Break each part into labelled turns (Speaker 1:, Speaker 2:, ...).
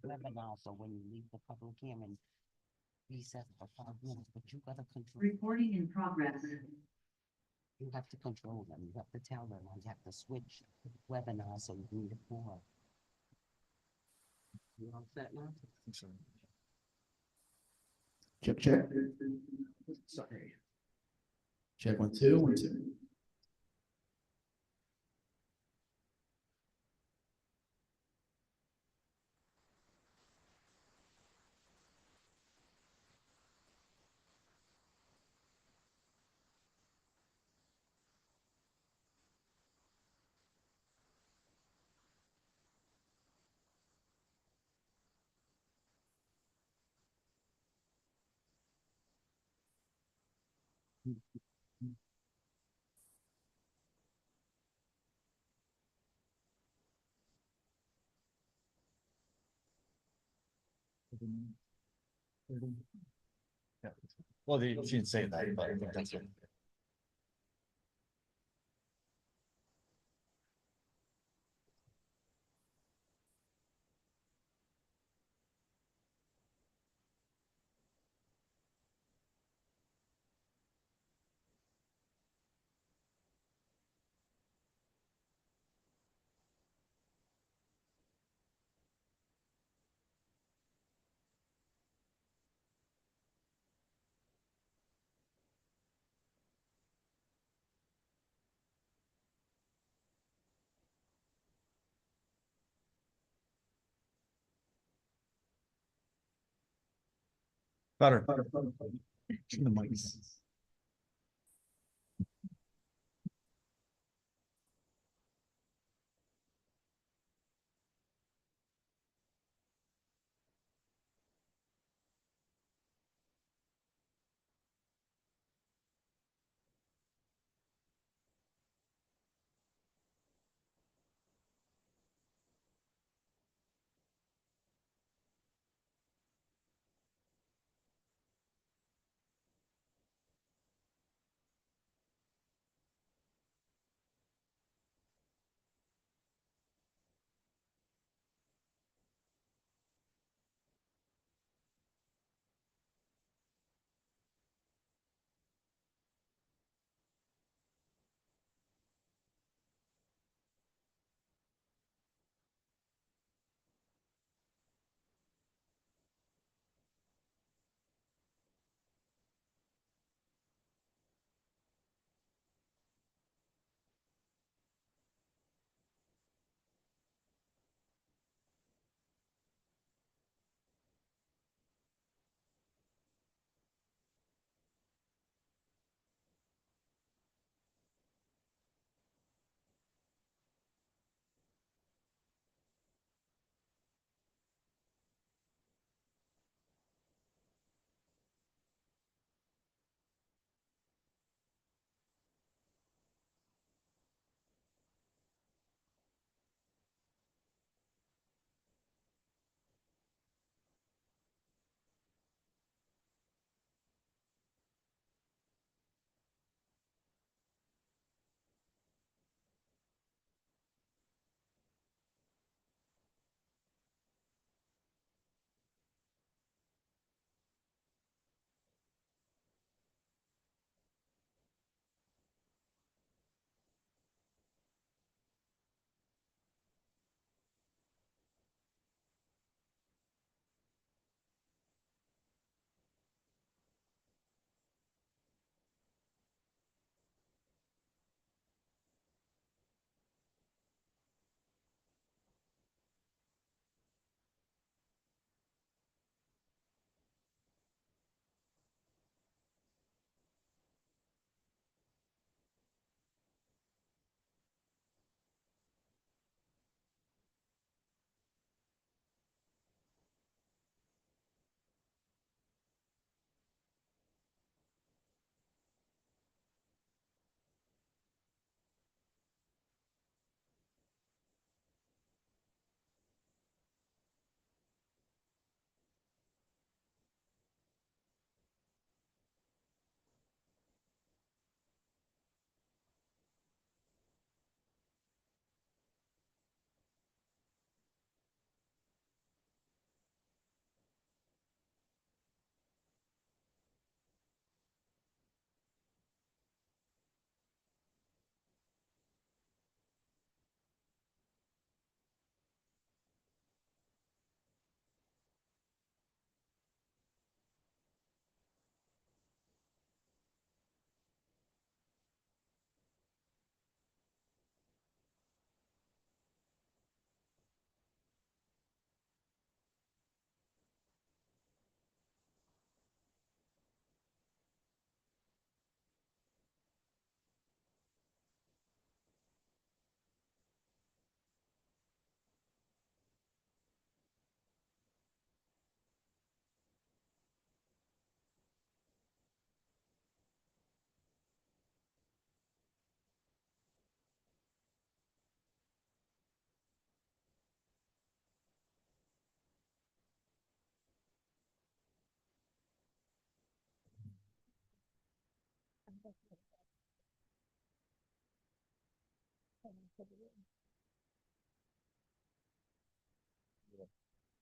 Speaker 1: webinar, so when you leave the public hearing, recess for 5 minutes, but you gotta control,
Speaker 2: Recording in progress.
Speaker 1: you have to control them, you have to tell them, you have to switch webinar, so you need a forum. You all set now?
Speaker 3: Check, check. Sorry. Check 1, 2, 1, 2.
Speaker 4: Yeah. Well, she didn't say that, but I think that's it. Better. The mics.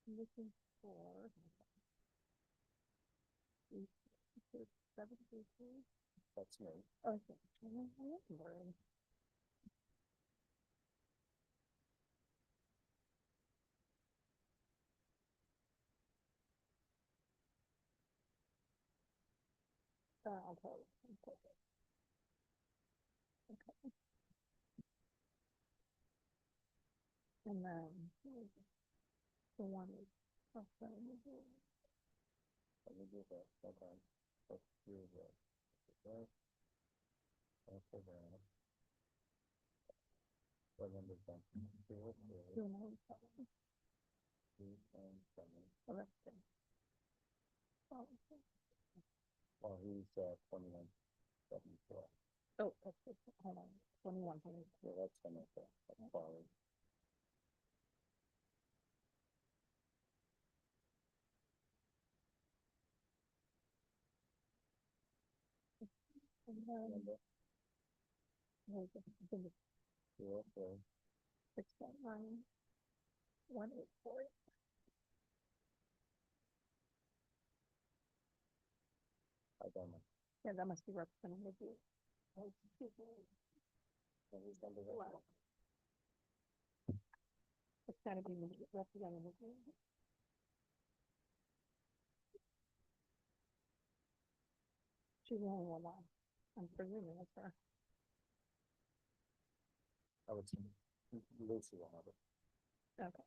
Speaker 2: Looking for.
Speaker 4: That's me.
Speaker 2: Okay. I am worried. I'll tell you. Okay. And then the one is. Oh,
Speaker 4: Let me do that. Okay. Let's do that. Okay. After that. What number is that? Two, three,
Speaker 2: 297.
Speaker 4: 2, 7.
Speaker 2: Oh, that's good. Oh, okay.
Speaker 4: Oh, he's 21, 74.
Speaker 2: Oh, that's good. Hold on. 21.
Speaker 4: Yeah, that's 74. That's fine.
Speaker 2: And then,
Speaker 4: Number
Speaker 2: I think it's
Speaker 4: 2, 3.
Speaker 2: 6.9. 184.
Speaker 4: I don't know.
Speaker 2: Yeah, that must be representative. Oh,
Speaker 4: What is number that?
Speaker 2: wow. It's gotta be representative. She's the only one left. I'm presuming it's her.
Speaker 4: I would say Lucy will have it.
Speaker 2: Okay.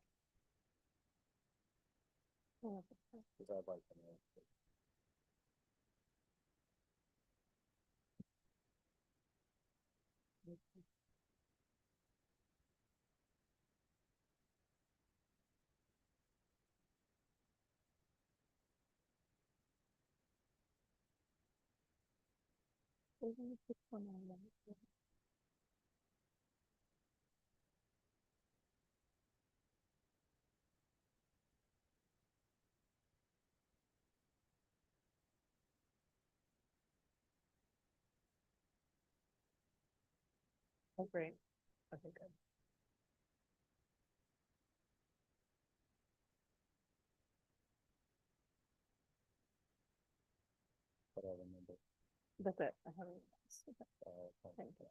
Speaker 2: Oh, that's okay.
Speaker 4: Because I'd like to know.
Speaker 2: There's only 6.9 left. Oh, great. Okay, good.
Speaker 4: But I remember.
Speaker 2: That's it. I haven't. Thank you.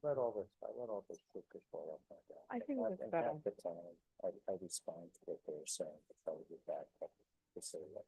Speaker 4: I read all this shit before I found out.
Speaker 2: I think it's
Speaker 4: At
Speaker 2: better.
Speaker 4: the time, I respond to what they're saying, to try to get back to say what.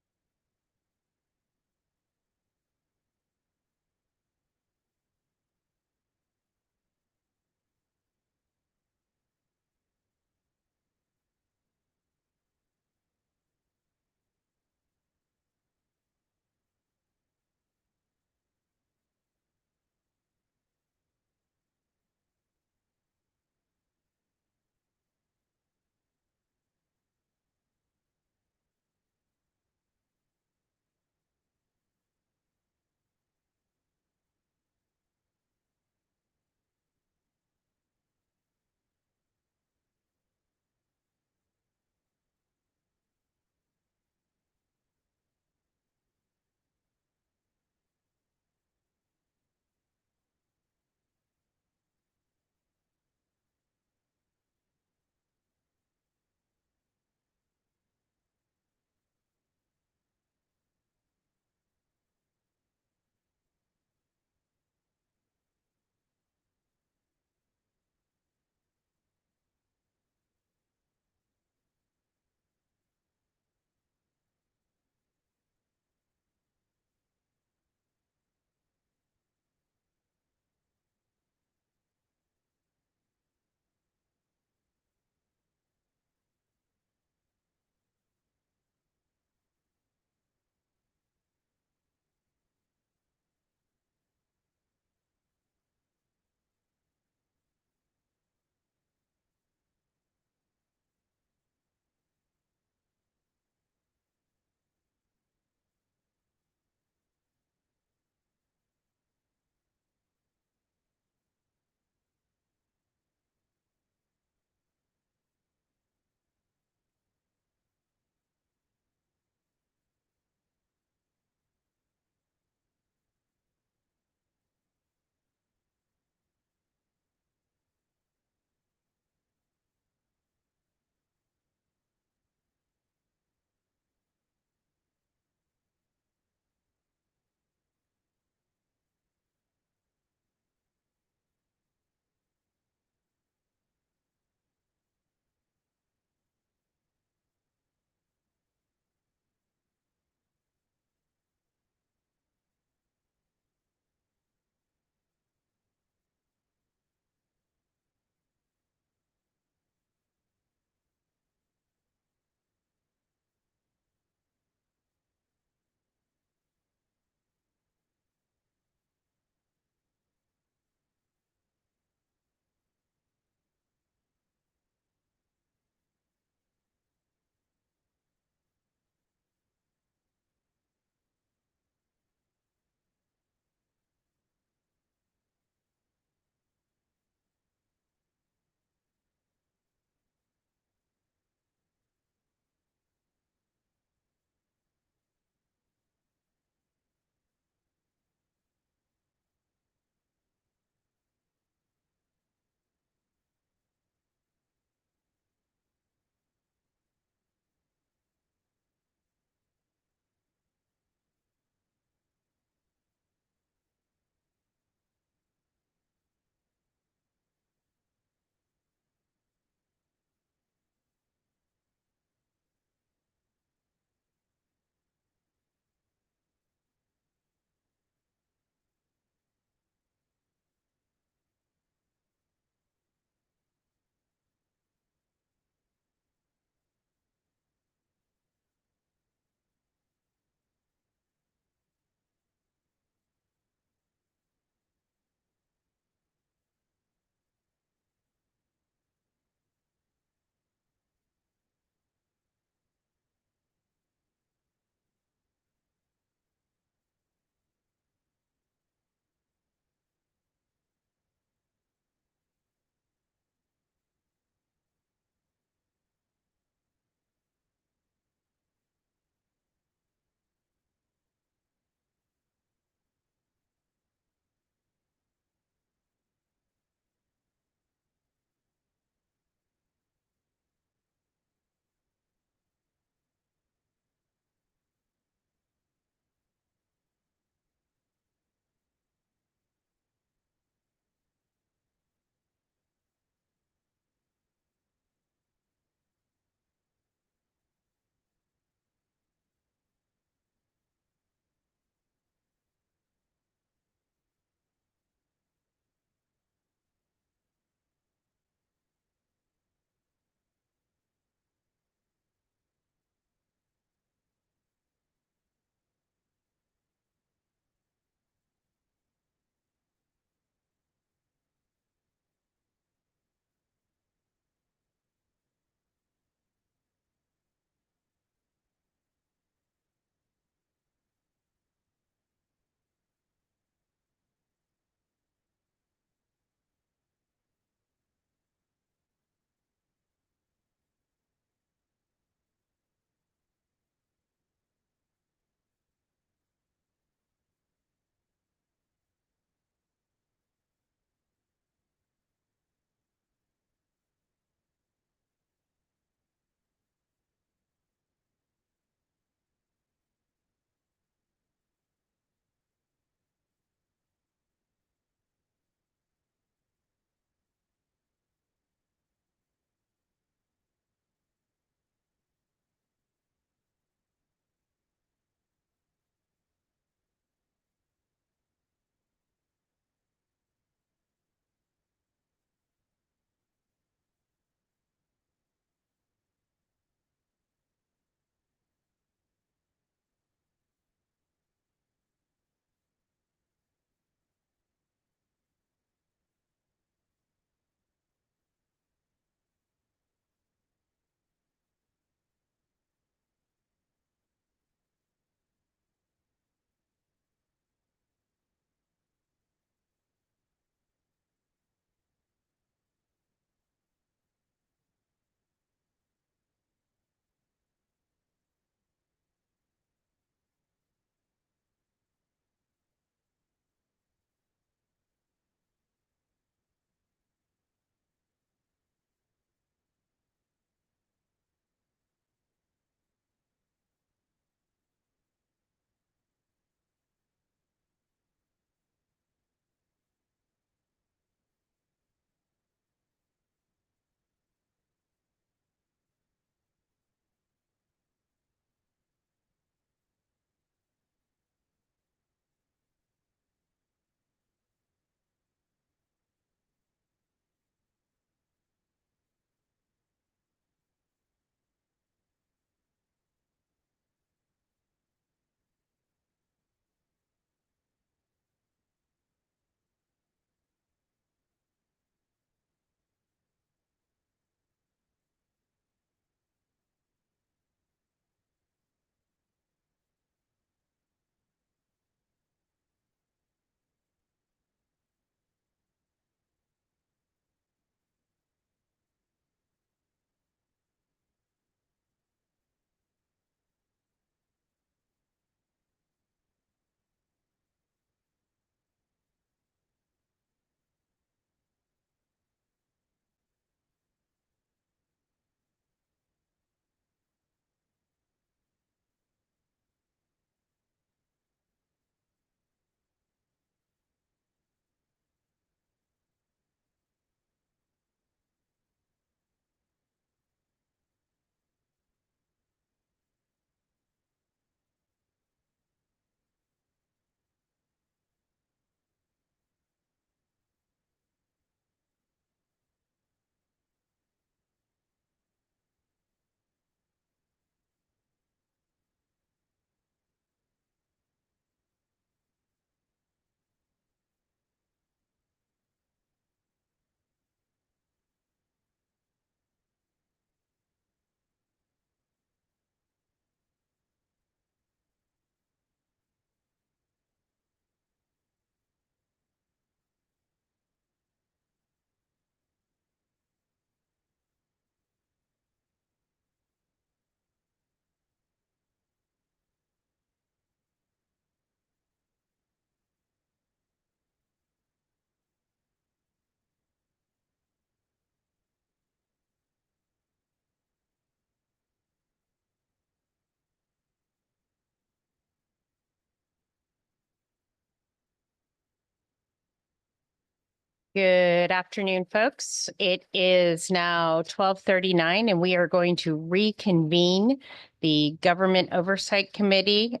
Speaker 5: Good afternoon, folks. It is now 12:39 and we are going to reconvene the Government Oversight Committee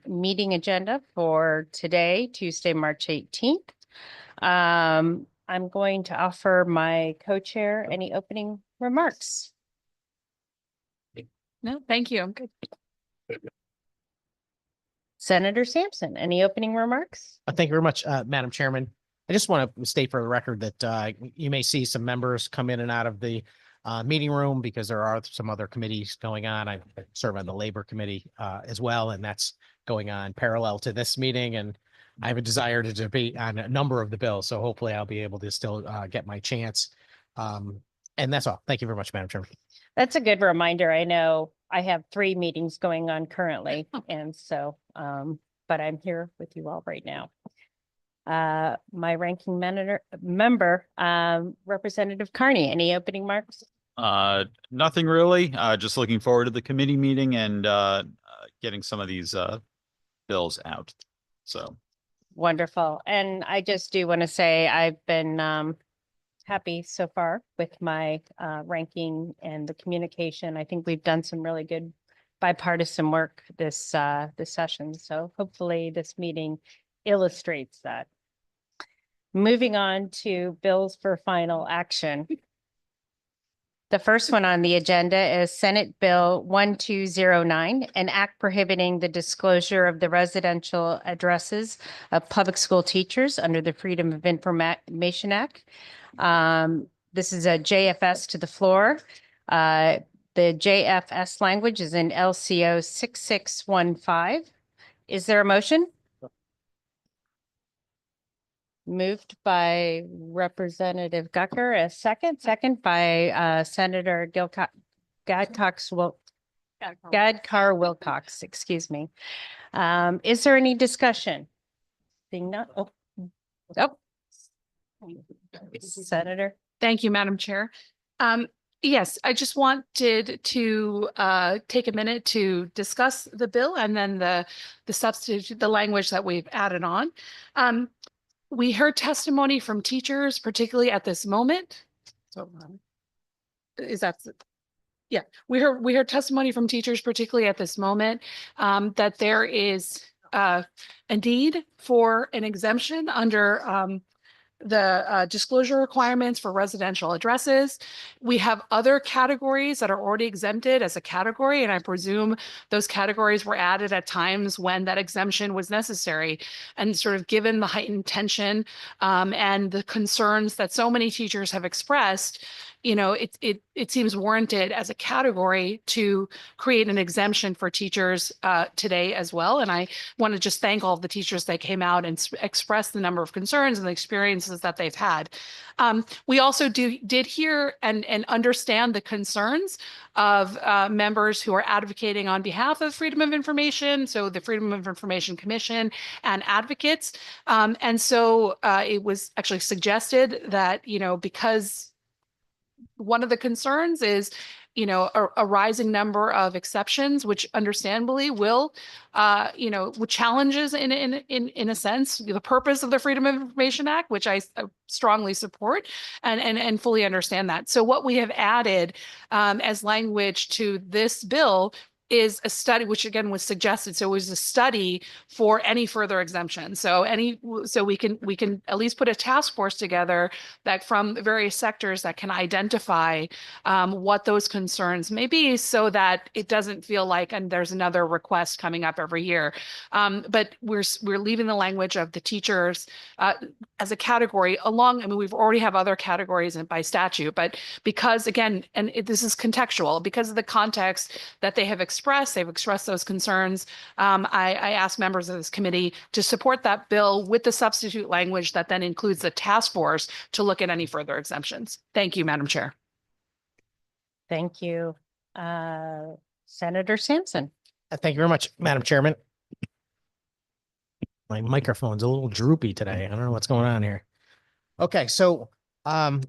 Speaker 5: meeting agenda for today, Tuesday, March 18th. I'm going to offer my co-chair any opening remarks.
Speaker 2: No, thank you. I'm good.
Speaker 5: Senator Sampson, any opening remarks?
Speaker 6: Thank you very much, Madam Chairman. I just want to state for the record that you may see some members come in and out of the meeting room because there are some other committees going on. I serve on the Labor Committee as well, and that's going on parallel to this meeting. And I have a desire to debate on a number of the bills, so hopefully I'll be able to still get my chance. And that's all. Thank you very much, Madam Chairman.
Speaker 5: That's a good reminder. I know I have 3 meetings going on currently, and so, but I'm here with you all right now. My ranking member, Representative Carney, any opening remarks?
Speaker 7: Nothing really. Just looking forward to the committee meeting and getting some of these bills out. So
Speaker 5: Wonderful. And I just do want to say I've been happy so far with my ranking and the communication. I think we've done some really good bipartisan work this session. So hopefully this meeting illustrates that. Moving on to bills for final action. The first one on the agenda is Senate Bill 1209, an act prohibiting the disclosure of the residential addresses of public school teachers under the Freedom of Information Act. This is a JFS to the floor. The JFS language is in LCO 6615. Is there a motion? Moved by Representative Gucker, a second by Senator Gadkar Wilcox, excuse me. Is there any discussion? Seeing none. Oh. Senator.
Speaker 2: Thank you, Madam Chair. Yes, I just wanted to take a minute to discuss the bill and then the substitute, the language that we've added on. We heard testimony from teachers, particularly at this moment. So we heard testimony from teachers, particularly at this moment, that there is a need for an exemption under the disclosure requirements for residential addresses. We have other categories that are already exempted as a category, and I presume those categories were added at times when that exemption was necessary. And sort of given the heightened tension and the concerns that so many teachers have expressed, you know, it seems warranted as a category to create an exemption for teachers today as well. And I want to just thank all of the teachers that came out and expressed the number of concerns and the experiences that they've had. We also did hear and understand the concerns of members who are advocating on behalf of freedom of information, so the Freedom of Information Commission and advocates. And so it was actually suggested that, you know, because one of the concerns is, you know, a rising number of exceptions, which understandably will, you know, challenges in a sense the purpose of the Freedom of Information Act, which I strongly support and fully understand that. So what we have added as language to this bill is a study, which again was suggested. So it was a study for any further exemption. So we can at least put a task force together that from various sectors that can identify what those concerns may be, so that it doesn't feel like and there's another request coming up every year. But we're leaving the language of the teachers as a category along. I mean, we've already have other categories by statute, but because again, and this is contextual, because of the context that they have expressed, they've expressed those concerns. I asked members of this committee to support that bill with the substitute language that then includes the task force to look at any further exemptions. Thank you, Madam Chair.
Speaker 5: Thank you. Senator Sampson.
Speaker 6: Thank you very much, Madam Chairman. My microphone's a little droopy today. I don't know what's going on here. Okay, so I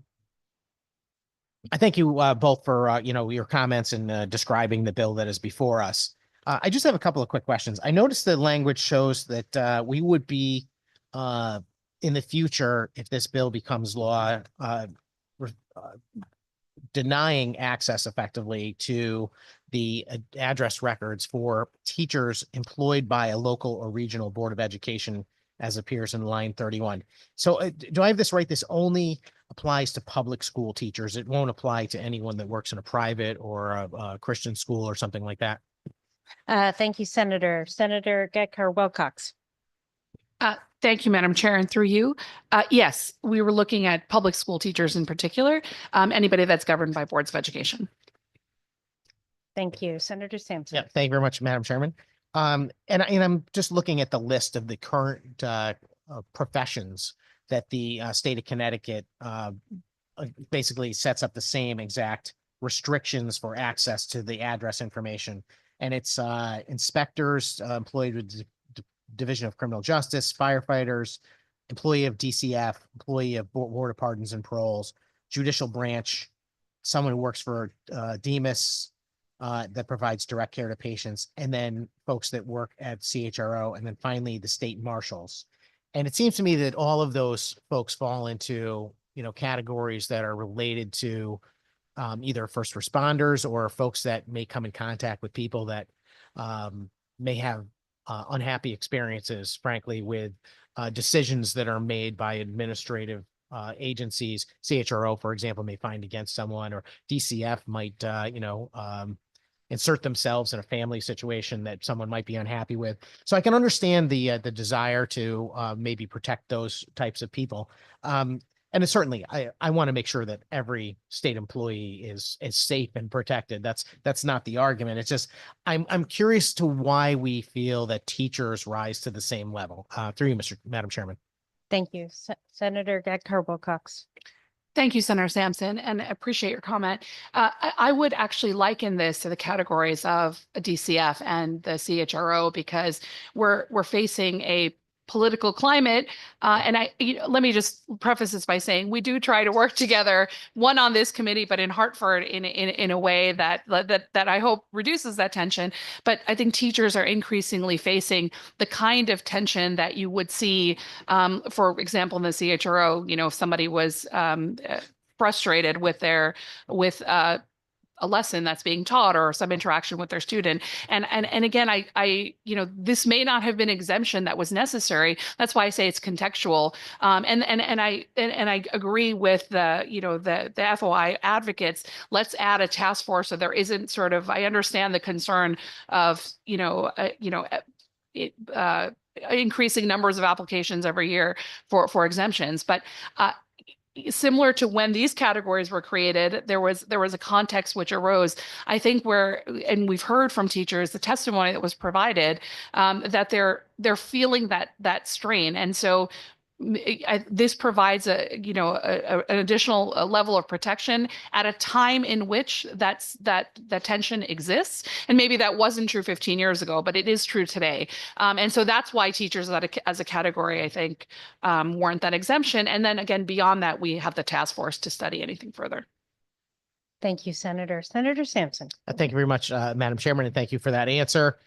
Speaker 6: thank you both for you know, your comments and describing the bill that is before us. I just have a couple of quick questions. I noticed the language shows that we would be in the future, if this bill becomes law, re- denying access effectively to the address records for teachers employed by a local or regional board of education, as appears in line 31. So do I have this right? This only applies to public school teachers. It won't apply to anyone that works in a private or a Christian school or something like that.
Speaker 5: Thank you, Senator. Senator Getkar Wilcox.
Speaker 2: Thank you, Madam Chair, and through you. Yes, we were looking at public school teachers in particular, anybody that's governed by boards of education.
Speaker 5: Thank you, Senator Sampson.
Speaker 6: Yeah, thank you very much, Madam Chairman. And I'm just looking at the list of the current professions that the state of Connecticut basically sets up the same exact restrictions for access to the address information. And it's inspectors employed with Division of Criminal Justice, firefighters, employee of DCF, employee of Board of Pardons and Paroles, judicial branch, someone who works for DEMIS, that provides direct care to patients, and then folks that work at CHRO, and then finally the state marshals. And it seems to me that all of those folks fall into, categories that are related to either first responders or folks that may come in contact with people that may have unhappy experiences, frankly, with decisions that are made by administrative agencies. CHRO, for example, may find against someone, or DCF might, insert themselves in a family situation that someone might be unhappy with. So I can understand the desire to maybe protect those types of people. And it's certainly, I want to make sure that every state employee is safe and protected. That's not the argument. It's just, I'm curious to why we feel that teachers rise to the same level. Through you, Madam Chairman.
Speaker 5: Thank you, Senator Getkar Wilcox.
Speaker 2: Thank you, Senator Sampson, and I appreciate your comment. I would actually liken this to the categories of a DCF and the CHRO, because we're facing a political climate. And let me just preface this by saying we do try to work together, one on this committee, but in Hartford in a way that I hope reduces that tension. But I think teachers are increasingly facing the kind of tension that you would see, for example, in the CHRO, if somebody was frustrated with a lesson that's being taught or some interaction with their student. And again, I this may not have been exemption that was necessary. That's why I say it's contextual. And I agree with the FOI advocates. Let's add a task force so there isn't sort of, I understand the concern of, increasing numbers of applications every year for exemptions. But similar to when these categories were created, there was a context which arose. I think and we've heard from teachers, the testimony that was provided, that they're feeling that strain. And so this provides an additional level of protection at a time in which that tension exists. And maybe that wasn't true 15 years ago, but it is true today. And so that's why teachers as a category, I think, warrant that exemption. And then again, beyond that, we have the task force to study anything further.
Speaker 5: Thank you, Senator. Senator Sampson.
Speaker 6: Thank you very much, Madam Chairman, and thank you for that answer.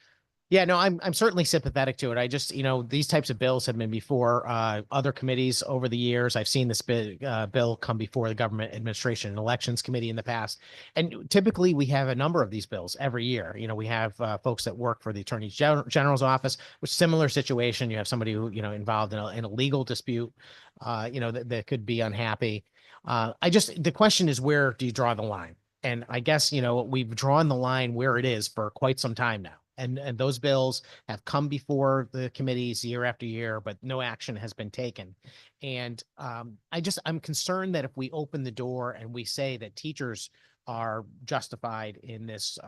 Speaker 6: Yeah, no, I'm certainly sympathetic to it. I just, these types of bills have been before other committees over the years. I've seen this bill come before the Government Administration and Elections Committee in the past. And typically we have a number of these bills every year. We have folks that work for the Attorney General's office, which similar situation. You have somebody who, involved in a legal dispute, that could be unhappy. The question is, where do you draw the line? And I guess, we've drawn the line where it is for quite some time now. And those bills have come before the committees year after year, but no action has been taken. And I'm concerned that if we open the door and we say that teachers are justified in this,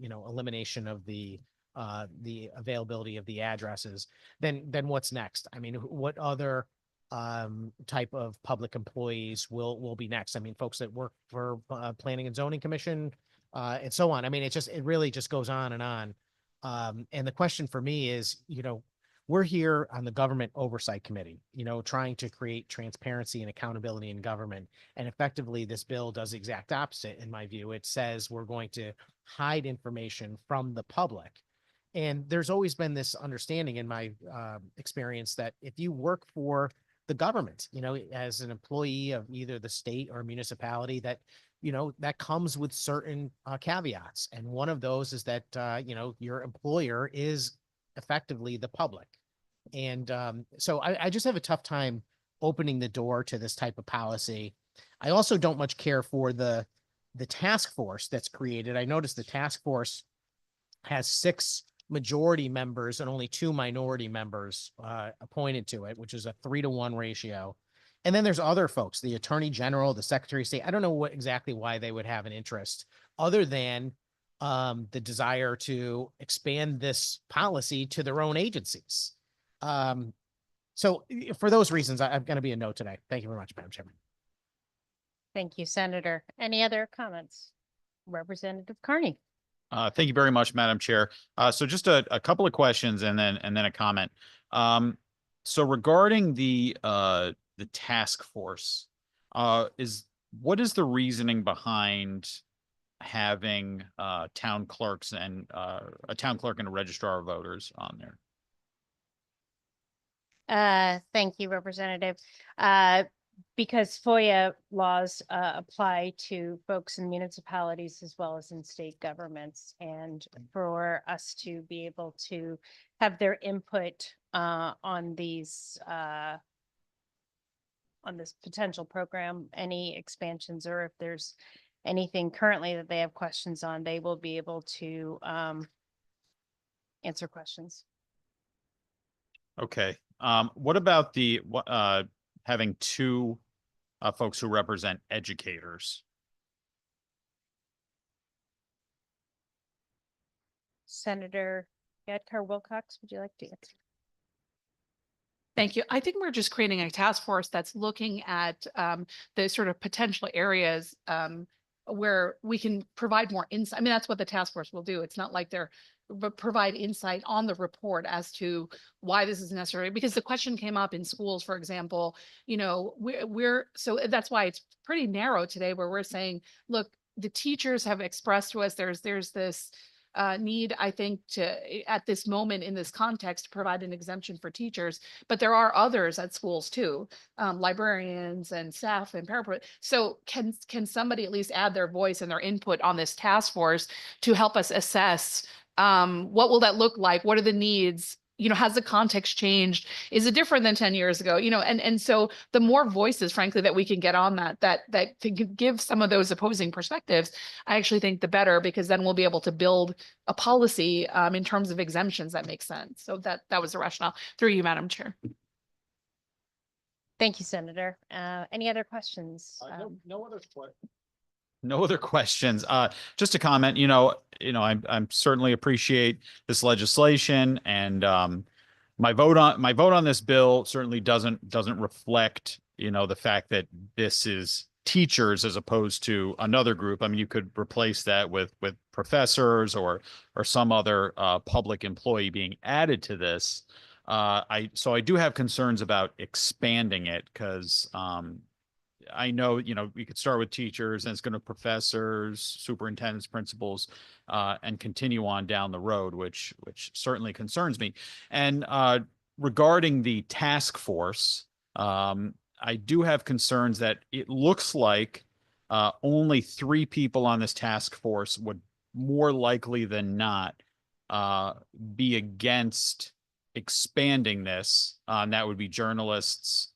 Speaker 6: elimination of the availability of the addresses, then what's next? I mean, what other type of public employees will be next? I mean, folks that work for Planning and Zoning Commission and so on. I mean, it really just goes on and on. And the question for me is, we're here on the Government Oversight Committee, trying to create transparency and accountability in government. And effectively, this bill does the exact opposite, in my view. It says we're going to hide information from the public. And there's always been this understanding in my experience that if you work for the government, as an employee of either the state or municipality, that, that comes with certain caveats. And one of those is that, your employer is effectively the public. And so I just have a tough time opening the door to this type of policy. I also don't much care for the task force that's created. I noticed the task force has 6 majority members and only 2 minority members appointed to it, which is a 3-to-1 ratio. And then there's other folks, the Attorney General, the Secretary of State. I don't know exactly why they would have an interest other than the desire to expand this policy to their own agencies. So for those reasons, I'm going to be a no today. Thank you very much, Madam Chairman.
Speaker 5: Thank you, Senator. Any other comments? Representative Carney.
Speaker 7: Thank you very much, Madam Chair. So just a couple of questions and then a comment. So regarding the task force, what is the reasoning behind having town clerks and a town clerk and a registrar of voters on there?
Speaker 5: Thank you, Representative. Because FOIA laws apply to folks in municipalities as well as in state governments. And for us to be able to have their input on these on this potential program, any expansions, or if there's anything currently that they have questions on, they will be able to answer questions.
Speaker 7: Okay. What about the having 2 folks who represent educators?
Speaker 5: Senator Yadkar Wilcox, would you like to answer?
Speaker 2: Thank you. I think we're just creating a task force that's looking at the sort of potential areas where we can provide more insight. I mean, that's what the task force will do. It's not like they're provide insight on the report as to why this is necessary, because the question came up in schools, for example, so that's why it's pretty narrow today, where we're saying, look, the teachers have expressed to us there's this need, I think, to, at this moment in this context, to provide an exemption for teachers, but there are others at schools too, librarians and staff and parapro. So can somebody at least add their voice and their input on this task force to help us assess what will that look like? What are the needs? Has the context changed? Is it different than 10 years ago? And so the more voices, frankly, that we can get on that to give some of those opposing perspectives, I actually think the better, because then we'll be able to build a policy in terms of exemptions that makes sense. So that was the rationale. Through you, Madam Chair.
Speaker 5: Thank you, Senator. Any other questions?
Speaker 7: No other questions. Just a comment, I'm certainly appreciate this legislation, and my vote on this bill certainly doesn't reflect, the fact that this is teachers as opposed to another group. I mean, you could replace that with professors or some other public employee being added to this. So I do have concerns about expanding it, because I know, we could start with teachers and it's going to professors, superintendents, principals, and continue on down the road, which certainly concerns me. And regarding the task force, I do have concerns that it looks like only 3 people on this task force would more likely than not be against expanding this. And that would be journalists,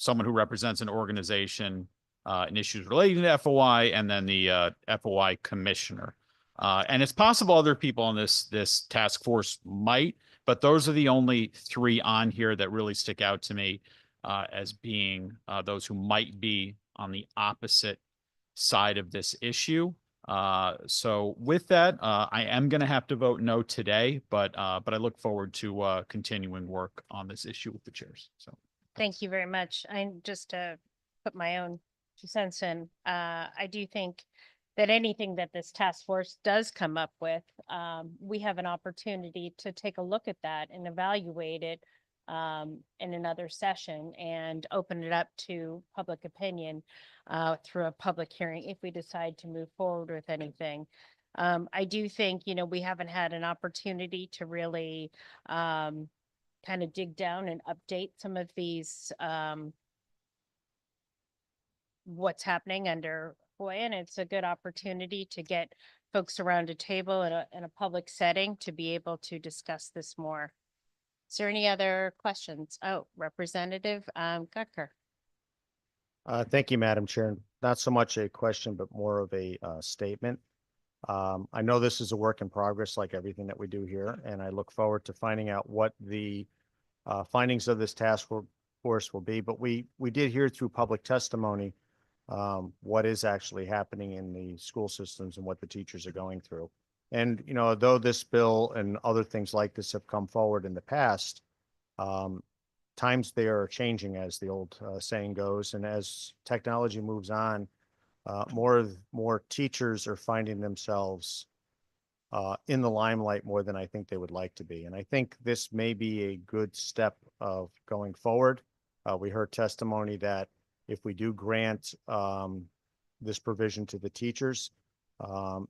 Speaker 7: someone who represents an organization in issues relating to FOI, and then the FOI commissioner. And it's possible other people on this task force might, but those are the only 3 on here that really stick out to me as being those who might be on the opposite side of this issue. So with that, I am going to have to vote no today, but I look forward to continuing work on this issue with the chairs. So.
Speaker 5: Thank you very much. I just to put my own 2 cents in, I do think that anything that this task force does come up with, we have an opportunity to take a look at that and evaluate it in another session and open it up to public opinion through a public hearing if we decide to move forward with anything. I do think, we haven't had an opportunity to really kind of dig down and update some of these, what's happening under Hoy, and it's a good opportunity to get folks around a table in a public setting to be able to discuss this more. Is there any other questions? Oh, Representative Gucker.
Speaker 4: Thank you, Madam Chair. Not so much a question, but more of a statement. I know this is a work in progress, like everything that we do here, and I look forward to finding out what the findings of this force will be. But we did hear through public testimony what is actually happening in the school systems and what the teachers are going through. And, you know, though this bill and other things like this have come forward in the past, times they are changing, as the old saying goes. And as technology moves on, more teachers are finding themselves in the limelight more than I think they would like to be. And I think this may be a good step of going forward. We heard testimony that if we do grant this provision to the teachers,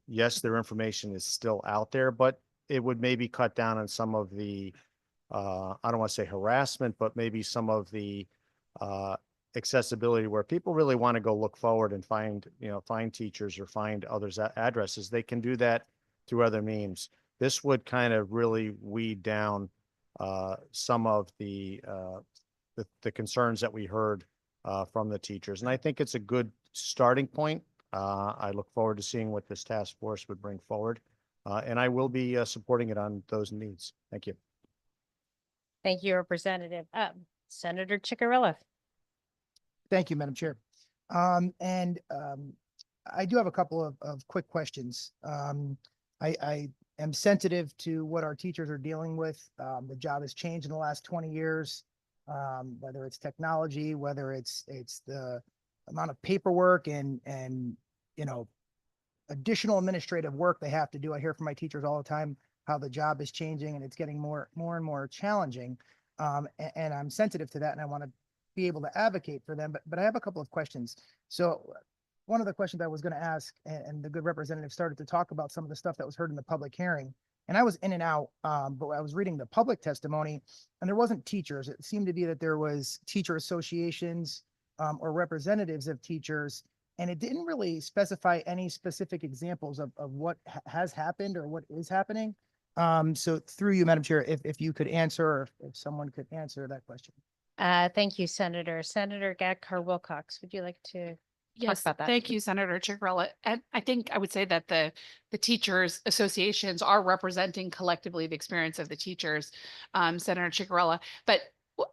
Speaker 4: yes, their information is still out there, but it would maybe cut down on some of the, I don't want to say harassment, but maybe some of the accessibility where people really want to go look forward and find teachers or find others' addresses. They can do that through other means. This would kind of really weed down some of the concerns that we heard from the teachers. And I think it's a good starting point. I look forward to seeing what this task force would bring forward. And I will be supporting it on those needs. Thank you.
Speaker 5: Thank you, Representative. Senator Chicarella.
Speaker 8: Thank you, Madam Chair. I do have a couple of quick questions. I am sensitive to what our teachers are dealing with. The job has changed in the last 20 years, whether it's technology, whether it's the amount of paperwork and additional administrative work they have to do. I hear from my teachers all the time how the job is changing and it's getting more and more challenging. And I'm sensitive to that, and I want to be able to advocate for them. But I have a couple of questions. So one of the questions I was going to ask, and the good representative started to talk about some of the stuff that was heard in the public hearing. And I was in and out, but I was reading the public testimony, and there wasn't teachers. It seemed to be that there was teacher associations or representatives of teachers, and it didn't really specify any specific examples of what has happened or what is happening. So through you, Madam Chair, if you could answer, or if someone could answer that question.
Speaker 5: Thank you, Senator. Senator Gadkar Wilcox, would you like to
Speaker 2: Yes,
Speaker 5: about that?
Speaker 2: thank you, Senator Chicarella. And I think I would say that the teachers associations are representing collectively the experience of the teachers, Senator Chicarella. But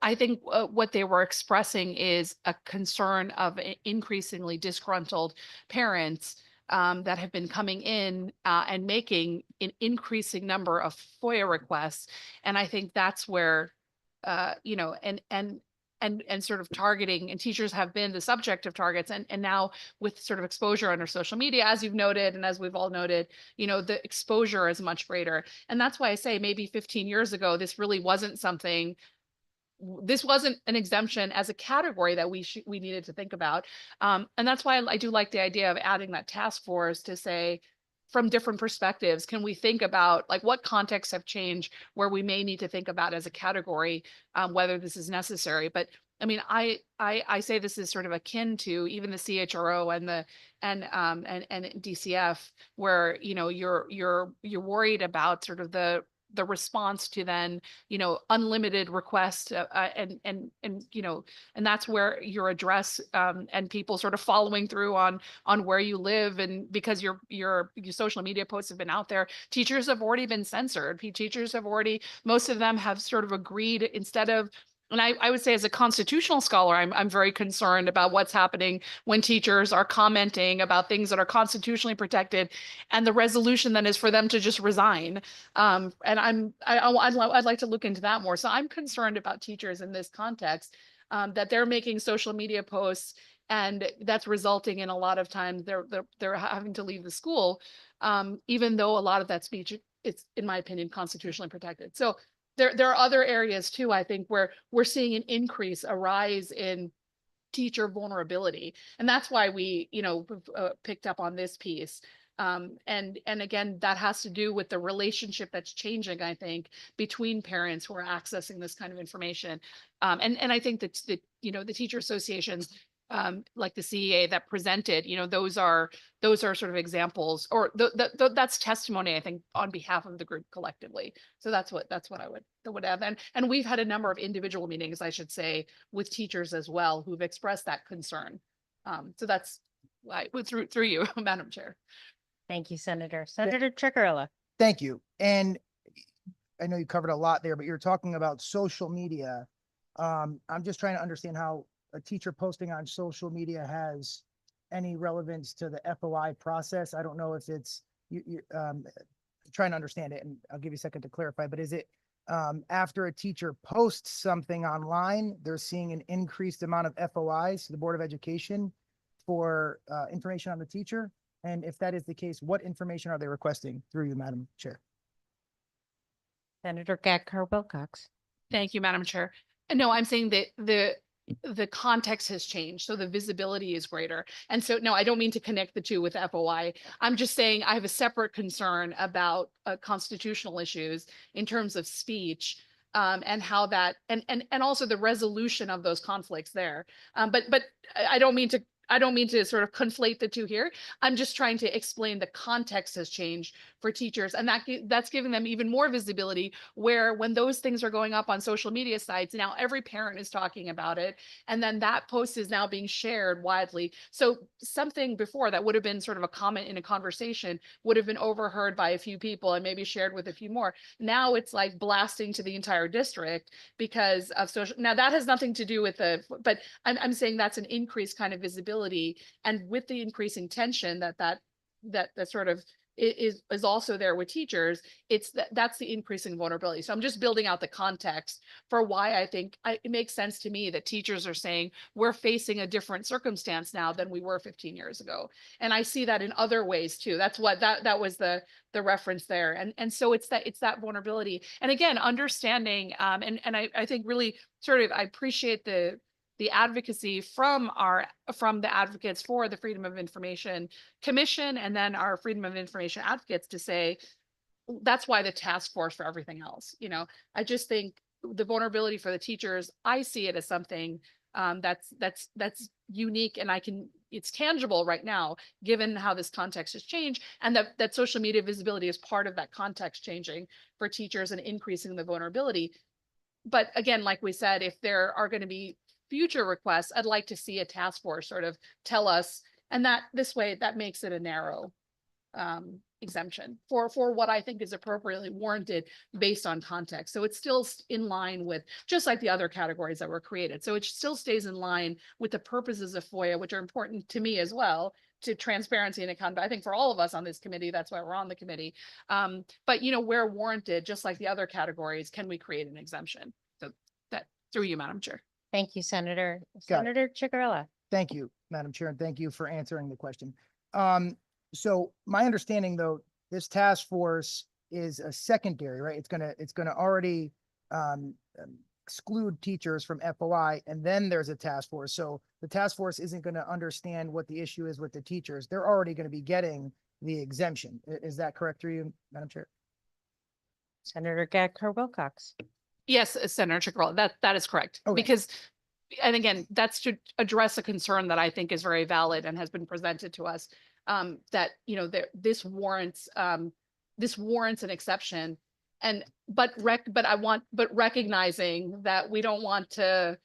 Speaker 2: I think what they were expressing is a concern of increasingly disgruntled parents that have been coming in and making an increasing number of FOIA requests. And I think that's where, and sort of targeting, and teachers have been the subject of targets, and now with sort of exposure under social media, as you've noted, and as we've all noted, the exposure is much greater. And that's why I say maybe 15 years ago, this really wasn't something, this wasn't an exemption as a category that we needed to think about. And that's why I do like the idea of adding that task force to say, from different perspectives, can we think about like what contexts have changed where we may need to think about as a category, whether this is necessary. But I mean, I say this is sort of akin to even the CHRO and DCF, where you're worried about sort of the response to then unlimited requests and that's where your address and people sort of following through on where you live, and because your social media posts have been out there, teachers have already been censored. Teachers have already, most of them have sort of agreed, instead of, and I would say as a constitutional scholar, I'm very concerned about what's happening when teachers are commenting about things that are constitutionally protected, and the resolution then is for them to just resign. And I'd like to look into that more. So I'm concerned about teachers in this context, that they're making social media posts, and that's resulting in a lot of times they're having to leave the school, even though a lot of that speech is, in my opinion, constitutionally protected. So there are other areas too, I think, where we're seeing a rise in teacher vulnerability. And that's why we, picked up on this piece. And again, that has to do with the relationship that's changing, I think, between parents who are accessing this kind of information. And I think that the teacher associations, like the CEA that presented, those are sort of examples, or that's testimony, I think, on behalf of the group collectively. So that's what I would have. And we've had a number of individual meetings, I should say, with teachers as well, who've expressed that concern. So that's why, through you, Madam Chair.
Speaker 5: Thank you, Senator. Senator Chicarella.
Speaker 8: Thank you. And I know you covered a lot there, but you're talking about social media. I'm just trying to understand how a teacher posting on social media has any relevance to the FOI process. I don't know if it's trying to understand it, and I'll give you a second to clarify, but is it after a teacher posts something online, they're seeing an increased amount of FOIs to the Board of Education for information on the teacher? And if that is the case, what information are they requesting through you, Madam Chair?
Speaker 5: Senator Gatker Wilcox.
Speaker 2: Thank you, Madam Chair. And no, I'm saying that the context has changed, so the visibility is greater. And so, no, I don't mean to connect the two with FOI. I'm just saying I have a separate concern about constitutional issues in terms of speech, and how that, and also the resolution of those conflicts there. But I don't mean to sort of conflate the two here. I'm just trying to explain the context has changed for teachers, and that's giving them even more visibility, where when those things are going up on social media sites, now every parent is talking about it, and then that post is now being shared widely. So something before that would have been sort of a comment in a conversation would have been overheard by a few people and maybe shared with a few more. Now it's like blasting to the entire district because of social. Now that has nothing to do with but I'm saying that's an increased kind of visibility, and with the increasing tension that sort of is also there with teachers, that's the increasing vulnerability. So I'm just building out the context for why I think it makes sense to me that teachers are saying we're facing a different circumstance now than we were 15 years ago. And I see that in other ways too. That's what that was the reference there. And so it's that vulnerability. And again, understanding, and I think really sort of, I appreciate the advocacy from the advocates for the Freedom of Information Commission, and then our Freedom of Information advocates to say, that's why the task force for everything else. I just think the vulnerability for the teachers, I see it as something that's unique, and it's tangible right now, given how this context has changed, and that social media visibility is part of that context changing for teachers and increasing the vulnerability. But again, like we said, if there are going to be future requests, I'd like to see a task force sort of tell us, and that this way that makes it a narrow exemption for what I think is appropriately warranted based on context. So it's still in line with, just like the other categories that were created. So it still stays in line with the purposes of FOIA, which are important to me as well, to transparency and accountability. I think for all of us on this committee, that's why we're on the committee. But where warranted, just like the other categories, can we create an exemption? So that, through you, Madam Chair.
Speaker 5: Thank you, Senator.
Speaker 8: Got it.
Speaker 5: Senator Chicarella.
Speaker 8: Thank you, Madam Chair, and thank you for answering the question. So my understanding, though, this task force is a secondary, right? It's gonna already exclude teachers from FOI, and then there's a task force. So the task force isn't going to understand what the issue is with the teachers. They're already going to be getting the exemption. Is that correct through you, Madam Chair?
Speaker 5: Senator Gatker Wilcox.
Speaker 2: Yes, Senator Chicarella, that is correct.
Speaker 8: Okay.
Speaker 2: Because, and again, that's to address a concern that I think is very valid and has been presented to us, that, this warrants an exception, but recognizing that we don't want to,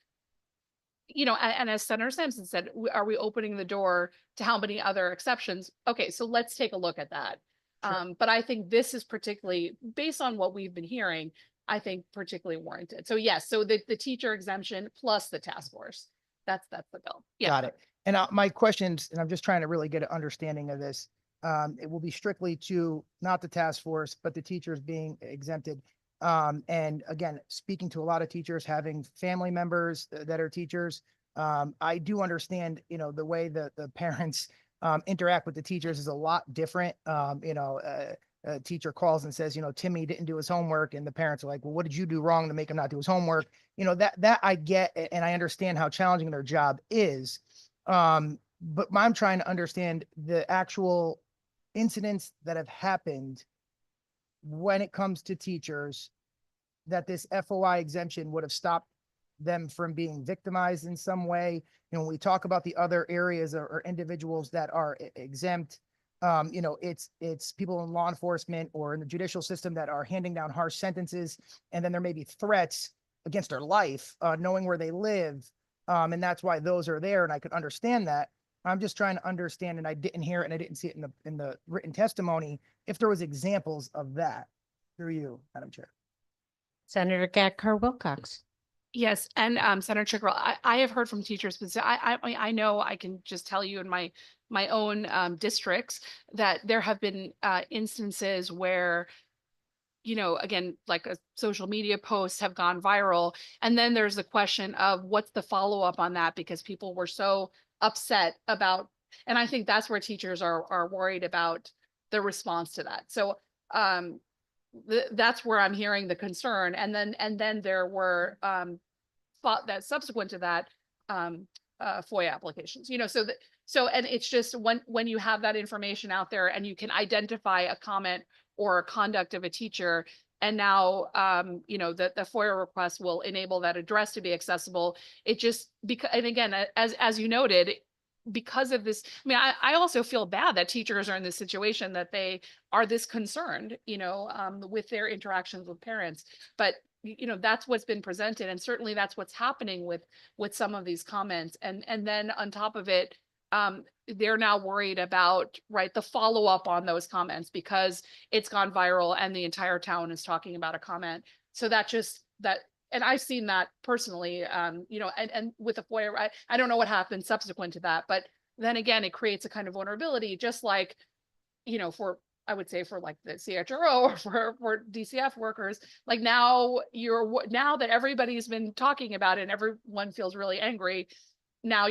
Speaker 2: and as Senator Sampson said, are we opening the door to how many other exceptions? Okay, so let's take a look at that.
Speaker 8: Sure.
Speaker 2: But I think this is particularly, based on what we've been hearing, I think particularly warranted. So yes, so the teacher exemption plus the task force, that's the bill. Yeah.
Speaker 8: Got it. And my questions, and I'm just trying to really get an understanding of this. It will be strictly to not the task force, but the teachers being exempted. And again, speaking to a lot of teachers, having family members that are teachers, I do understand, the way that the parents interact with the teachers is a lot different. A teacher calls and says, Timmy didn't do his homework, and the parents are like, well, what did you do wrong to make him not do his homework? That I get, and I understand how challenging their job is. But I'm trying to understand the actual incidents that have happened when it comes to teachers that this FOI exemption would have stopped them from being victimized in some way? You know, when we talk about the other areas or individuals that are exempt, you know, it's people in law enforcement or in the judicial system that are handing down harsh sentences, and then there may be threats against their life, knowing where they live. And that's why those are there. And I could understand that. I'm just trying to understand, and I didn't hear it and I didn't see it in the written testimony, if there was examples of that. Through you, Madam Chair.
Speaker 5: Senator Gatker Wilcox.
Speaker 2: Yes, and Senator Chickrell, I have heard from teachers, but I know I can just tell you in my own districts that there have been instances where, you know, again, like a social media posts have gone viral, and then there's the question of what's the follow-up on that, because people were so upset about, and I think that's where teachers are worried about the response to that. So that's where I'm hearing the concern. And then there were thought that subsequent to that FOIA applications, you know, and it's just when you have that information out there and you can identify a comment or a conduct of a teacher, and now you know, the FOIA request will enable that address to be accessible. It just, because, and again, as you noted, because of this, I mean, I also feel bad that teachers are in this situation, that they are this concerned, you know, with their interactions with parents. But you know, that's what's been presented, and certainly that's what's happening with some of these comments. And then on top of it, they're now worried about, right, the follow-up on those comments, because it's gone viral and the entire town is talking about a comment. So and I've seen that personally, you know, and with the FOIA, I don't know what happened subsequent to that, but then again, it creates a kind of vulnerability, just like, you know, I would say for like the CHRO or for DCF workers, like now that everybody's been talking about it and everyone feels really angry, now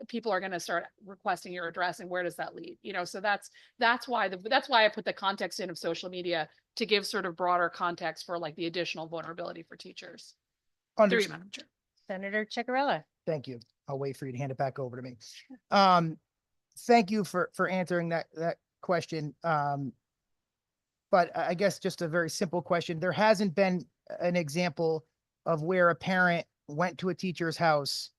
Speaker 2: people are going to start requesting your address, and where does that lead? You know, so that's why I put the context in of social media, to give sort of broader context for like the additional vulnerability for teachers. Through you, Madam Chair.
Speaker 5: Senator Ciccarella.
Speaker 8: Thank you. I'll wait for you to hand it back over to me. Thank you for answering that question. But I guess just a very simple question. There hasn't been an example of where a parent went to a teacher's house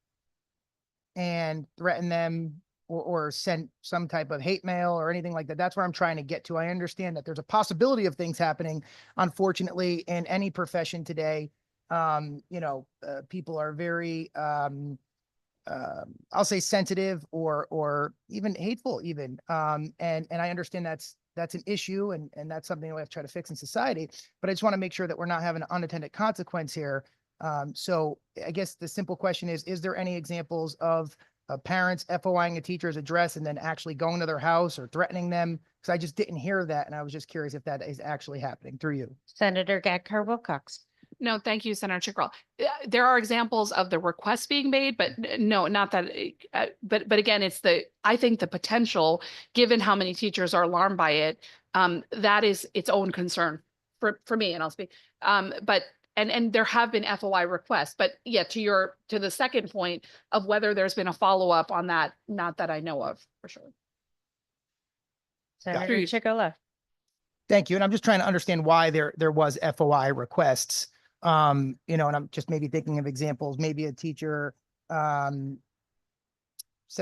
Speaker 8: and threatened them or sent some type of hate mail or anything like that. That's where I'm trying to get to. I understand that there's a possibility of things happening, unfortunately, in any profession today. You know, people are very, I'll say sensitive or even hateful even. And I understand that's an issue, and that's something we have to try to fix in society, but I just want to make sure that we're not having an unintended consequence here. So I guess the simple question is there any examples of parents FOIing a teacher's address and then actually going to their house or threatening them? Because I just didn't hear that, and I was just curious if that is actually happening. Through you.
Speaker 5: Senator Gatker Wilcox.
Speaker 2: No, thank you, Senator Chickrell. There are examples of the requests being made, but no, not that. But again, I think the potential, given how many teachers are alarmed by it, that is its own concern for me, and I'll speak. But there have been FOI requests, but yeah, to the second point of whether there's been a follow-up on that, not that I know of for sure.
Speaker 5: Senator Ciccarella.
Speaker 8: Thank you. And I'm just trying to understand why there was FOI requests. You know, and I'm just maybe thinking of examples. Maybe a teacher says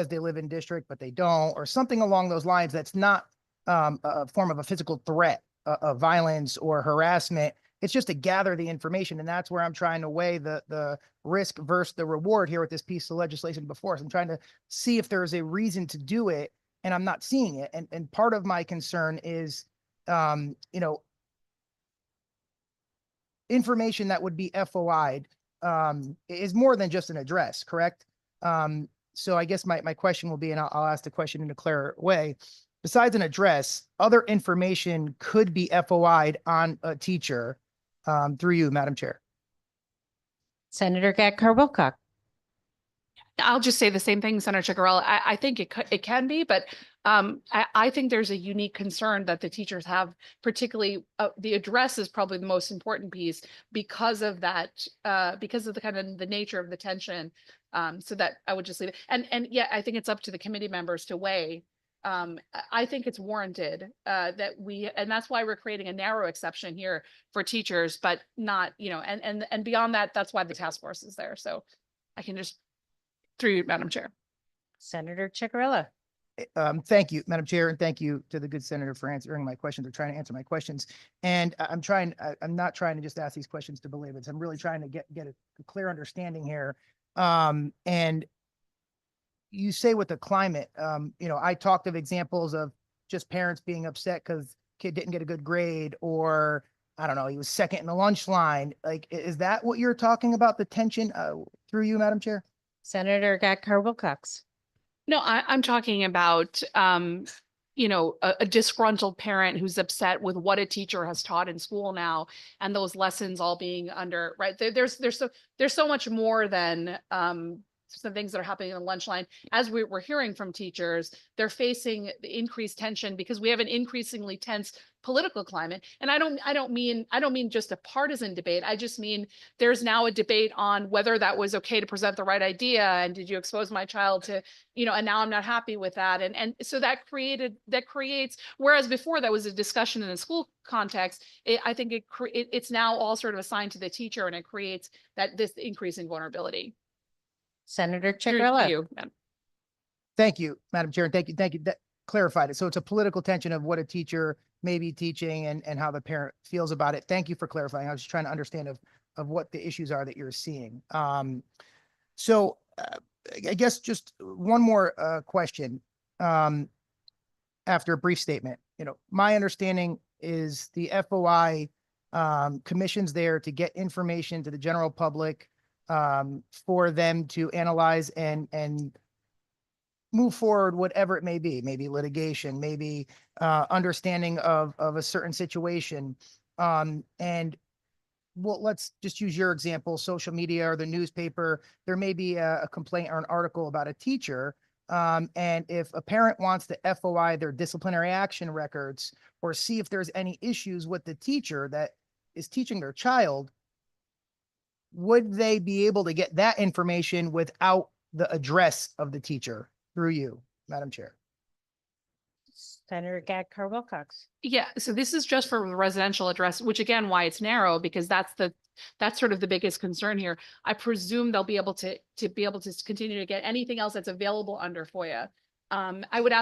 Speaker 8: they live in district, but they don't, or something along those lines. That's not a form of a physical threat of violence or harassment. It's just to gather the information. And that's where I'm trying to weigh the risk versus the reward here with this piece of legislation before us. I'm trying to see if there's a reason to do it, and I'm not seeing it. And part of my concern is, you know, information that would be FOI'd is more than just an address, correct? So I guess my question will be, and I'll ask the question in a clearer way. Besides an address, other information could be FOI'd on a teacher. Through you, Madam Chair.
Speaker 5: Senator Gatker Wilcox.
Speaker 2: I'll just say the same thing, Senator Ciccarella. I think it can be, but I think there's a unique concern that the teachers have, particularly the address is probably the most important piece because of that, because of the kind of the nature of the tension. So that I would just leave it. And yeah, I think it's up to the committee members to weigh I think it's warranted, that and that's why we're creating a narrow exception here for teachers, but not, and beyond that, that's why the task force is there. So I can just, through you, Madam Chair.
Speaker 5: Senator Chicarella.
Speaker 8: Thank you, Madam Chair, and thank you to the good senator for answering my questions or trying to answer my questions. And I'm not trying to just ask these questions to belabor it. I'm really trying to get a clear understanding here. And you say with the climate, I talked of examples of just parents being upset because kid didn't get a good grade, or I don't know, he was second in the lunch line. Like, is that what you're talking about, the tension, through you, Madam Chair?
Speaker 5: Senator Gatcard Wilcox.
Speaker 2: No, I'm talking about, a disgruntled parent who's upset with what a teacher has taught in school now, and those lessons all being under, right? There's so much more than, some things that are happening in the lunch line. As we're hearing from teachers, they're facing the increased tension because we have an increasingly tense political climate. And I don't mean just a partisan debate. I just mean there's now a debate on whether that was okay to present the right idea, and did you expose my child to, and now I'm not happy with that. And so that creates, whereas before that was a discussion in a school context, I think it's now all sort of assigned to the teacher, and it creates this increasing vulnerability.
Speaker 5: Senator
Speaker 2: Through
Speaker 5: Chicarella.
Speaker 2: you, Madam.
Speaker 8: Thank you, Madam Chair. Thank you. That clarified it. So it's a political tension of what a teacher may be teaching and how the parent feels about it. Thank you for clarifying. I was just trying to understand of what the issues are that you're seeing. So I guess just one more question after a brief statement. My understanding is the FOI commissions there to get information to the general public for them to analyze and move forward, whatever it may be, maybe litigation, maybe understanding of a certain situation. And well, let's just use your example, social media or the newspaper. There may be a complaint or an article about a teacher. And if a parent wants to FOI their disciplinary action records or see if there's any issues with the teacher that is teaching their child, would they be able to get that information without the address of the teacher? Through you, Madam Chair.
Speaker 5: Senator Gatcard Wilcox.
Speaker 2: Yeah, so this is just for the residential address, which again, why it's narrow, because that's sort of the biggest concern here. I presume they'll be able to continue to get anything else that's available under FOIA. I would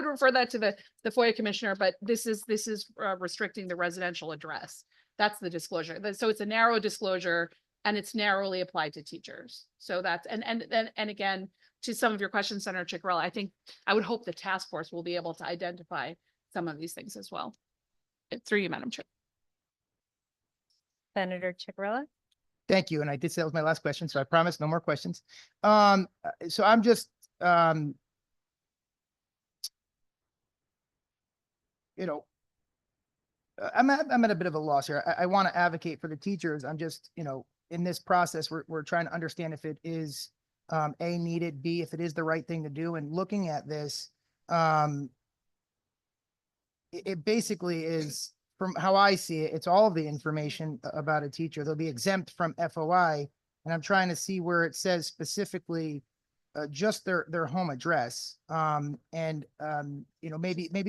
Speaker 2: refer that to the FOIA commissioner, but this is restricting the residential address. That's the disclosure. So it's a narrow disclosure, and it's narrowly applied to teachers. So that's, and again, to some of your questions, Senator Chicarella, I would hope the task force will be able to identify some of these things as well. Through you, Madam Chair.
Speaker 5: Senator Chicarella.
Speaker 8: Thank you. And I did say that was my last question, so I promise no more questions. So I'm just, I'm at a bit of a loss here. I want to advocate for the teachers. I'm just, in this process, we're trying to understand if it is A, needed, B, if it is the right thing to do. And looking at this, it basically is, from how I see it, it's all of the information about a teacher. They'll be exempt from FOI. And I'm trying to see where it says specifically just their home address. Maybe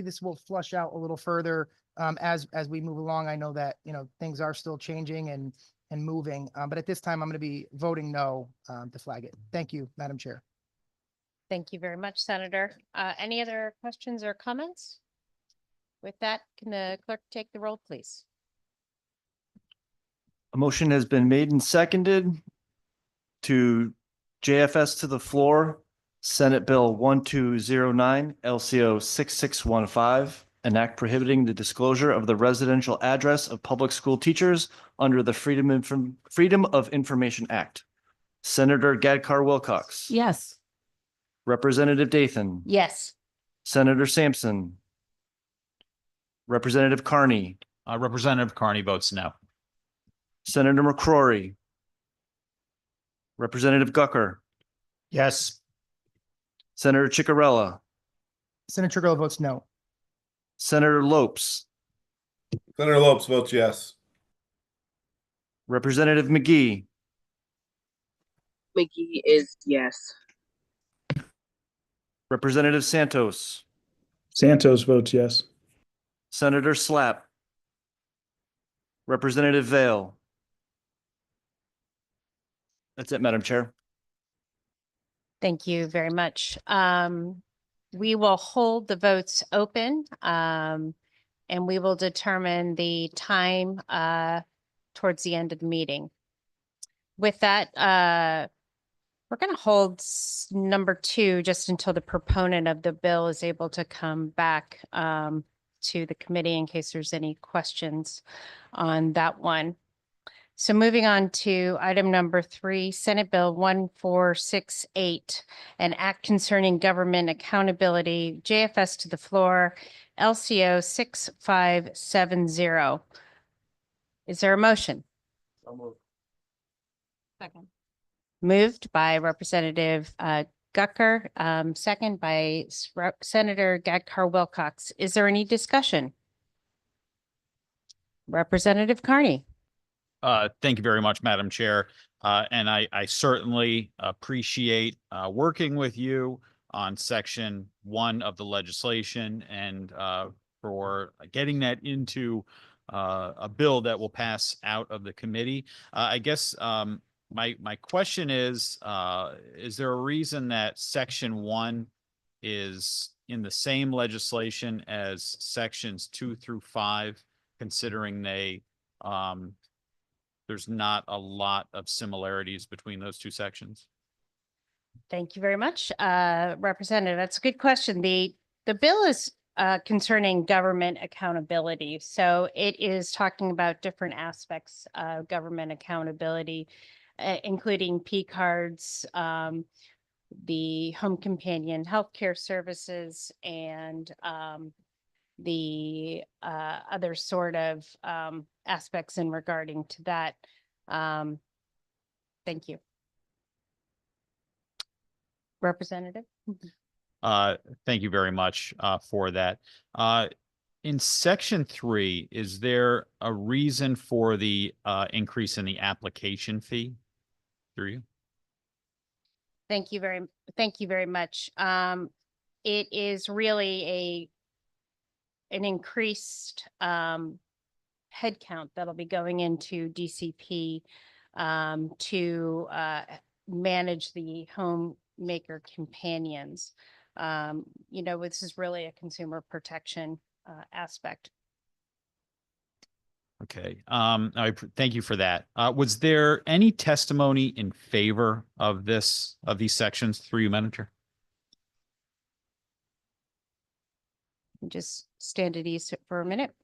Speaker 8: this will flush out a little further as we move along. I know that, things are still changing and moving, but at this time, I'm going to be voting no to flag it. Thank you, Madam Chair.
Speaker 5: Thank you very much, Senator. Any other questions or comments? With that, can the clerk take the roll, please?
Speaker 9: A motion has been made and seconded to JFS to the floor, Senate Bill 1209, LCO 6615, an act prohibiting the disclosure of the residential address of public school teachers under the Freedom of Information Act. Senator Gatcard Wilcox.
Speaker 2: Yes.
Speaker 9: Representative Dathan.
Speaker 5: Yes.
Speaker 9: Senator Sampson. Representative Carney.
Speaker 7: Representative Carney votes no.
Speaker 9: Senator McCrory. Representative Gucker.
Speaker 4: Yes.
Speaker 9: Senator Chicarella.
Speaker 8: Senator Chicarella votes no.
Speaker 9: Senator Lopes.
Speaker 10: Senator Lopes votes yes.
Speaker 9: Representative McGee.
Speaker 11: McGee is yes.
Speaker 9: Representative Santos,
Speaker 11: Santos votes yes.
Speaker 9: Senator Slapp, Representative Vale. That's it, Madam Chair.
Speaker 5: Thank you very much. We will hold the votes open, and we will determine the time, towards the end of the meeting. With that, we're going to hold number 2 just until the proponent of the bill is able to come back, to the committee in case there's any questions on that one. So moving on to item number 3, Senate Bill 1468, an act concerning government accountability, JFS to the floor, LCO 6570. Is there a motion?
Speaker 2: Second.
Speaker 5: Moved by Representative Gucker, second by Senator Gadkar Wilcox. Is there any discussion? Representative Carney.
Speaker 7: Thank you very much, Madam Chair. And I certainly appreciate working with you on section 1 of the legislation and for getting that into a bill that will pass out of the committee. I guess my question is there a reason that section 1 is in the same legislation as sections 2 through 5, considering there's not a lot of similarities between those two sections?
Speaker 5: Thank you very much, Representative. That's a good question. The bill is concerning government accountability. So it is talking about different aspects of government accountability, including P cards, the home companion healthcare services, and the other sort of aspects in regarding to that. Thank you. Representative?
Speaker 7: Thank you very much for that. In section 3, is there a reason for the increase in the application fee through you?
Speaker 5: Thank you very much. It is really an increased headcount that'll be going into DCP to manage the homemaker companions. This is really a consumer protection aspect.
Speaker 7: Okay. Thank you for that. Was there any testimony in favor of these sections through you, Madam Chair?
Speaker 5: Just stand at ease for a minute.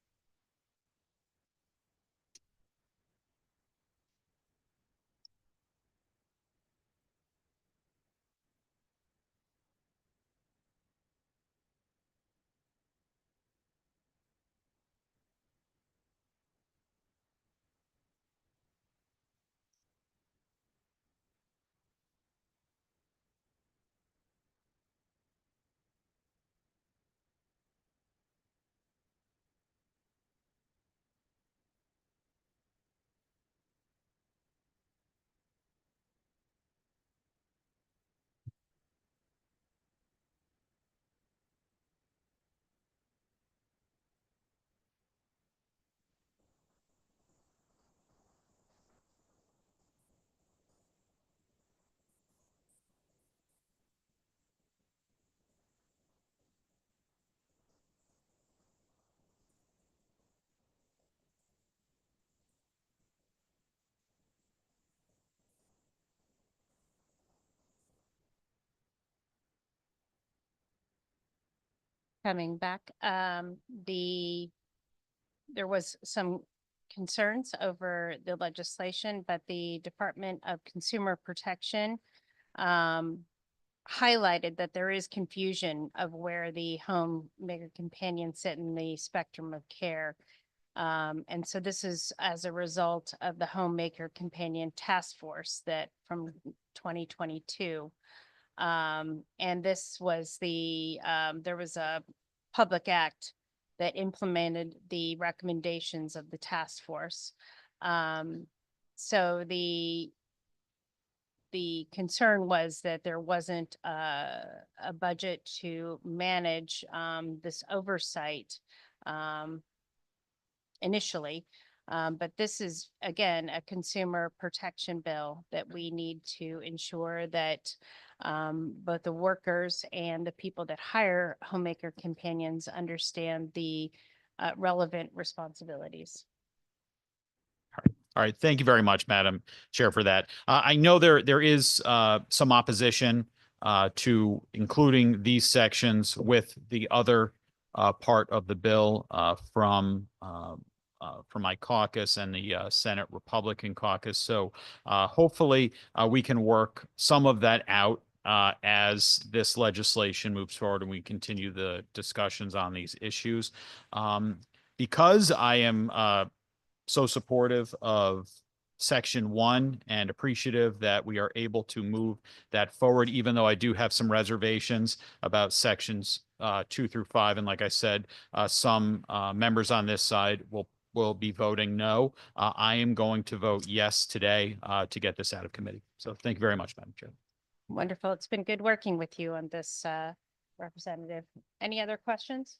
Speaker 5: Coming back, there was some concerns over the legislation, but the Department of Consumer Protection highlighted that there is confusion of where the homemaker companions sit in the spectrum of care. And so this is as a result of the homemaker companion task force that from 2022. And this was there was a public act that implemented the recommendations of the task force. So the the concern was that there wasn't a budget to manage this oversight initially. But this is, again, a consumer protection bill that we need to ensure that both the workers and the people that hire homemaker companions understand the relevant responsibilities.
Speaker 7: All right, thank you very much, Madam Chair, for that. I know there is some opposition to including these sections with the other part of the bill from my caucus and the Senate Republican caucus. So hopefully we can work some of that out as this legislation moves forward and we continue the discussions on these issues. Because I am so supportive of section 1 and appreciative that we are able to move that forward, even though I do have some reservations about sections 2 through 5. And like I said, some members on this side will be voting no. I am going to vote yes today to get this out of committee. So thank you very much, Madam Chair.
Speaker 5: Wonderful. It's been good working with you on this, Representative. Any other questions?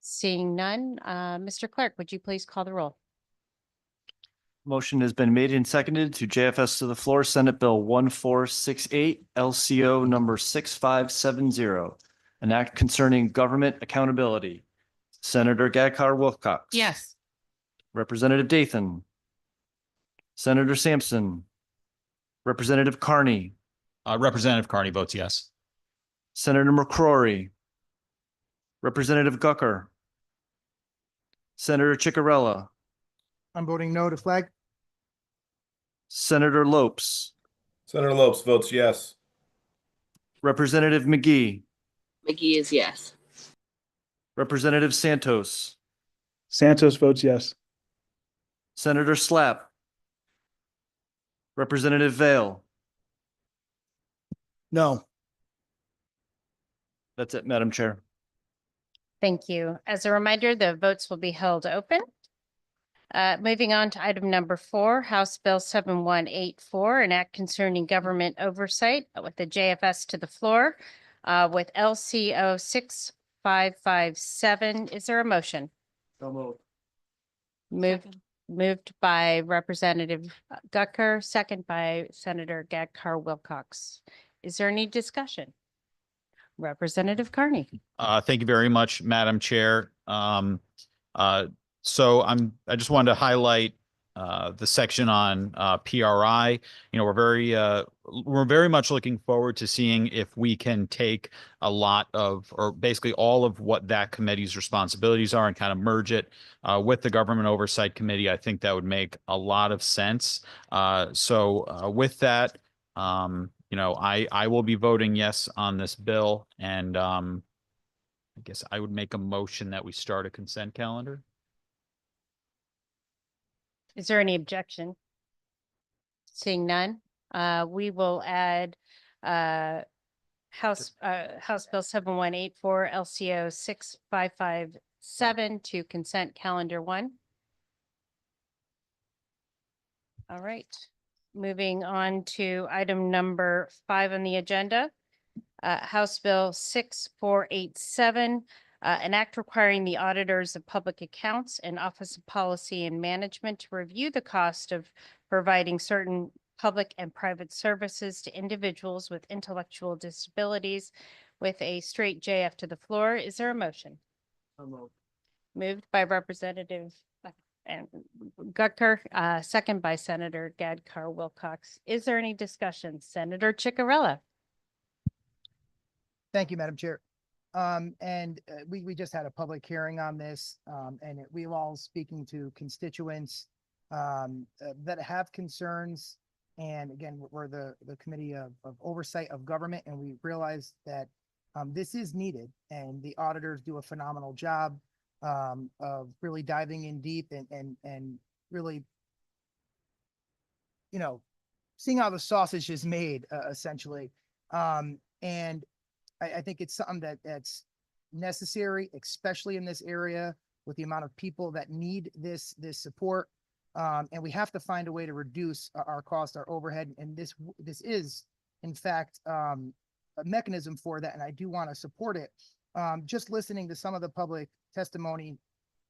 Speaker 5: Seeing none, Mr. Clerk, would you please call the roll?
Speaker 9: Motion has been made and seconded to JFS to the floor, Senate Bill 1468, LCO number 6570, an act concerning government accountability. Senator Gadkar Wilcox.
Speaker 2: Yes.
Speaker 9: Representative Dathan. Senator Sampson. Representative Carney.
Speaker 7: Representative Carney votes yes.
Speaker 9: Senator McCrory. Representative Gucker. Senator Ciccarella.
Speaker 8: I'm voting no to flag.
Speaker 9: Senator Lopes.
Speaker 10: Senator Lopes votes yes.
Speaker 9: Representative McGee.
Speaker 12: McGee is yes.
Speaker 9: Representative Santos.
Speaker 11: Santos votes yes.
Speaker 9: Senator Slapp. Representative Vale.
Speaker 8: No.
Speaker 9: That's it, Madam Chair.
Speaker 5: Thank you. As a reminder, the votes will be held open. Moving on to item number 4, House Bill 7184, an act concerning government oversight with the JFS to the floor with LCO 6557. Is there a motion?
Speaker 9: So
Speaker 5: Moved by Representative Gucker, second by Senator Gadkar Wilcox. Is there any discussion? Representative Carney.
Speaker 7: Thank you very much, Madam Chair. So I just wanted to highlight the section on PRI. You know, we're very much looking forward to seeing if we can take a lot of, or basically all of what that committee's responsibilities are and kind of merge it with the Government Oversight Committee. I think that would make a lot of sense. So with that, you know, I will be voting yes on this bill, and I guess I would make a motion that we start a consent calendar.
Speaker 5: Is there any objection? Seeing none, we will add House Bill 7184 LCO 6557 to consent calendar 1. All right, moving on to item number 5 on the agenda. House Bill 6487, an act requiring the auditors of public accounts and Office of Policy and Management to review the cost of providing certain public and private services to individuals with intellectual disabilities with a straight JF to the floor. Is there a motion? Moved by Representative Gucker, second by Senator Gadkar Wilcox. Is there any discussion? Senator Ciccarella.
Speaker 8: Thank you, Madam Chair. We just had a public hearing on this, we were all speaking to constituents that have concerns. And again, we're the Committee of Oversight of Government, and we realize that this is needed, and the auditors do a phenomenal job of really diving in deep and really, you know, seeing how the sausage is made, essentially. And I think it's something that's necessary, especially in this area with the amount of people that need this support. And we have to find a way to reduce our cost, our overhead, and this is, in fact, a mechanism for that, and I do want to support it. Just listening to some of the public testimony,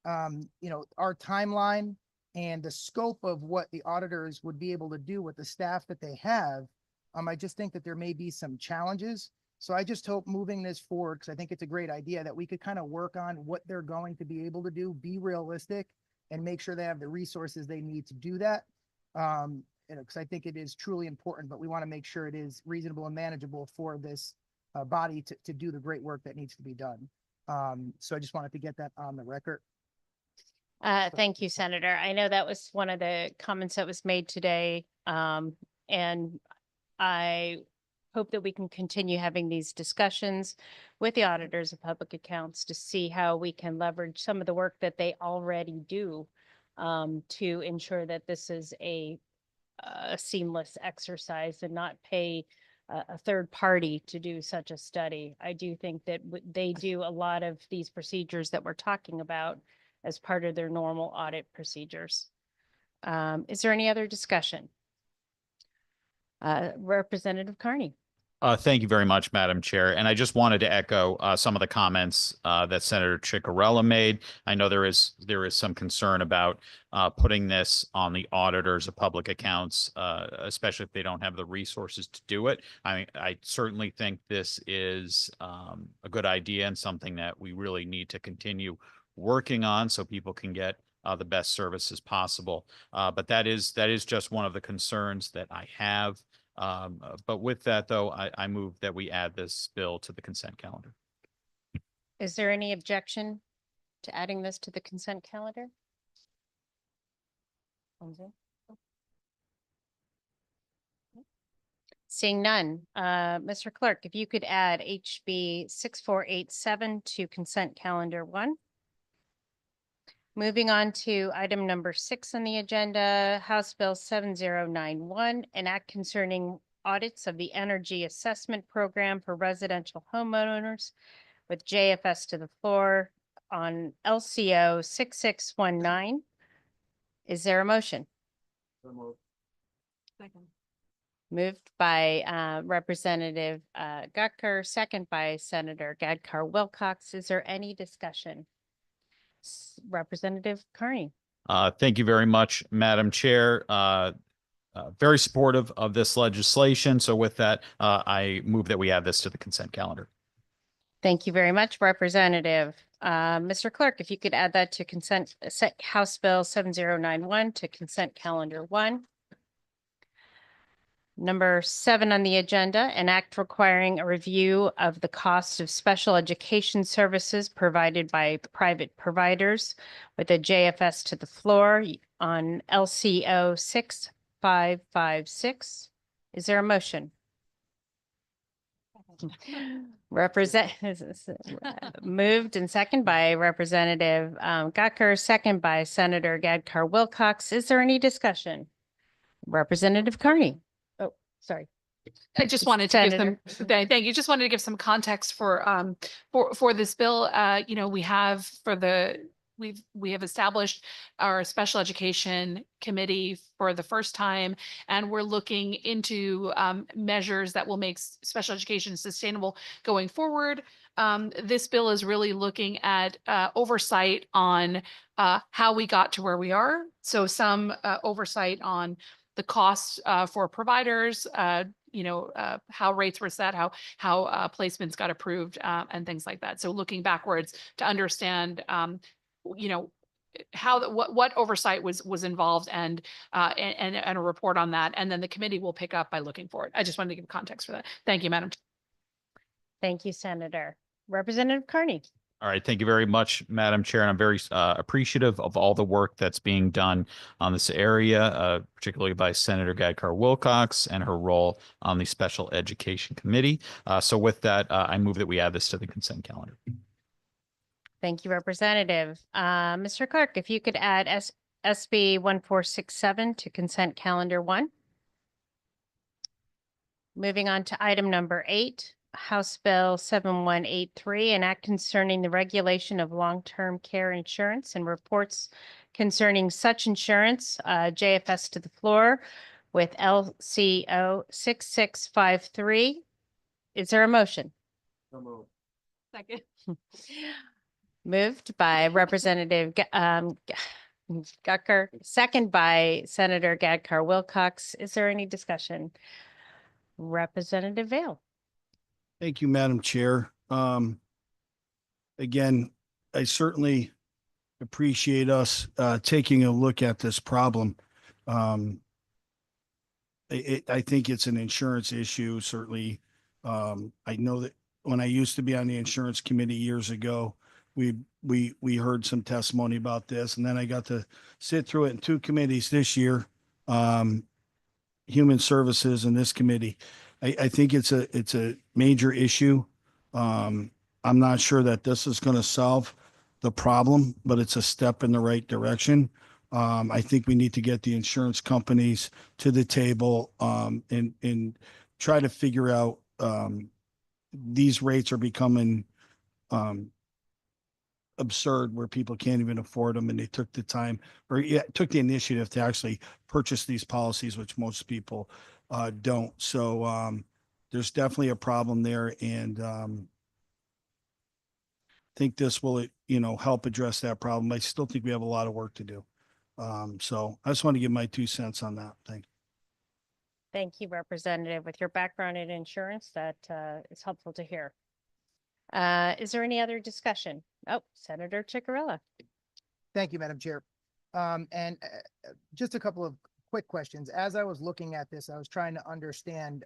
Speaker 8: our timeline and the scope of what the auditors would be able to do with the staff that they have, I just think that there may be some challenges. So I just hope moving this forward, because I think it's a great idea, that we could kind of work on what they're going to be able to do, be realistic, and make sure they have the resources they need to do that. Because I think it is truly important, but we want to make sure it is reasonable and manageable for this body to do the great work that needs to be done. So I just wanted to get that on the record.
Speaker 5: Thank you, Senator. I know that was one of the comments that was made today. And I hope that we can continue having these discussions with the auditors of public accounts to see how we can leverage some of the work that they already do to ensure that this is a seamless exercise and not pay a third party to do such a study. I do think that they do a lot of these procedures that we're talking about as part of their normal audit procedures. Is there any other discussion? Representative Carney.
Speaker 7: Thank you very much, Madam Chair. And I just wanted to echo some of the comments that Senator Ciccarella made. I know there is some concern about putting this on the auditors of public accounts, especially if they don't have the resources to do it. I certainly think this is a good idea and something that we really need to continue working on so people can get the best services possible. But that is just one of the concerns that I have. But with that, though, I move that we add this bill to the consent calendar.
Speaker 5: Is there any objection to adding this to the consent calendar? Seeing none, Mr. Clerk, if you could add HB 6487 to consent calendar 1. Moving on to item number 6 on the agenda, House Bill 7091, an act concerning audits of the energy assessment program for residential homeowners with JFS to the floor on LCO 6619. Is there a motion? Moved by Representative Gucker, second by Senator Gadkar Wilcox. Is there any discussion? Representative Carney.
Speaker 7: Thank you very much, Madam Chair. Very supportive of this legislation. So with that, I move that we add this to the consent calendar.
Speaker 5: Thank you very much, Representative. Mr. Clerk, if you could add that to consent, House Bill 7091 to consent calendar 1. Number 7 on the agenda, an act requiring a review of the cost of special education services provided by private providers with a JFS to the floor on LCO 6556. Is there a motion? Moved and second by Representative Gucker, second by Senator Gadkar Wilcox. Is there any discussion? Representative Carney. Oh, sorry.
Speaker 2: I just wanted to give some, thank you. Just wanted to give some context for this bill. We have we have established our special education committee for the first time, and we're looking into measures that will make special education sustainable going forward. This bill is really looking at oversight on how we got to where we are. So some oversight on the costs for providers, how rates were set, how placements got approved, and things like that. So looking backwards to understand, what oversight was involved and a report on that, and then the committee will pick up by looking forward. I just wanted to give context for that. Thank you, Madam.
Speaker 5: Thank you, Senator. Representative Carney.
Speaker 7: All right. Thank you very much, Madam Chair. And I'm very appreciative of all the work that's being done on this area, particularly by Senator Gadkar Wilcox and her role on the Special Education Committee. So with that, I move that we add this to the consent calendar.
Speaker 5: Thank you, Representative. Mr. Clerk, if you could add SB 1467 to consent calendar 1. Moving on to item number 8. House Bill 7183, an act concerning the regulation of long-term care insurance and reports concerning such insurance, JFS to the floor with LCO 6653. Is there a motion?
Speaker 2: Second.
Speaker 5: Moved by Representative Gucker, second by Senator Gadkar Wilcox. Is there any discussion? Representative Vale.
Speaker 11: Thank you, Madam Chair. Again, I certainly appreciate us taking a look at this problem. I think it's an insurance issue, certainly. I know that when I used to be on the insurance committee years ago, we heard some testimony about this, and then I got to sit through it in two committees this year, Human Services and this committee. I think it's a major issue. I'm not sure that this is going to solve the problem, but it's a step in the right direction. I think we need to get the insurance companies to the table and try to figure out these rates are becoming absurd where people can't even afford them, and they took the time or took the initiative to actually purchase these policies, which most people don't. So there's definitely a problem there, and think this will, help address that problem. I still think we have a lot of work to do. So I just want to give my 2 cents on that. Thank you.
Speaker 5: Thank you, Representative. With your background in insurance, that is helpful to hear. Is there any other discussion? Oh, Senator Chicarella.
Speaker 8: Thank you, Madam Chair. And just a couple of quick questions. As I was looking at this, I was trying to understand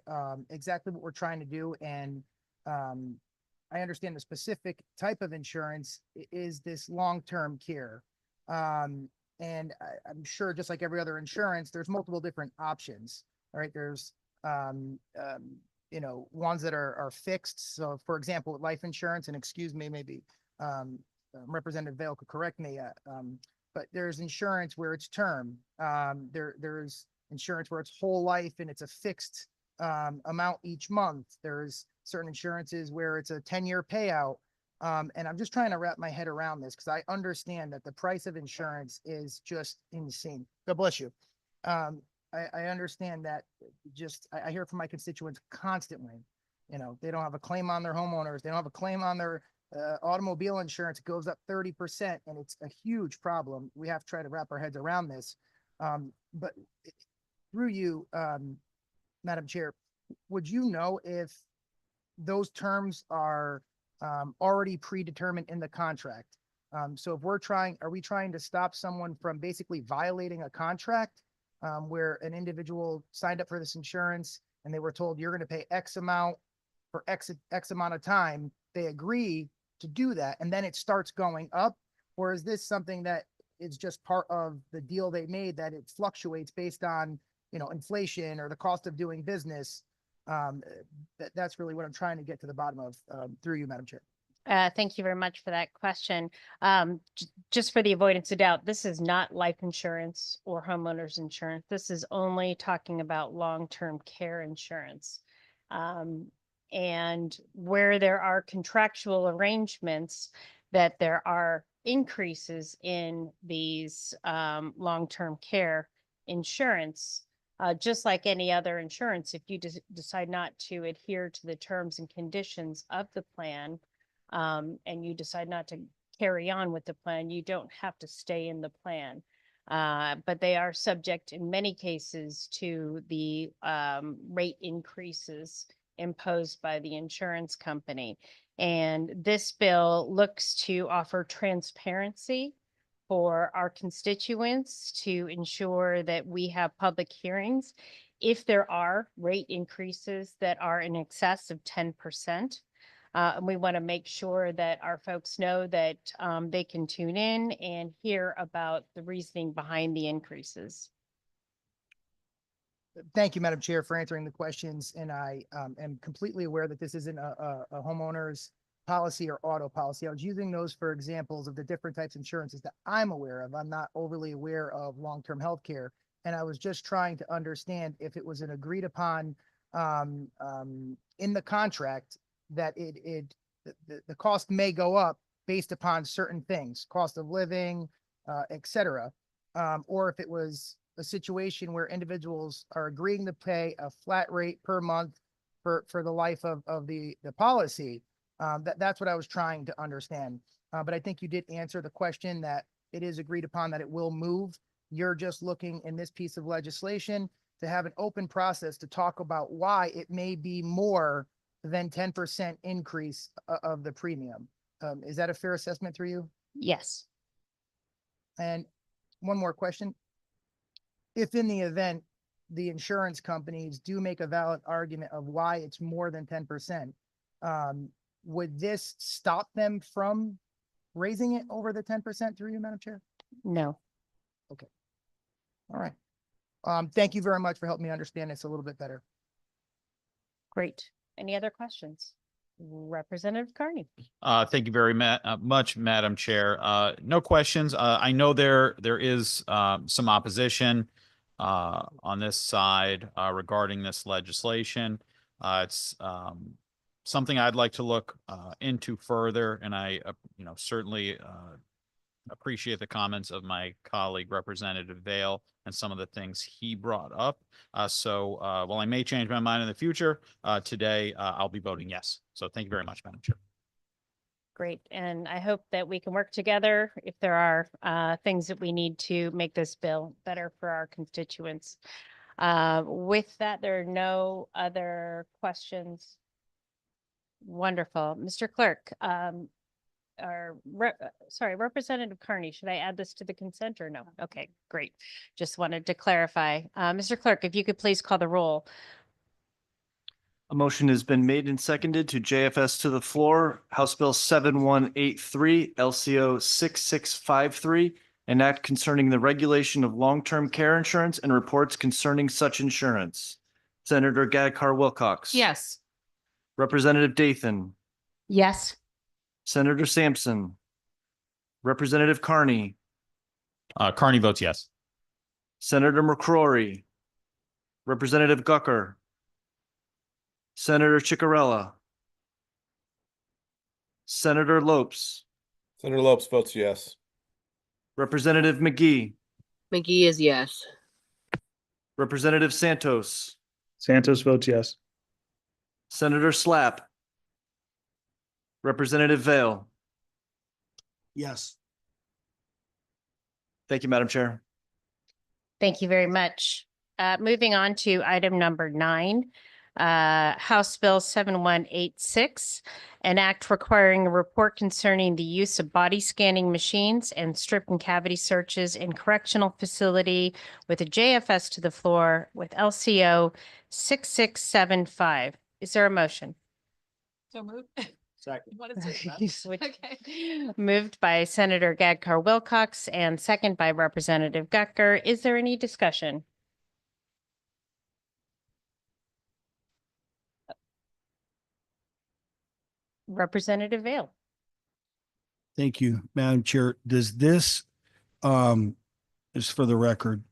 Speaker 8: exactly what we're trying to do. And I understand the specific type of insurance is this long-term care. And I'm sure just like every other insurance, there's multiple different options. All right. There's, ones that are fixed. So for example, with life insurance, and excuse me, maybe Representative Vale could correct me, but there's insurance where it's term. There's insurance where it's whole life and it's a fixed amount each month. There's certain insurances where it's a 10-year payout. And I'm just trying to wrap my head around this because I understand that the price of insurance is just insane. God bless you. I understand that I hear from my constituents constantly, they don't have a claim on their homeowners. They don't have a claim on their automobile insurance. It goes up 30% and it's a huge problem. We have to try to wrap our heads around this. But through you, Madam Chair, would you know if those terms are already predetermined in the contract? So if are we trying to stop someone from basically violating a contract where an individual signed up for this insurance and they were told you're going to pay X amount for X amount of time, they agree to do that, and then it starts going up? Or is this something that is just part of the deal they made, that it fluctuates based on, inflation or the cost of doing business? That's really what I'm trying to get to the bottom of through you, Madam Chair.
Speaker 5: Thank you very much for that question. Just for the avoidance of doubt, this is not life insurance or homeowners insurance. This is only talking about long-term care insurance. And where there are contractual arrangements that there are increases in these long-term care insurance, just like any other insurance, if you decide not to adhere to the terms and conditions of the plan, and you decide not to carry on with the plan, you don't have to stay in the plan. But they are subject in many cases to the rate increases imposed by the insurance company. And this bill looks to offer transparency for our constituents to ensure that we have public hearings if there are rate increases that are in excess of 10%. And we want to make sure that our folks know that they can tune in and hear about the reasoning behind the increases.
Speaker 8: Thank you, Madam Chair, for answering the questions. And I am completely aware that this isn't a homeowner's policy or auto policy. I was using those for examples of the different types of insurances that I'm aware of. I'm not overly aware of long-term health care. And I was just trying to understand if it was an agreed upon in the contract that the cost may go up based upon certain things, cost of living, et cetera. Or if it was a situation where individuals are agreeing to pay a flat rate per month for the life of the policy. That's what I was trying to understand. But I think you did answer the question that it is agreed upon that it will move. You're just looking in this piece of legislation to have an open process to talk about why it may be more than 10% increase of the premium. Is that a fair assessment through you?
Speaker 5: Yes.
Speaker 8: And one more question. If in the event the insurance companies do make a valid argument of why it's more than 10%, would this stop them from raising it over the 10% through you, Madam Chair?
Speaker 5: No.
Speaker 8: All right. Thank you very much for helping me understand this a little bit better.
Speaker 5: Great. Any other questions? Representative Carney.
Speaker 7: Thank you very much, Madam Chair. No questions. I know there is some opposition on this side regarding this legislation. It's something I'd like to look into further, and I certainly appreciate the comments of my colleague Representative Vale and some of the things he brought up. So while I may change my mind in the future, today I'll be voting yes. So thank you very much, Madam Chair.
Speaker 5: Great. And I hope that we can work together if there are things that we need to make this bill better for our constituents. With that, there are no other questions. Wonderful. Mr. Clerk, Representative Carney, should I add this to the consent or no? Okay, great. Just wanted to clarify. Mr. Clerk, if you could please call the roll.
Speaker 9: A motion has been made and seconded to JFS to the floor. House Bill 7183, LCO 6653, an act concerning the regulation of long-term care insurance and reports concerning such insurance. Senator Gadkar Wilcox.
Speaker 2: Yes.
Speaker 9: Representative Dathan.
Speaker 5: Yes.
Speaker 9: Senator Sampson. Representative Carney.
Speaker 7: Carney votes yes.
Speaker 9: Senator McCrory. Representative Gucker. Senator Ciccarella. Senator Lopes.
Speaker 10: Senator Lopes votes yes.
Speaker 9: Representative McGee.
Speaker 12: McGee is yes.
Speaker 9: Representative Santos.
Speaker 3: Santos votes yes.
Speaker 9: Senator Slapp. Representative Vale.
Speaker 11: Yes.
Speaker 9: Thank you, Madam Chair.
Speaker 5: Thank you very much. Moving on to item number 9, House Bill 7186, an act requiring a report concerning the use of body scanning machines and strip and cavity searches in correctional facility with a JFS to the floor with LCO 6675. Is there a motion?
Speaker 2: So moved.
Speaker 3: Second.
Speaker 2: What is it?
Speaker 5: You switched.
Speaker 2: Okay.
Speaker 5: Moved by Senator Gadkar Wilcox and second by Representative Gucker. Is there any discussion? Representative Vale.
Speaker 11: Thank you, Madam Chair. Does this, is for the record,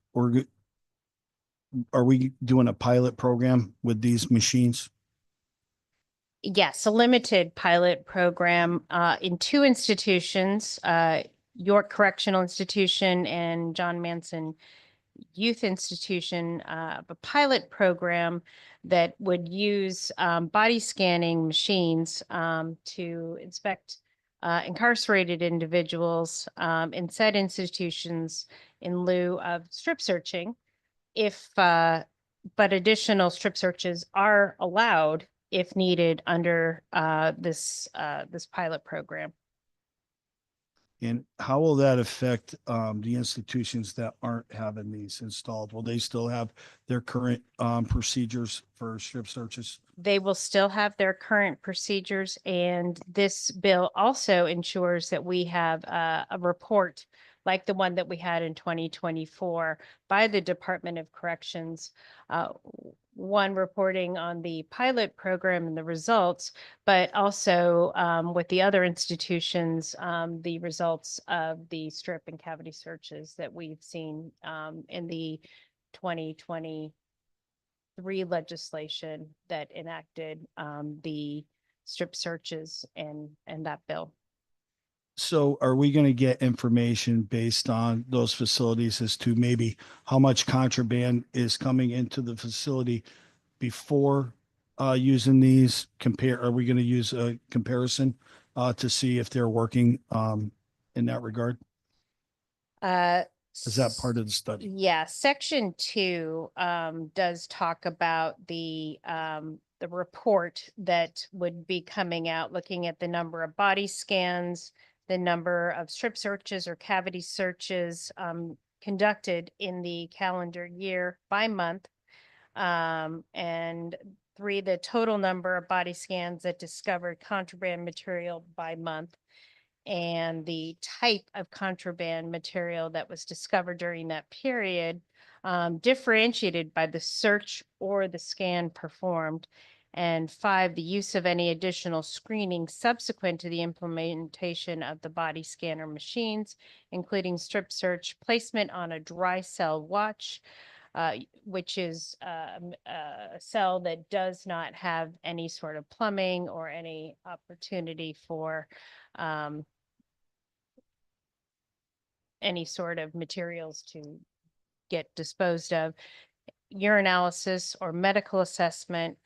Speaker 11: are we doing a pilot program with these machines?
Speaker 5: Yes, a limited pilot program in 2 institutions, York Correctional Institution and John Manson Youth Institution, a pilot program that would use body scanning machines to inspect incarcerated individuals in said institutions in lieu of strip searching. But additional strip searches are allowed if needed under this pilot program.
Speaker 11: And how will that affect the institutions that aren't having these installed? Will they still have their current procedures for strip searches?
Speaker 5: They will still have their current procedures, and this bill also ensures that we have a report like the one that we had in 2024 by the Department of Corrections, one reporting on the pilot program and the results, but also with the other institutions, the results of the strip and cavity searches that we've seen in the 2023 legislation that enacted the strip searches and that bill.
Speaker 11: So are we going to get information based on those facilities as to maybe how much contraband is coming into the facility before using these? Are we going to use a comparison to see if they're working in that regard? Is that part of the study?
Speaker 5: Yeah, section 2 does talk about the report that would be coming out, looking at the number of body scans, the number of strip searches or cavity searches conducted in the calendar year by month. And 3, the total number of body scans that discovered contraband material by month, and the type of contraband material that was discovered during that period, differentiated by the search or the scan performed. And 5, the use of any additional screening subsequent to the implementation of the body scanner machines, including strip search, placement on a dry cell watch, which is a cell that does not have any sort of plumbing or any opportunity for any sort of materials to get disposed of, urinalysis or medical assessment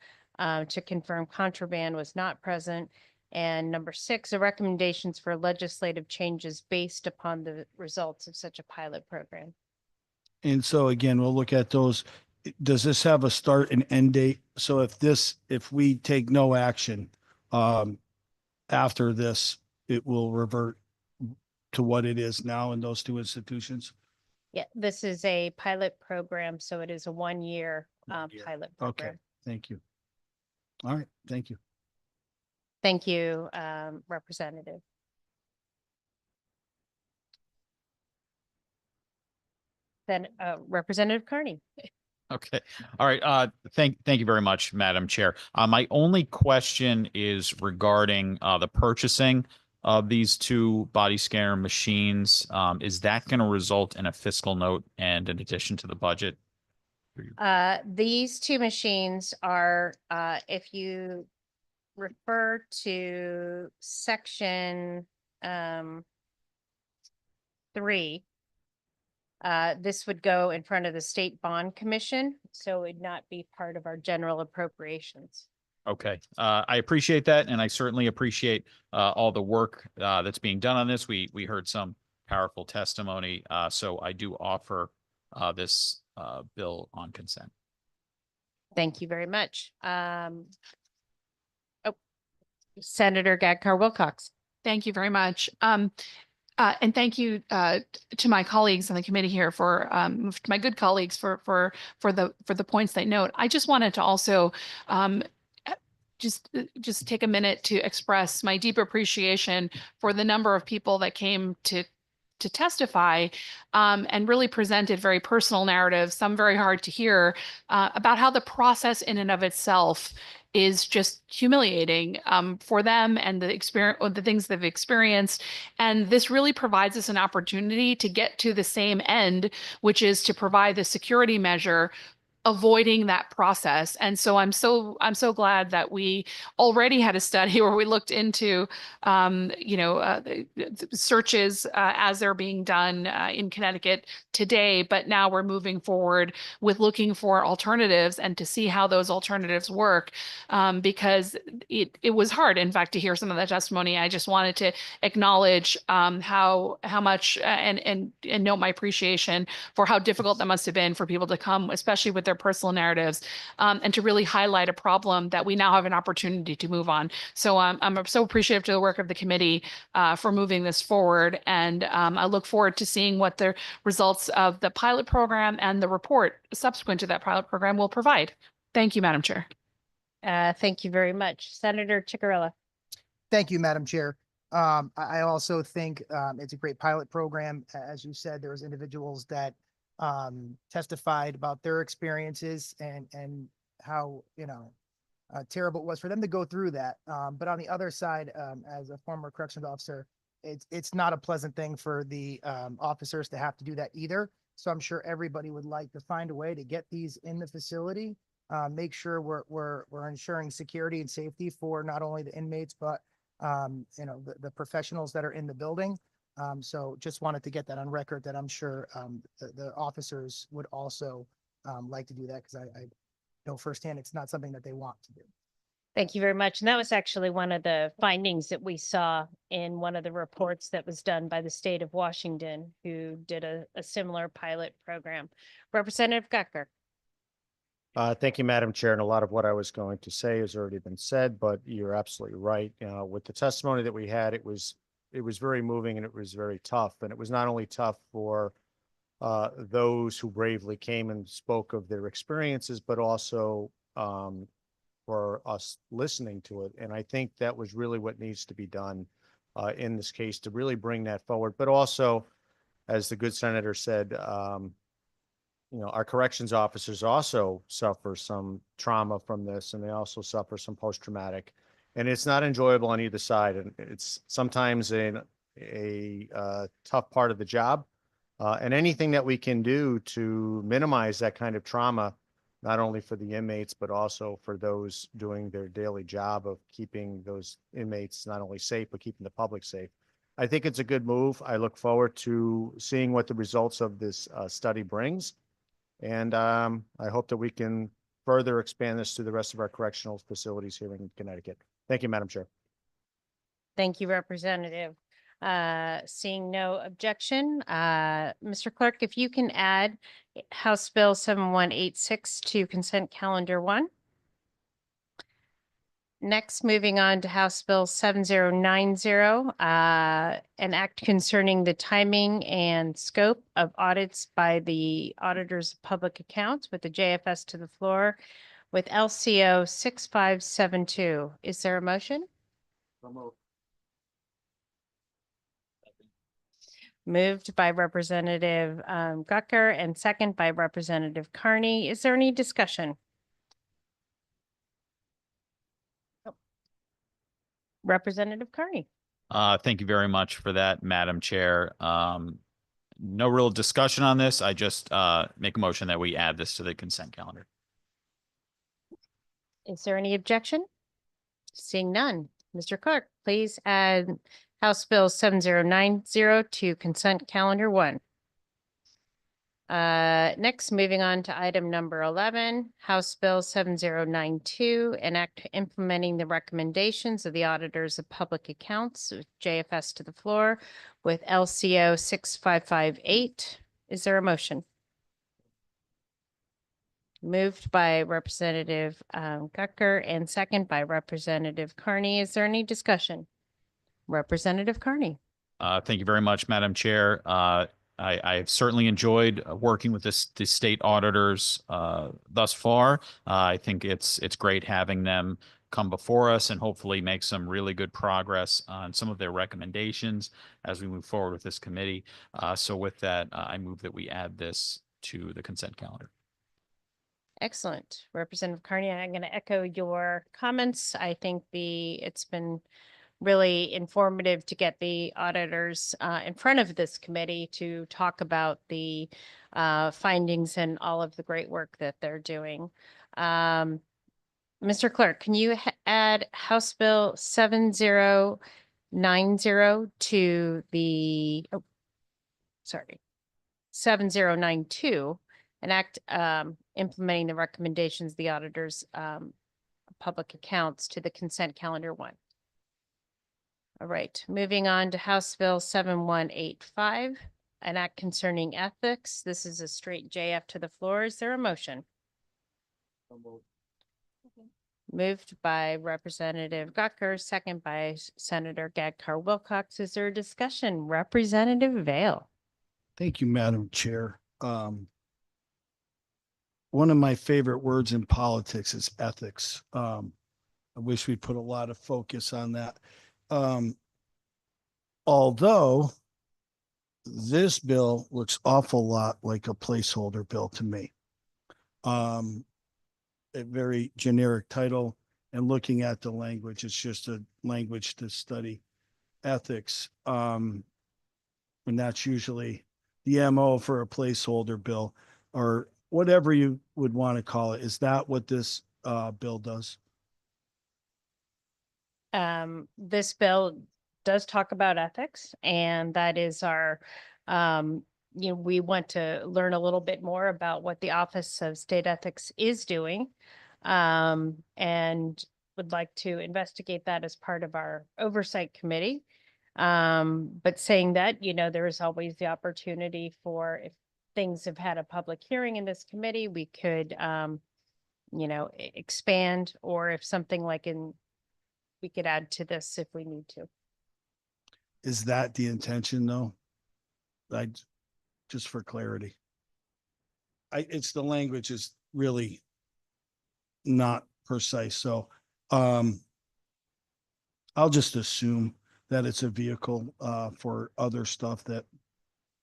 Speaker 5: to confirm contraband was not present. And number 6, the recommendations for legislative changes based upon the results of such a pilot program.
Speaker 11: And so again, we'll look at those. Does this have a start and end date? So if we take no action after this, it will revert to what it is now in those 2 institutions?
Speaker 5: Yeah, this is a pilot program, so it is a 1-year pilot
Speaker 11: Okay,
Speaker 5: program.
Speaker 11: thank you. All right, thank you.
Speaker 5: Thank you, Representative. Then Representative Carney.
Speaker 7: Okay. All right. Thank you very much, Madam Chair. My only question is regarding the purchasing of these 2 body scanner machines. Is that going to result in a fiscal note and in addition to the budget?
Speaker 5: These 2 machines are, if you refer to section 3, this would go in front of the State Bond Commission, so it would not be part of our general appropriations.
Speaker 7: Okay. I appreciate that. And I certainly appreciate all the work that's being done on this. We heard some powerful testimony. So I do offer this bill on consent.
Speaker 5: Thank you very much. Senator Gadkar Wilcox.
Speaker 2: Thank you very much. And thank you to my colleagues on the committee here for my good colleagues for the points they note. I just wanted to also just take a minute to express my deep appreciation for the number of people that came to testify and really presented very personal narratives, some very hard to hear, about how the process in and of itself is just humiliating for them and the experience, or the things they've experienced. And this really provides us an opportunity to get to the same end, which is to provide the security measure avoiding that process. And so I'm so glad that we already had a study where we looked into the searches as they're being done in Connecticut today, but now we're moving forward with looking for alternatives and to see how those alternatives work, because it was hard, in fact, to hear some of the testimony. I just wanted to acknowledge how much and note my appreciation for how difficult that must have been for people to come, especially with their personal narratives, and to really highlight a problem that we now have an opportunity to move on. So I'm so appreciative to the work of the committee for moving this forward. And I look forward to seeing what the results of the pilot program and the report subsequent to that pilot program will provide. Thank you, Madam Chair.
Speaker 5: Thank you very much. Senator Chicarella.
Speaker 8: Thank you, Madam Chair. I also think it's a great pilot program. As you said, there was individuals that testified about their experiences and how, terrible it was for them to go through that. But on the other side, as a former corrections officer, it's not a pleasant thing for the officers to have to do that either. So I'm sure everybody would like to find a way to get these in the facility make sure we're ensuring security and safety for not only the inmates, but you know, the professionals that are in the building. So just wanted to get that on record that I'm sure the officers would also like to do that because I know firsthand it's not something that they want to do.
Speaker 5: Thank you very much. And that was actually one of the findings that we saw in one of the reports that was done by the state of Washington, who did a similar pilot program. Representative Gucker.
Speaker 4: Thank you, Madam Chair. And a lot of what I was going to say has already been said, but you're absolutely right. With the testimony that we had, it was very moving and it was very tough. And it was not only tough for those who bravely came and spoke of their experiences, but also for us listening to it. And I think that was really what needs to be done in this case to really bring that forward. But also, as the good senator said, our corrections officers also suffer some trauma from this, and they also suffer some post-traumatic, and it's not enjoyable on either side. And it's sometimes a tough part of the job. And anything that we can do to minimize that kind of trauma, not only for the inmates, but also for those doing their daily job of keeping those inmates not only safe, but keeping the public safe. I think it's a good move. I look forward to seeing what the results of this study brings. And I hope that we can further expand this to the rest of our correctional facilities here in Connecticut. Thank you, Madam Chair.
Speaker 5: Thank you, Representative. Seeing no objection, Mr. Clerk, if you can add House Bill 7186 to consent calendar 1. Next, moving on to House Bill 7090, an act concerning the timing and scope of audits by the auditors of public accounts, with the JFS to the floor with LCO 6572. Is there a motion? Moved by Representative Gucker and second by Representative Carney. Is there any discussion? Representative Carney.
Speaker 7: Thank you very much for that, Madam Chair. No real discussion on this. I just make a motion that we add this to the consent calendar.
Speaker 5: Is there any objection? Seeing none. Mr. Clerk, please add House Bill 7090 to consent calendar 1. Next, moving on to item number 11, House Bill 7092, an act implementing the recommendations of the auditors of public accounts, with JFS to the floor with LCO 6558. Is there a motion? Moved by Representative Gucker and second by Representative Carney. Is there any discussion? Representative Carney.
Speaker 7: Thank you very much, Madam Chair. I've certainly enjoyed working with the state auditors thus far. I think it's great having them come before us and hopefully make some really good progress on some of their recommendations as we move forward with this committee. So with that, I move that we add this to the consent calendar.
Speaker 5: Excellent. Representative Carney, I'm going to echo your comments. I think it's been really informative to get the auditors in front of this committee to talk about the findings and all of the great work that they're doing. Mr. Clerk, can you add House Bill 7090 to the, 7092, an act implementing the recommendations of the auditors public accounts to the consent calendar 1. All right, moving on to House Bill 7185, an act concerning ethics. This is a straight JF to the floor. Is there a motion? Moved by Representative Gucker, second by Senator Gadkar Wilcox. Is there a discussion? Representative Vale.
Speaker 11: Thank you, Madam Chair. One of my favorite words in politics is ethics. I wish we put a lot of focus on that. Although this bill looks awful lot like a placeholder bill to me. A very generic title, and looking at the language, it's just a language to study ethics. And that's usually the MO for a placeholder bill, or whatever you would want to call it. Is that what this bill does?
Speaker 5: This bill does talk about ethics, and that is our, we want to learn a little bit more about what the Office of State Ethics is doing. And would like to investigate that as part of our oversight committee. But saying that, there is always the opportunity for, if things have had a public hearing in this committee, we could, expand, or if something like we could add to this if we need to.
Speaker 11: Is that the intention though? Just for clarity. It's the language is really not precise. So, I'll just assume that it's a vehicle, for other stuff that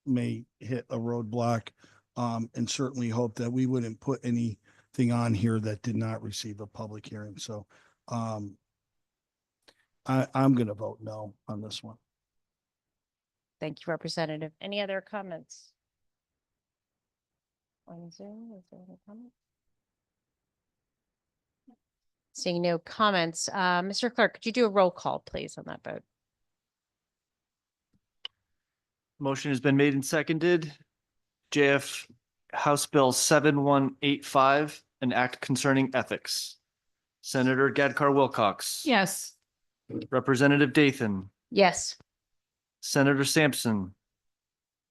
Speaker 11: may hit a roadblock. And certainly hope that we wouldn't put anything on here that did not receive a public hearing. So, I'm going to vote no on this one.
Speaker 5: Thank you, Representative. Any other comments? On Zoom, is there any comments? Seeing no comments, Mr. Clerk, could you do a roll call, please, on that vote?
Speaker 9: Motion has been made and seconded. JF House Bill 7185, an act concerning ethics. Senator Gadkar Wilcox.
Speaker 2: Yes.
Speaker 9: Representative Dathan.
Speaker 5: Yes.
Speaker 9: Senator Sampson.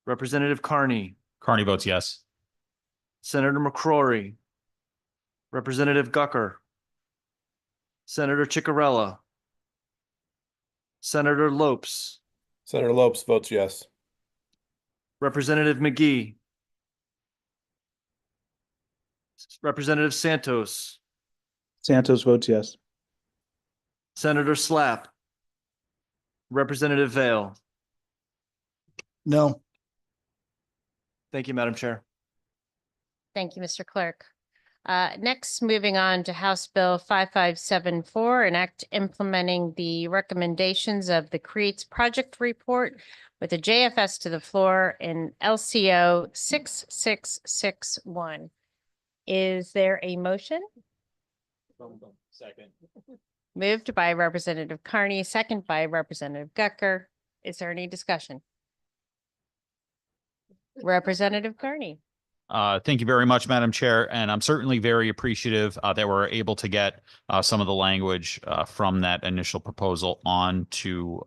Speaker 9: Representative Carney.
Speaker 7: Carney votes yes.
Speaker 9: Senator McCrory. Representative Gucker. Senator Ciccarella. Senator Lopes.
Speaker 10: Senator Lopes votes yes.
Speaker 9: Representative McGee. Representative Santos.
Speaker 3: Santos votes yes.
Speaker 9: Senator Slapp. Representative Vale.
Speaker 11: No.
Speaker 9: Thank you, Madam Chair.
Speaker 5: Thank you, Mr. Clerk. Next, moving on to House Bill 5574, an act implementing the recommendations of the CREATES project report with a JFS to the floor in LCO 6661. Is there a motion?
Speaker 7: Second.
Speaker 5: Moved by Representative Carney, second by Representative Gucker. Is there any discussion? Representative Carney.
Speaker 7: Thank you very much, Madam Chair, and I'm certainly very appreciative that we're able to get some of the language from that initial proposal on to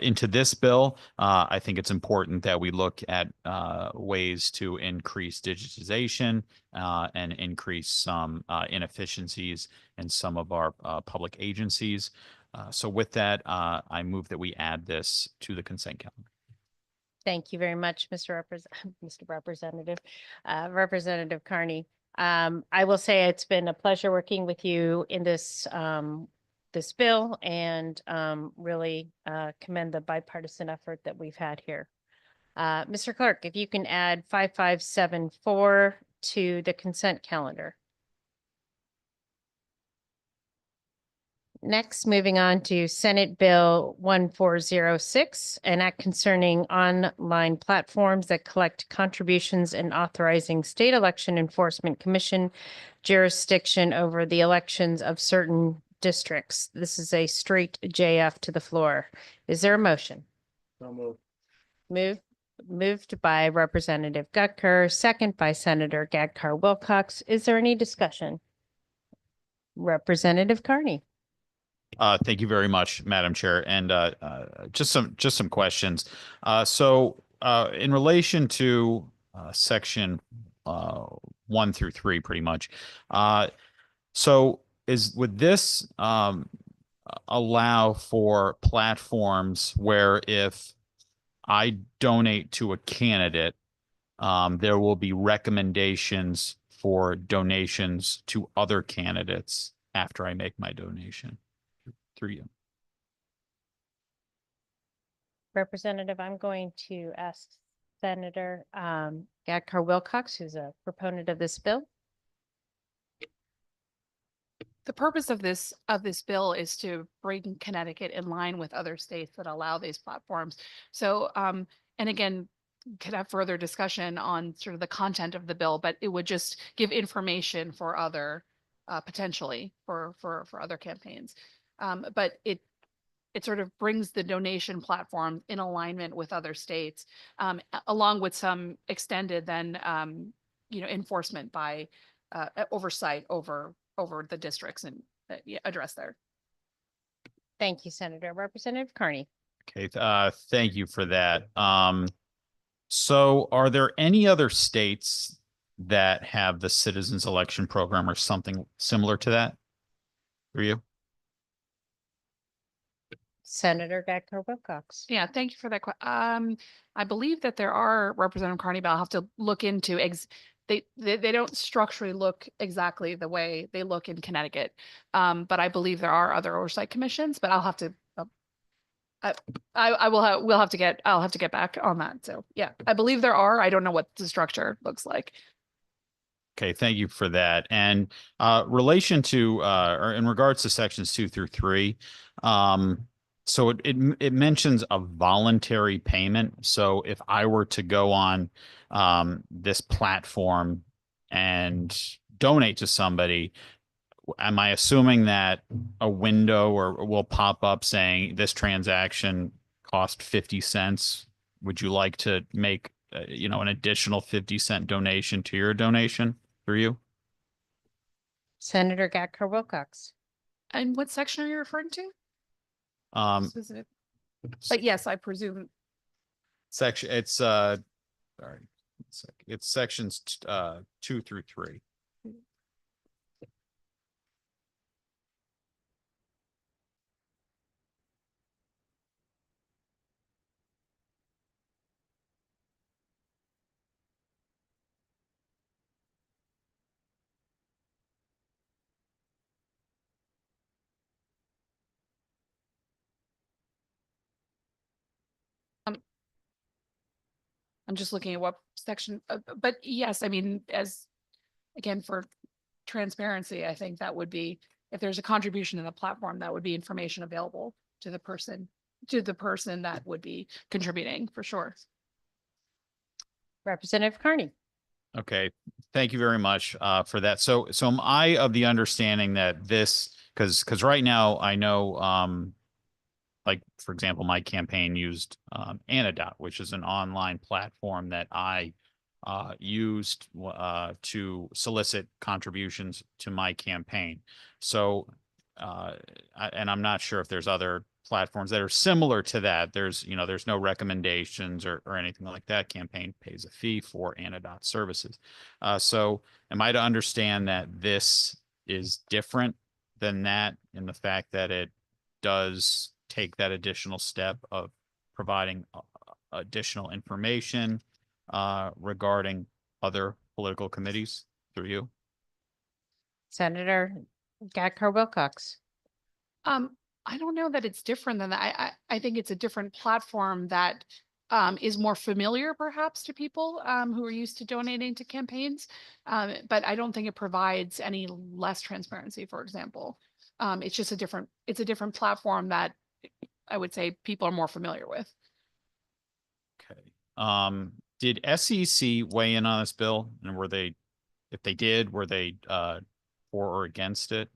Speaker 7: into this bill. I think it's important that we look at ways to increase digitization and increase some inefficiencies in some of our public agencies. So with that, I move that we add this to the consent calendar.
Speaker 5: Thank you very much, Mr. Representative, Representative Carney. I will say it's been a pleasure working with you in this this bill, and really commend the bipartisan effort that we've had here. Mr. Clerk, if you can add 5574 to the consent calendar. Next, moving on to Senate Bill 1406, an act concerning online platforms that collect contributions and authorizing state election enforcement commission jurisdiction over the elections of certain districts. This is a straight JF to the floor. Is there a motion?
Speaker 9: So
Speaker 5: moved. Moved by Representative Gucker, second by Senator Gadkar Wilcox. Is there any discussion? Representative Carney.
Speaker 7: Thank you very much, Madam Chair, and just some questions. So in relation to section 1 through 3, pretty much. So would this allow for platforms where if I donate to a candidate, there will be recommendations for donations to other candidates after I make my donation through you?
Speaker 5: Representative, I'm going to ask Senator Gadkar Wilcox, who's a proponent of this bill.
Speaker 2: The purpose of this bill is to bring Connecticut in line with other states that allow these platforms. So, and again, could have further discussion on sort of the content of the bill, but it would just give information for other, potentially for other campaigns. But it sort of brings the donation platform in alignment with other states, along with some extended then, enforcement by, oversight over the districts and address there.
Speaker 5: Thank you, Senator. Representative Carney.
Speaker 7: Okay, thank you for that. So are there any other states that have the citizens election program or something similar to that? For you?
Speaker 5: Senator Gatker Wilcox.
Speaker 2: Yeah, thank you for that. I believe that there are, Representative Carney, but I'll have to look into they don't structurally look exactly the way they look in Connecticut. But I believe there are other oversight commissions, but I'll have to I'll have to get back on that. So yeah, I believe there are. I don't know what the structure looks like.
Speaker 7: Okay, thank you for that. And relation to or in regards to sections 2 through 3, so it mentions a voluntary payment. So if I were to go on this platform and donate to somebody, am I assuming that a window or will pop up saying this transaction cost 50 cents? Would you like to make an additional 50-cent donation to your donation through you?
Speaker 5: Senator Gatker Wilcox.
Speaker 2: And what section are you referring to?
Speaker 7: Section
Speaker 2: But yes, I presume.
Speaker 7: it's sorry, it's sections 2 through 3.
Speaker 2: I'm just looking at what section, but yes, I mean, again, for transparency, I think that would be, if there's a contribution in the platform, that would be information available to the person that would be contributing, for sure.
Speaker 5: Representative Carney.
Speaker 7: Okay, thank you very much for that. So am I of the understanding that this, because right now I know like, for example, my campaign used Anadot, which is an online platform that I used to solicit contributions to my campaign. So, and I'm not sure if there's other platforms that are similar to that. There's no recommendations or anything like that. Campaign pays a fee for Anadot services. So am I to understand that this is different than that in the fact that it does take that additional step of providing additional information regarding other political committees through you?
Speaker 5: Senator Gatker Wilcox.
Speaker 2: I don't know that it's different than that. I think it's a different platform that is more familiar perhaps to people who are used to donating to campaigns. But I don't think it provides any less transparency, for example. It's just a different platform that I would say people are more familiar with.
Speaker 7: Okay. Did SEC weigh in on this bill? And if they did, were they for or against it?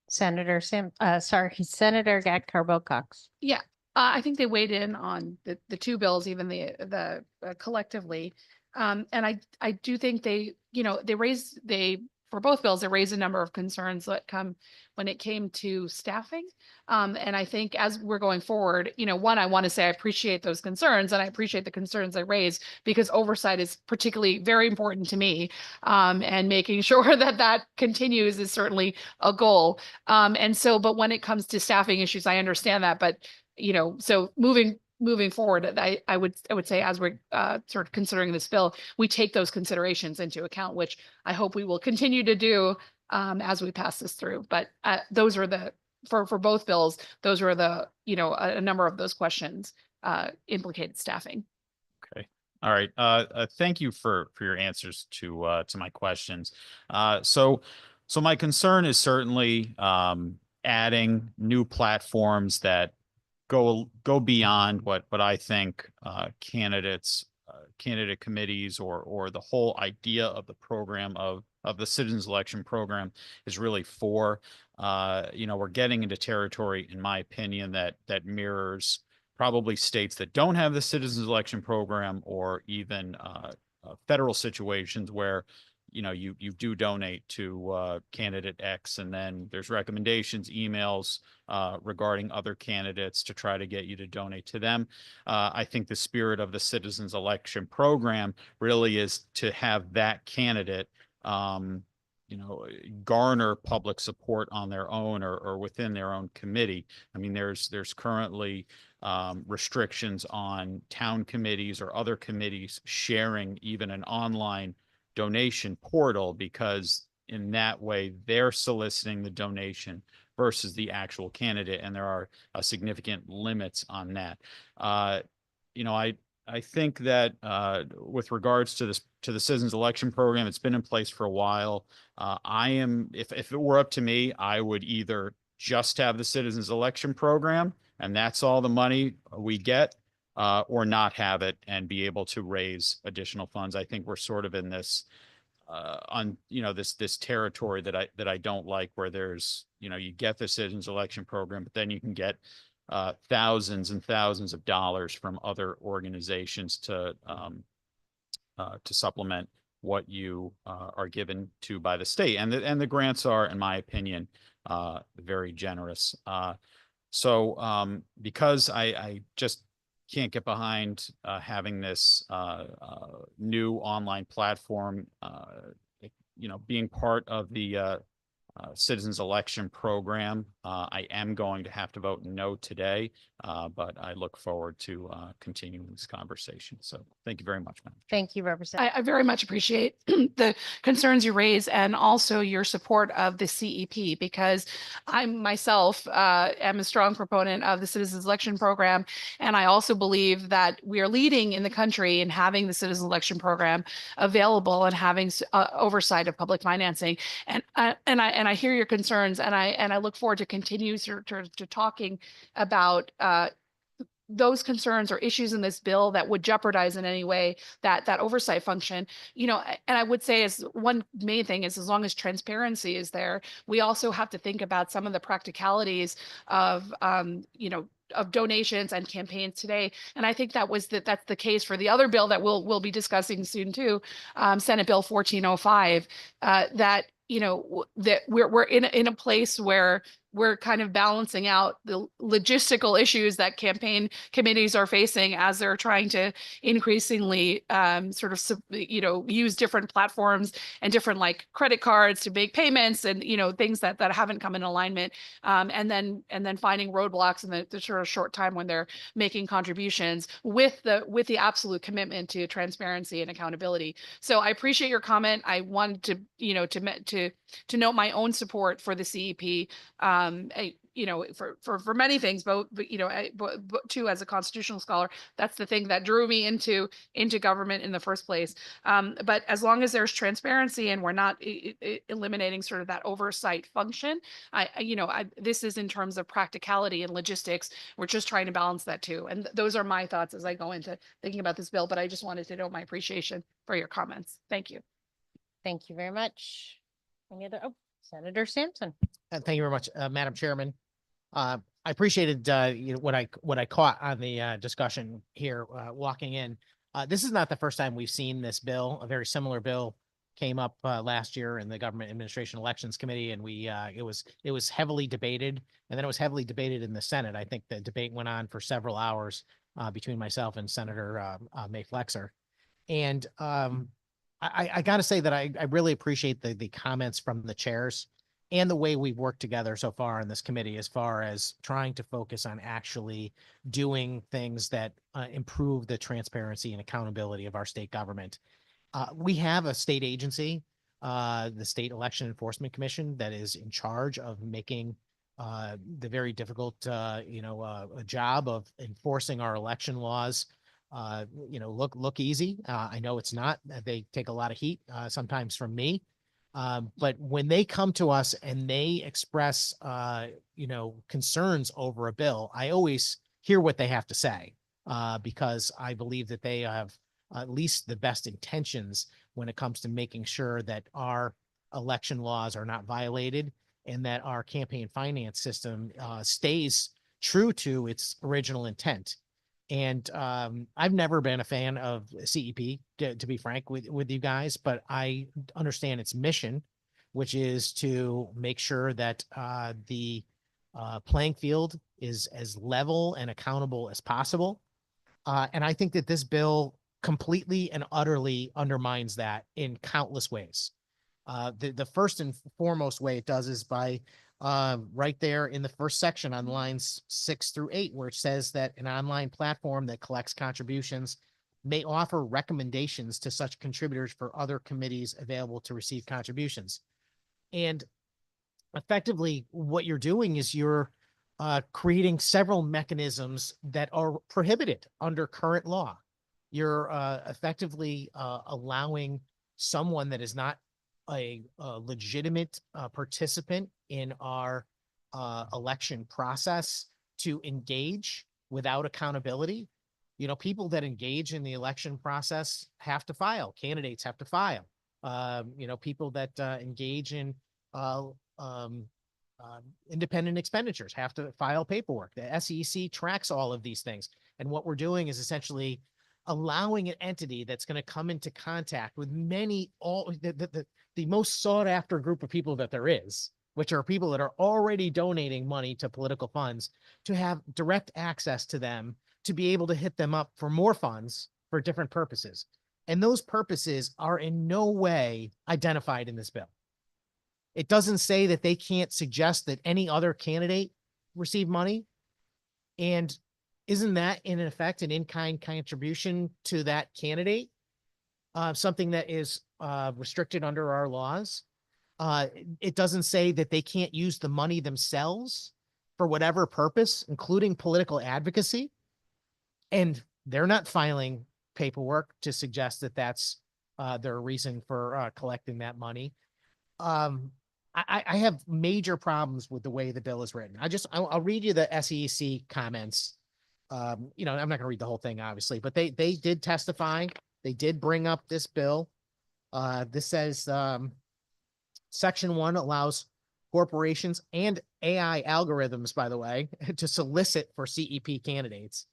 Speaker 5: Senator Senator Gatker Wilcox.
Speaker 2: Yeah, I think they weighed in on the two bills, even the collectively. And I do think they for both bills, they raised a number of concerns that come when it came to staffing. And I think as we're going forward, one, I want to say I appreciate those concerns and I appreciate the concerns they raised because oversight is particularly very important to me. And making sure that continues is certainly a goal. But when it comes to staffing issues, I understand that, but so moving forward, I would say as we're sort of considering this bill, we take those considerations into account, which I hope we will continue to do as we pass this through. But those are for both bills, those are a number of those questions implicated staffing.
Speaker 7: Okay. All right. Thank you for your answers to my questions. So my concern is certainly adding new platforms that go beyond what I think candidate committees or the whole idea of the program of the citizens election program is really for. We're getting into territory, in my opinion, that mirrors probably states that don't have the citizens election program, or even federal situations where you do donate to candidate X, and then there's recommendations, emails regarding other candidates to try to get you to donate to them. I think the spirit of the citizens election program really is to have that candidate garner public support on their own, or within their own committee. I mean, there's currently restrictions on town committees or other committees sharing even an online donation portal, because in that way they're soliciting the donation versus the actual candidate, and there are significant limits on that. I think that with regards to the citizens election program, it's been in place for a while. If it were up to me, I would either just have the citizens election program and that's all the money we get, or not have it and be able to raise additional funds. I think we're sort of in this this territory that I don't like, where there's you get the citizens election program, but then you can get thousands and thousands of dollars from other organizations to supplement what you are given to by the state, and the grants are, in my opinion, very generous. So because I just can't get behind having this new online platform, being part of the citizens election program, I am going to have to vote no today, but I look forward to continuing this conversation. So thank you very much, Madam Chair.
Speaker 5: Thank you, Representative.
Speaker 2: I very much appreciate the concerns you raise, and also your support of the CEP, because I myself am a strong proponent of the citizens election program. And I also believe that we are leading in the country in having the citizens election program available and having oversight of public financing. And I hear your concerns, and I look forward to continue to talking about those concerns or issues in this bill that would jeopardize in any way that oversight function. And I would say, as one main thing is, as long as transparency is there, we also have to think about some of the practicalities of of donations and campaigns today. And I think that's the case for the other bill that we'll be discussing soon too, Senate Bill 1405, that that we're in a place where we're kind of balancing out the logistical issues that campaign committees are facing as they're trying to increasingly use different platforms and different like credit cards to make payments, and things that haven't come in alignment, and then finding roadblocks in the sort of short time when they're making contributions with the absolute commitment to transparency and accountability. So I appreciate your comment. I wanted to note my own support for the CEP. For many things, but too, as a constitutional scholar, that's the thing that drew me into government in the first place. But as long as there's transparency and we're not eliminating sort of that oversight function, this is in terms of practicality and logistics. We're just trying to balance that too. And those are my thoughts as I go into thinking about this bill. But I just wanted to note my appreciation for your comments. Thank you.
Speaker 5: Thank you very much. Any other? Oh, Senator Sampson.
Speaker 6: Thank you very much, Madam Chairman. I appreciated what I caught on the discussion here walking in. This is not the first time we've seen this bill. A very similar bill came up last year in the Government Administration Elections Committee, and it was heavily debated, and then it was heavily debated in the Senate. I think the debate went on for several hours between myself and Senator May Flexer. And I got to say that I really appreciate the comments from the chairs and the way we've worked together so far in this committee, as far as trying to focus on actually doing things that improve the transparency and accountability of our state government. We have a state agency, the State Election Enforcement Commission, that is in charge of making the very difficult, job of enforcing our election laws look easy. I know it's not. They take a lot of heat sometimes from me. But when they come to us and they express, concerns over a bill, I always hear what they have to say, because I believe that they have at least the best intentions when it comes to making sure that our election laws are not violated and that our campaign finance system stays true to its original intent. And I've never been a fan of CEP, to be frank with you guys, but I understand its mission, which is to make sure that the playing field is as level and accountable as possible. And I think that this bill completely and utterly undermines that in countless ways. The first and foremost way it does is by right there in the first section on lines 6 through 8, where it says that an online platform that collects contributions may offer recommendations to such contributors for other committees available to receive contributions. And effectively, what you're doing is you're creating several mechanisms that are prohibited under current law. You're effectively allowing someone that is not a legitimate participant in our election process to engage without accountability. You know, people that engage in the election process have to file. Candidates have to file. You know, people that engage in independent expenditures have to file paperwork. The SEC tracks all of these things. And what we're doing is essentially allowing an entity that's going to come into contact with the most sought after group of people that there is, which are people that are already donating money to political funds, to have direct access to them, to be able to hit them up for more funds for different purposes. And those purposes are in no way identified in this bill. It doesn't say that they can't suggest that any other candidate receive money. And isn't that in effect an in-kind contribution to that candidate? Something that is restricted under our laws. It doesn't say that they can't use the money themselves for whatever purpose, including political advocacy. And they're not filing paperwork to suggest that that's their reason for collecting that money. I have major problems with the way the bill is written. I'll read you the SEC comments. You know, I'm not gonna read the whole thing, obviously, but they did testify. They did bring up this bill. This says, Section 1 allows corporations and AI algorithms, by the way, to solicit for CEP candidates.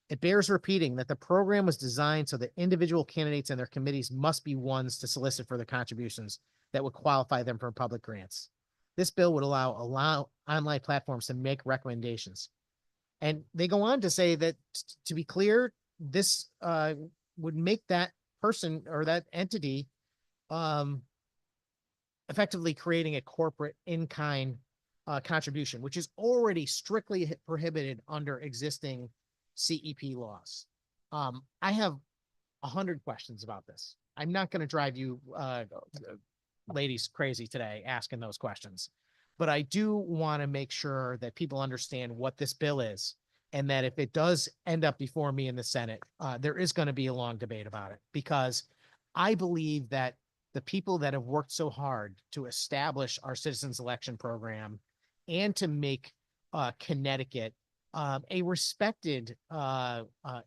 Speaker 6: It bears repeating that the program was designed so that individual candidates and their committees must be ones to solicit for the contributions that would qualify them for public grants. This bill would allow online platforms to make recommendations. And they go on to say that, to be clear, this would make that person or that entity effectively creating a corporate in-kind contribution, which is already strictly prohibited under existing CEP laws. I have 100 questions about this. I'm not going to drive you ladies crazy today asking those questions, but I do want to make sure that people understand what this bill is, and that if it does end up before me in the Senate, there is going to be a long debate about it, because I believe that the people that have worked so hard to establish our citizens election program and to make Connecticut a respected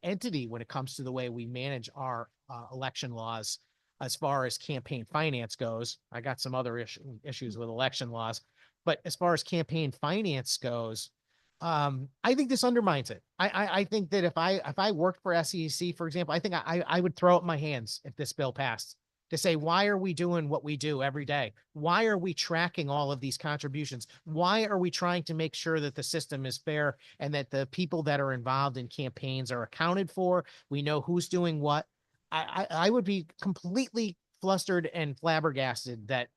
Speaker 6: entity when it comes to the way we manage our election laws as far as campaign finance goes. I got some other issues with election laws, but as far as campaign finance goes, I think this undermines it. I think that if I worked for SEC, for example, I think I would throw up my hands if this bill passed, to say, why are we doing what we do every day? Why are we tracking all of these contributions? Why are we trying to make sure that the system is fair and that the people that are involved in campaigns are accounted for? We know who's doing what. I would be completely flustered and flabbergasted that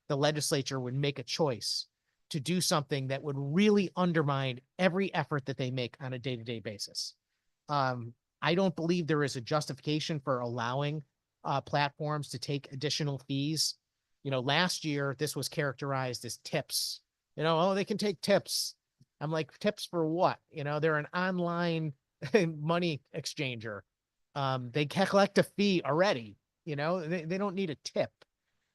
Speaker 6: the legislature would make a choice to do something that would really undermine every effort that they make on a day-to-day basis. I don't believe there is a justification for allowing platforms to take additional fees. You know, last year, this was characterized as tips. You know, oh, they can take tips. I'm like, tips for what? You know, they're an online money exchanger. They collect a fee already. You know, they don't need a tip.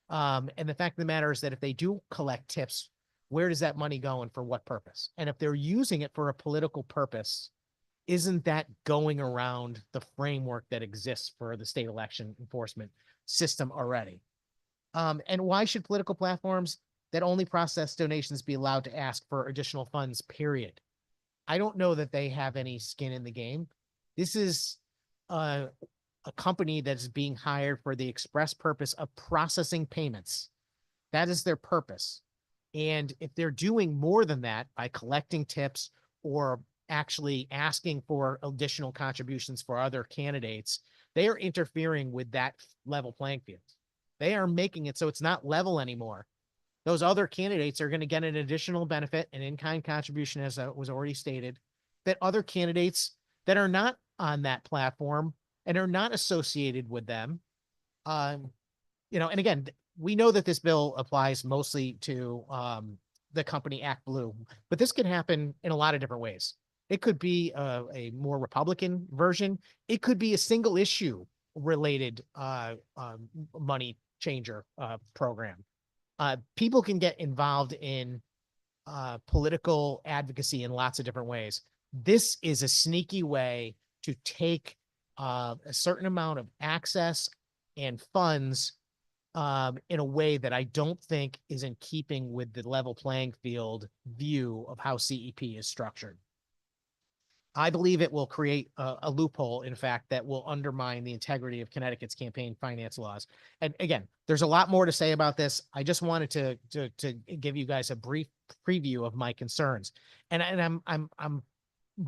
Speaker 6: And the fact of the matter is that if they do collect tips, where does that money go and for what purpose? And if they're using it for a political purpose, isn't that going around the framework that exists for the state election enforcement system already? And why should political platforms that only process donations be allowed to ask for additional funds, period? I don't know that they have any skin in the game. This is a company that's being hired for the express purpose of processing payments. That is their purpose. And if they're doing more than that by collecting tips or actually asking for additional contributions for other candidates, they are interfering with that level playing field. They are making it so it's not level anymore. Those other candidates are going to get an additional benefit, an in-kind contribution, as was already stated, that other candidates that are not on that platform and are not associated with them. And again, we know that this bill applies mostly to the company Act Blue, but this could happen in a lot of different ways. It could be a more Republican version. It could be a single issue related money changer program. People can get involved in political advocacy in lots of different ways. This is a sneaky way to take a certain amount of access and funds in a way that I don't think is in keeping with the level playing field view of how CEP is structured. I believe it will create a loophole, in fact, that will undermine the integrity of Connecticut's campaign finance laws. And again, there's a lot more to say about this. I just wanted to give you guys a brief preview of my concerns. And I'm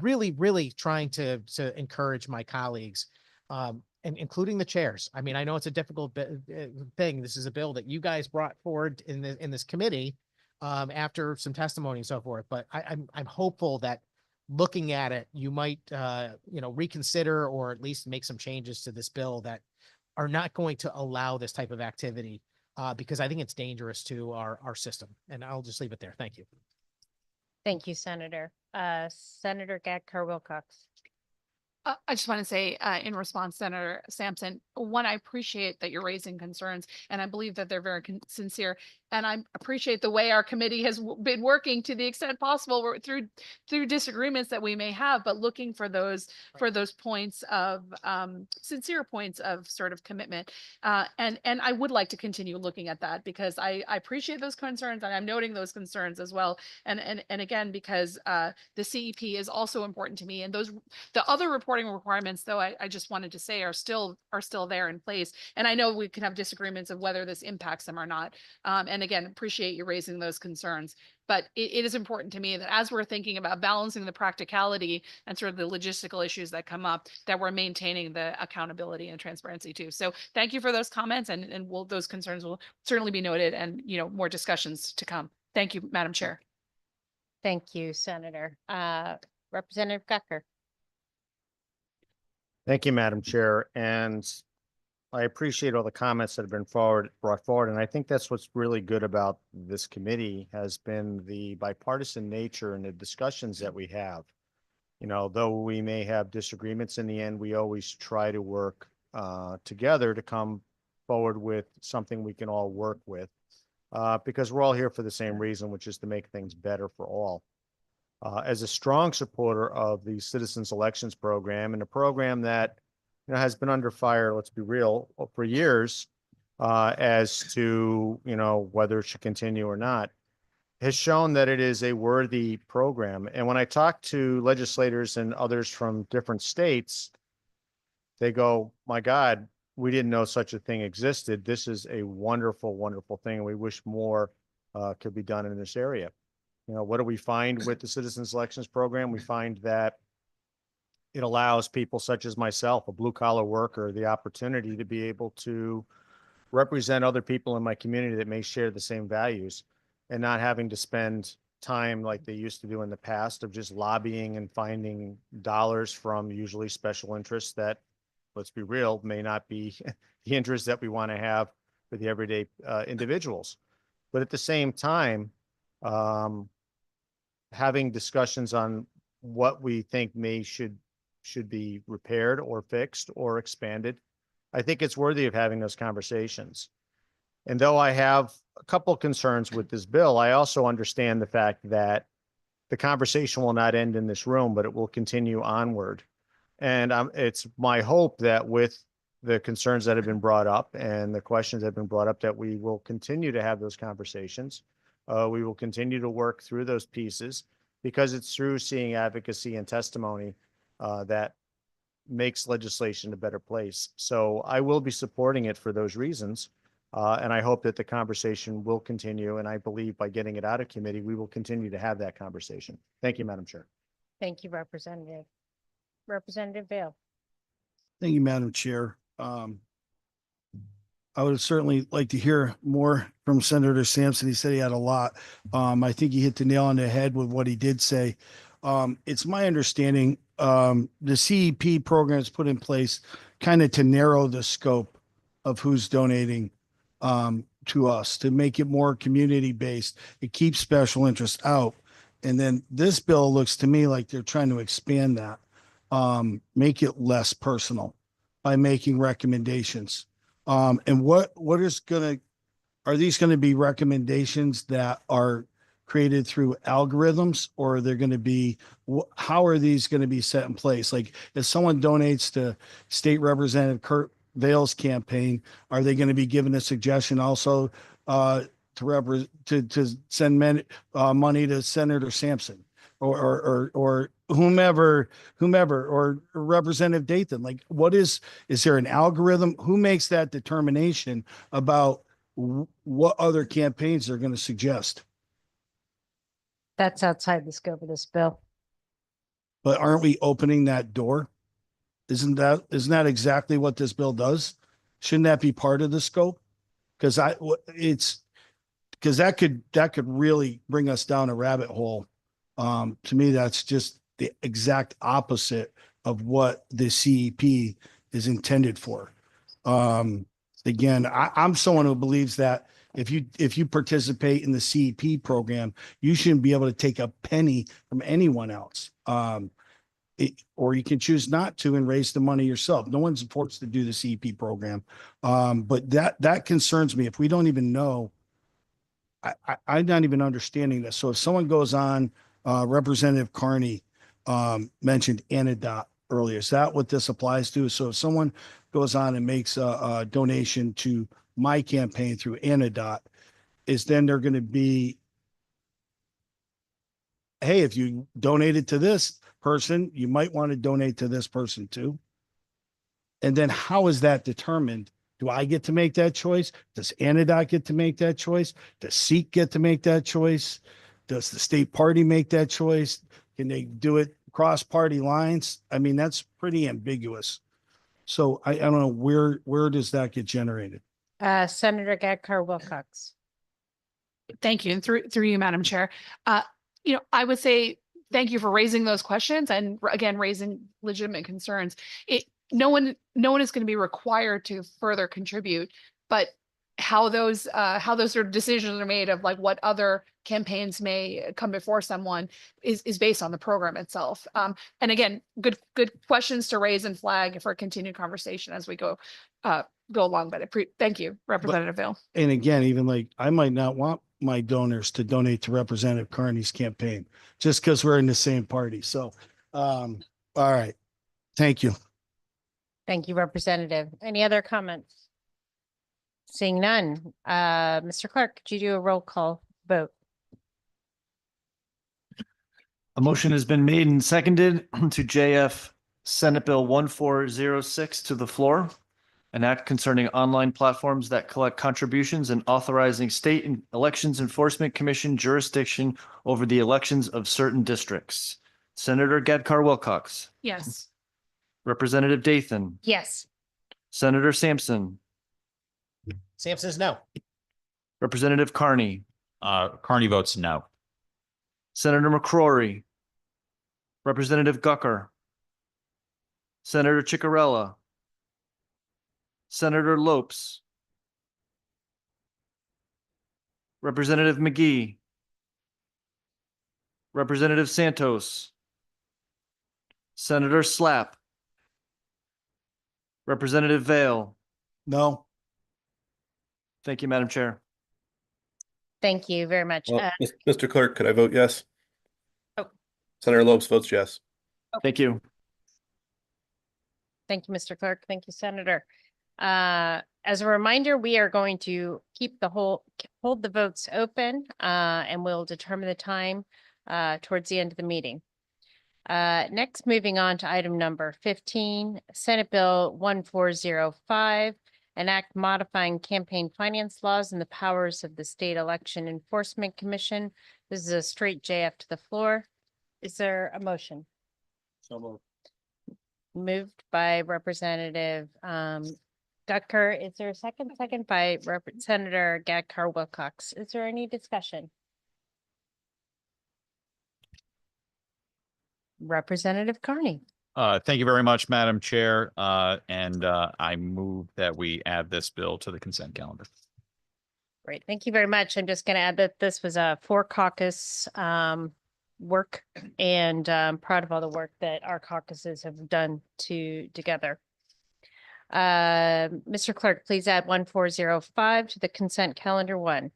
Speaker 6: really trying to encourage my colleagues, and including the chairs. I mean, I know it's a difficult thing. This is a bill that you guys brought forward in this committee after some testimony and so forth. But I'm hopeful that looking at it, you might reconsider or at least make some changes to this bill that are not going to allow this type of activity, because I think it's dangerous to our system. And I'll just leave it there. Thank you.
Speaker 5: Thank you, Senator. Senator Gadkar Wilcox.
Speaker 2: I just want to say, in response, Senator Sampson, one, I appreciate that you're raising concerns, and I believe that they're very sincere. And I appreciate the way our committee has been working to the extent possible through disagreements that we may have, but looking for those points of sincere points of sort of commitment. And I would like to continue looking at that because I appreciate those concerns, and I'm noting those concerns as well. And again, because the CEP is also important to me, and the other reporting requirements, though, I just wanted to say are still there in place. And I know we can have disagreements of whether this impacts them or not. And again, appreciate you raising those concerns. But it is important to me that as we're thinking about balancing the practicality and sort of the logistical issues that come up, that we're maintaining the accountability and transparency too. So thank you for those comments, and those concerns will certainly be noted, and more discussions to come. Thank you, Madam Chair.
Speaker 5: Thank you, Senator. Representative Gucker.
Speaker 4: Thank you, Madam Chair. And I appreciate all the comments that have been brought forward. And I think that's what's really good about this committee has been the bipartisan nature and the discussions that we have. Though we may have disagreements in the end, we always try to work together to come forward with something we can all work with, because we're all here for the same reason, which is to make things better for all. As a strong supporter of the Citizens Elections Program, and a program that has been under fire, let's be real, for years, as to whether it should continue or not, has shown that it is a worthy program. And when I talk to legislators and others from different states, they go, "My God, we didn't know such a thing existed. This is a wonderful, wonderful thing. And we wish more could be done in this area." What do we find with the Citizens Elections Program? We find that it allows people such as myself, a blue collar worker, the opportunity to be able to represent other people in my community that may share the same values, and not having to spend time like they used to do in the past of just lobbying and finding dollars from usually special interests that, let's be real, may not be the interest that we want to have for the everyday individuals. But at the same time, having discussions on what we think should be repaired or fixed or expanded, I think it's worthy of having those conversations. And though I have a couple concerns with this bill, I also understand the fact that the conversation will not end in this room, but it will continue onward. And it's my hope that with the concerns that have been brought up and the questions that have been brought up, that we will continue to have those conversations. We will continue to work through those pieces, because it's through seeing advocacy and testimony that makes legislation a better place. So I will be supporting it for those reasons. And I hope that the conversation will continue. And I believe by getting it out of committee, we will continue to have that conversation. Thank you, Madam Chair.
Speaker 5: Thank you, Representative. Representative Vale.
Speaker 11: Thank you, Madam Chair. I would certainly like to hear more from Senator Sampson. He said he had a lot. I think he hit the nail on the head with what he did say. It's my understanding, the CEP program is put in place kind of to narrow the scope of who's donating to us, to make it more community-based. It keeps special interests out. And then this bill looks to me like they're trying to expand that, make it less personal by making recommendations. And what is are these going to be recommendations that are created through algorithms, or are they going to be, how are these going to be set in place? Like if someone donates to State Representative Kurt Vale's campaign, are they going to be given a suggestion also to send money to Senator Sampson or whomever, or Representative Dathan? Like, is there an algorithm? Who makes that determination about what other campaigns they're going to suggest?
Speaker 5: That's outside the scope of this bill.
Speaker 11: But aren't we opening that door? Isn't that exactly what this bill does? Shouldn't that be part of the scope? Because that could really bring us down a rabbit hole. To me, that's just the exact opposite of what the CEP is intended for. Again, I'm someone who believes that if you participate in the CEP program, you shouldn't be able to take a penny from anyone else. Or you can choose not to and raise the money yourself. No one's forced to do the CEP program. But that concerns me. If we don't even know, I'm not even understanding this. So if someone goes on, Representative Carney mentioned Anadot earlier. Is that what this applies to? So if someone goes on and makes a donation to my campaign through Anadot, is then they're going to be, hey, if you donated to this person, you might want to donate to this person too. And then how is that determined? Do I get to make that choice? Does Anadot get to make that choice? Does SEEK get to make that choice? Does the state party make that choice? Can they do it cross party lines? I mean, that's pretty ambiguous. So I don't know, where does that get generated?
Speaker 5: Senator Gadkar Wilcox.
Speaker 2: Thank you. And through you, Madam Chair. I would say thank you for raising those questions and again, raising legitimate concerns. No one is going to be required to further contribute, but how those sort of decisions are made of like what other campaigns may come before someone is based on the program itself. And again, good questions to raise and flag for a continued conversation as we go along. But thank you, Representative Vale.
Speaker 11: And again, even like I might not want my donors to donate to Representative Carney's campaign just because we're in the same party. So, all right. Thank you.
Speaker 5: Thank you, Representative. Any other comments? Seeing none. Mr. Clerk, could you do a roll call vote?
Speaker 9: A motion has been made and seconded to JF Senate Bill 1406 to the floor. An act concerning online platforms that collect contributions and authorizing state and elections enforcement commission jurisdiction over the elections of certain districts. Senator Gadkar Wilcox.
Speaker 2: Yes.
Speaker 9: Representative Dathan.
Speaker 5: Yes.
Speaker 9: Senator Sampson.
Speaker 6: Sampson is no.
Speaker 9: Representative Carney.
Speaker 7: Carney votes no.
Speaker 9: Senator McCrory. Representative Gucker. Senator Ciccarella. Senator Lopes. Representative McGee. Representative Santos. Senator Slapp. Representative Vale.
Speaker 11: No.
Speaker 9: Thank you, Madam Chair.
Speaker 5: Thank you very much.
Speaker 10: Well, Mr. Clerk, could I vote yes? Senator Lopes votes yes.
Speaker 9: Thank you.
Speaker 5: Thank you, Mr. Clerk. Thank you, Senator. As a reminder, we are going to keep hold the votes open, and we'll determine the time towards the end of the meeting. Next, moving on to item number 15, Senate Bill 1405, an act modifying campaign finance laws and the powers of the State Election Enforcement Commission. This is a straight JF to the floor. Is there a motion?
Speaker 3: So moved.
Speaker 5: Moved by Representative Guttker. Is there a second? Second by Senator Gadkar Wilcox. Is there any discussion? Representative Carney.
Speaker 7: Thank you very much, Madam Chair. I move that we add this bill to the consent calendar.
Speaker 5: Great. Thank you very much. I'm just going to add that this was a 4 caucus work, and proud of all the work that our caucuses have done together. Mr. Clerk, please add 1405 to the consent calendar 1.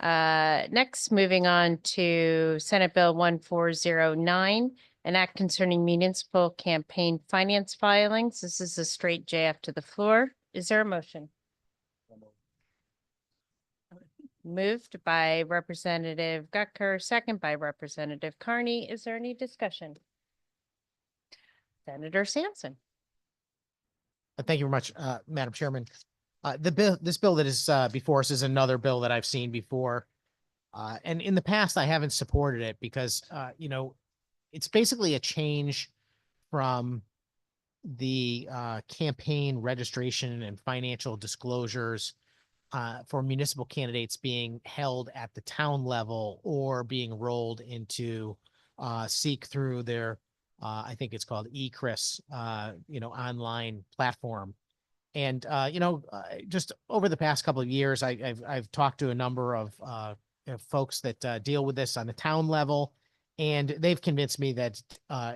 Speaker 5: Next, moving on to Senate Bill 1409, an act concerning municipal campaign finance filings. This is a straight JF to the floor. Is there a motion? Moved by Representative Guttker, second by Representative Carney. Is there any discussion? Senator Sampson.
Speaker 6: Thank you very much, Madam Chairman. This bill that is before us is another bill that I've seen before. And in the past, I haven't supported it because, it's basically a change from the campaign registration and financial disclosures for municipal candidates being held at the town level or being rolled into Seek through their, I think it's called eCris, online platform. And, just over the past couple of years, I've talked to a number of folks that deal with this on the town level, and they've convinced me that,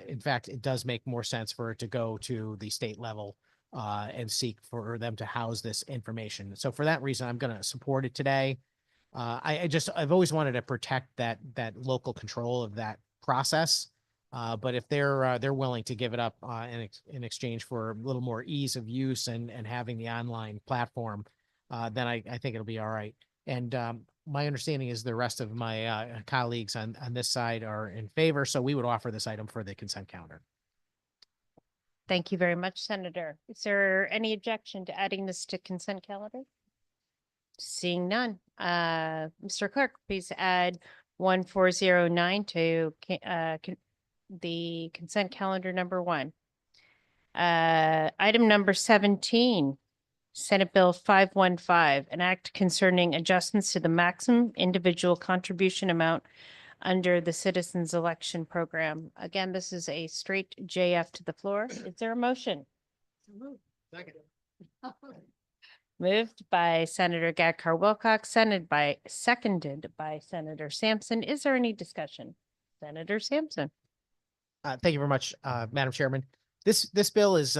Speaker 6: in fact, it does make more sense for it to go to the state level and seek for them to house this information. So for that reason, I'm going to support it today. I've always wanted to protect that local control of that process. But if they're willing to give it up in exchange for a little more ease of use and having the online platform, then I think it'll be all right. And my understanding is the rest of my colleagues on this side are in favor, so we would offer this item for the consent calendar.
Speaker 5: Thank you very much, Senator. Is there any objection to adding this to consent calendar? Seeing none. Mr. Clerk, please add 1409 to the consent calendar number 1. Item number 17, Senate Bill 515, an act concerning adjustments to the maximum individual contribution amount under the Citizens Election Program. Again, this is a straight JF to the floor. Is there a motion?
Speaker 3: Second.
Speaker 5: Moved by Senator Gadkar Wilcox, seconded by Senator Sampson. Is there any discussion? Senator Sampson.
Speaker 6: Thank you very much, Madam Chairman. This bill is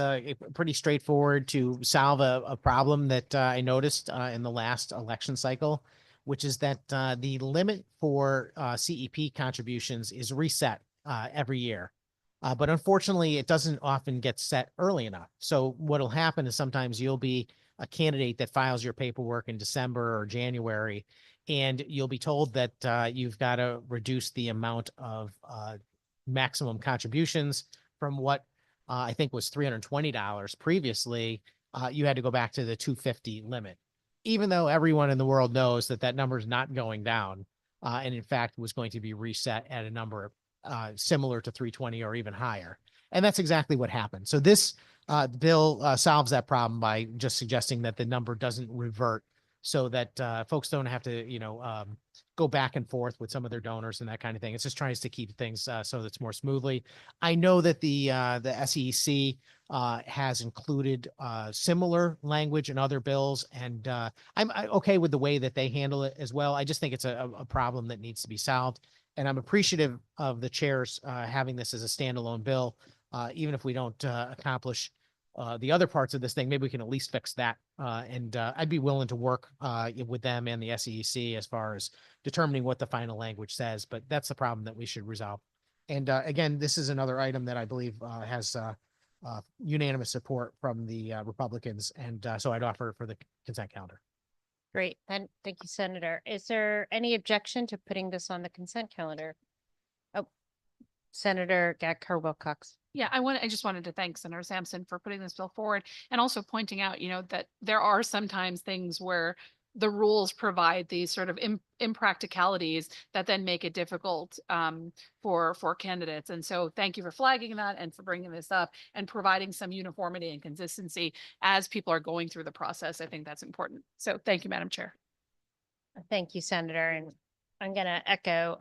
Speaker 6: pretty straightforward to solve a problem that I noticed in the last election cycle, which is that the limit for CEP contributions is reset every year. But unfortunately, it doesn't often get set early enough. So what will happen is sometimes you'll be a candidate that files your paperwork in December or January, and you'll be told that you've got to reduce the amount of maximum contributions from what I think was $320 previously. You had to go back to the $250 limit, even though everyone in the world knows that number is not going down, and in fact was going to be reset at a number similar to 320 or even higher. And that's exactly what happened. So this bill solves that problem by just suggesting that the number doesn't revert, so that folks don't have to, go back and forth with some of their donors and that kind of thing. It's just tries to keep things so that's more smoothly. I know that the SEC has included similar language in other bills, and I'm okay with the way that they handle it as well. I just think it's a problem that needs to be solved, and I'm appreciative of the chairs having this as a standalone bill. Even if we don't accomplish the other parts of this thing, maybe we can at least fix that. And I'd be willing to work with them and the SEC as far as determining what the final language says, but that's the problem that we should resolve. And again, this is another item that I believe has unanimous support from the Republicans. And so I'd offer it for the consent calendar.
Speaker 5: Great. Thank you, Senator. Is there any objection to putting this on the consent calendar? Oh, Senator Gatkar Wilcox.
Speaker 2: Yeah, I just wanted to thank Senator Sampson for putting this bill forward and also pointing out, that there are sometimes things where the rules provide these sort of impracticalities that then make it difficult for candidates. And so thank you for flagging that and for bringing this up and providing some uniformity and consistency as people are going through the process. I think that's important. So thank you, Madam Chair.
Speaker 5: Thank you, Senator. And I'm going to echo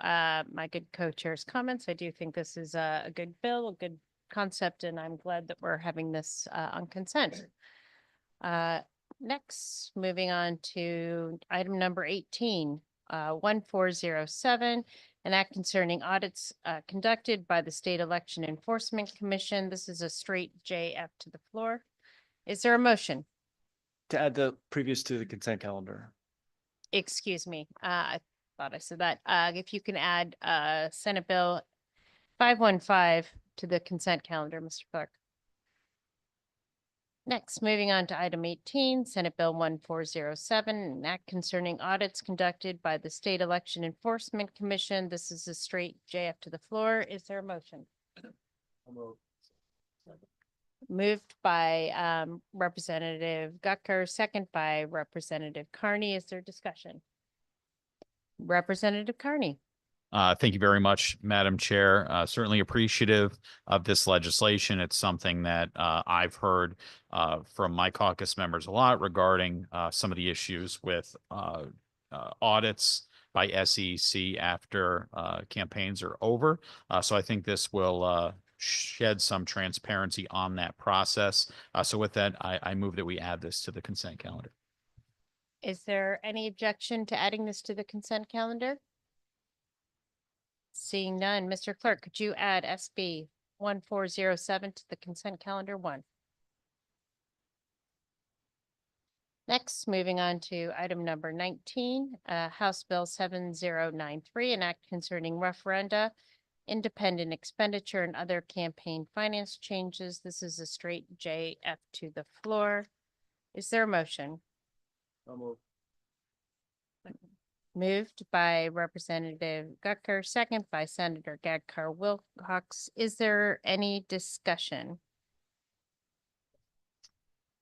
Speaker 5: my good co-chair's comments. I do think this is a good bill, a good concept, and I'm glad that we're having this on consent. Next, moving on to item number 18, 1407, an act concerning audits conducted by the State Election Enforcement Commission. This is a straight JF to the floor. Is there a motion?
Speaker 9: To add the previous to the consent calendar.
Speaker 5: Excuse me, I thought I said that. If you can add Senate Bill 515 to the consent calendar, Mr. Clerk. Next, moving on to item 18, Senate Bill 1407, an act concerning audits conducted by the State Election Enforcement Commission. This is a straight JF to the floor. Is there a motion? Moved by Representative Gucker, second by Representative Carney. Is there discussion? Representative Carney.
Speaker 7: Thank you very much, Madam Chair. Certainly appreciative of this legislation. It's something that I've heard from my caucus members a lot regarding some of the issues with audits by SEC after campaigns are over. So I think this will shed some transparency on that process. So with that, I move that we add this to the consent calendar.
Speaker 5: Is there any objection to adding this to the consent calendar? Seeing none, Mr. Clerk, could you add SB 1407 to the consent calendar 1? Next, moving on to item number 19, House Bill 7093, an act concerning referenda, independent expenditure and other campaign finance changes. This is a straight JF to the floor. Is there a motion? Moved by Representative Gucker, second by Senator Gatkar Wilcox. Is there any discussion?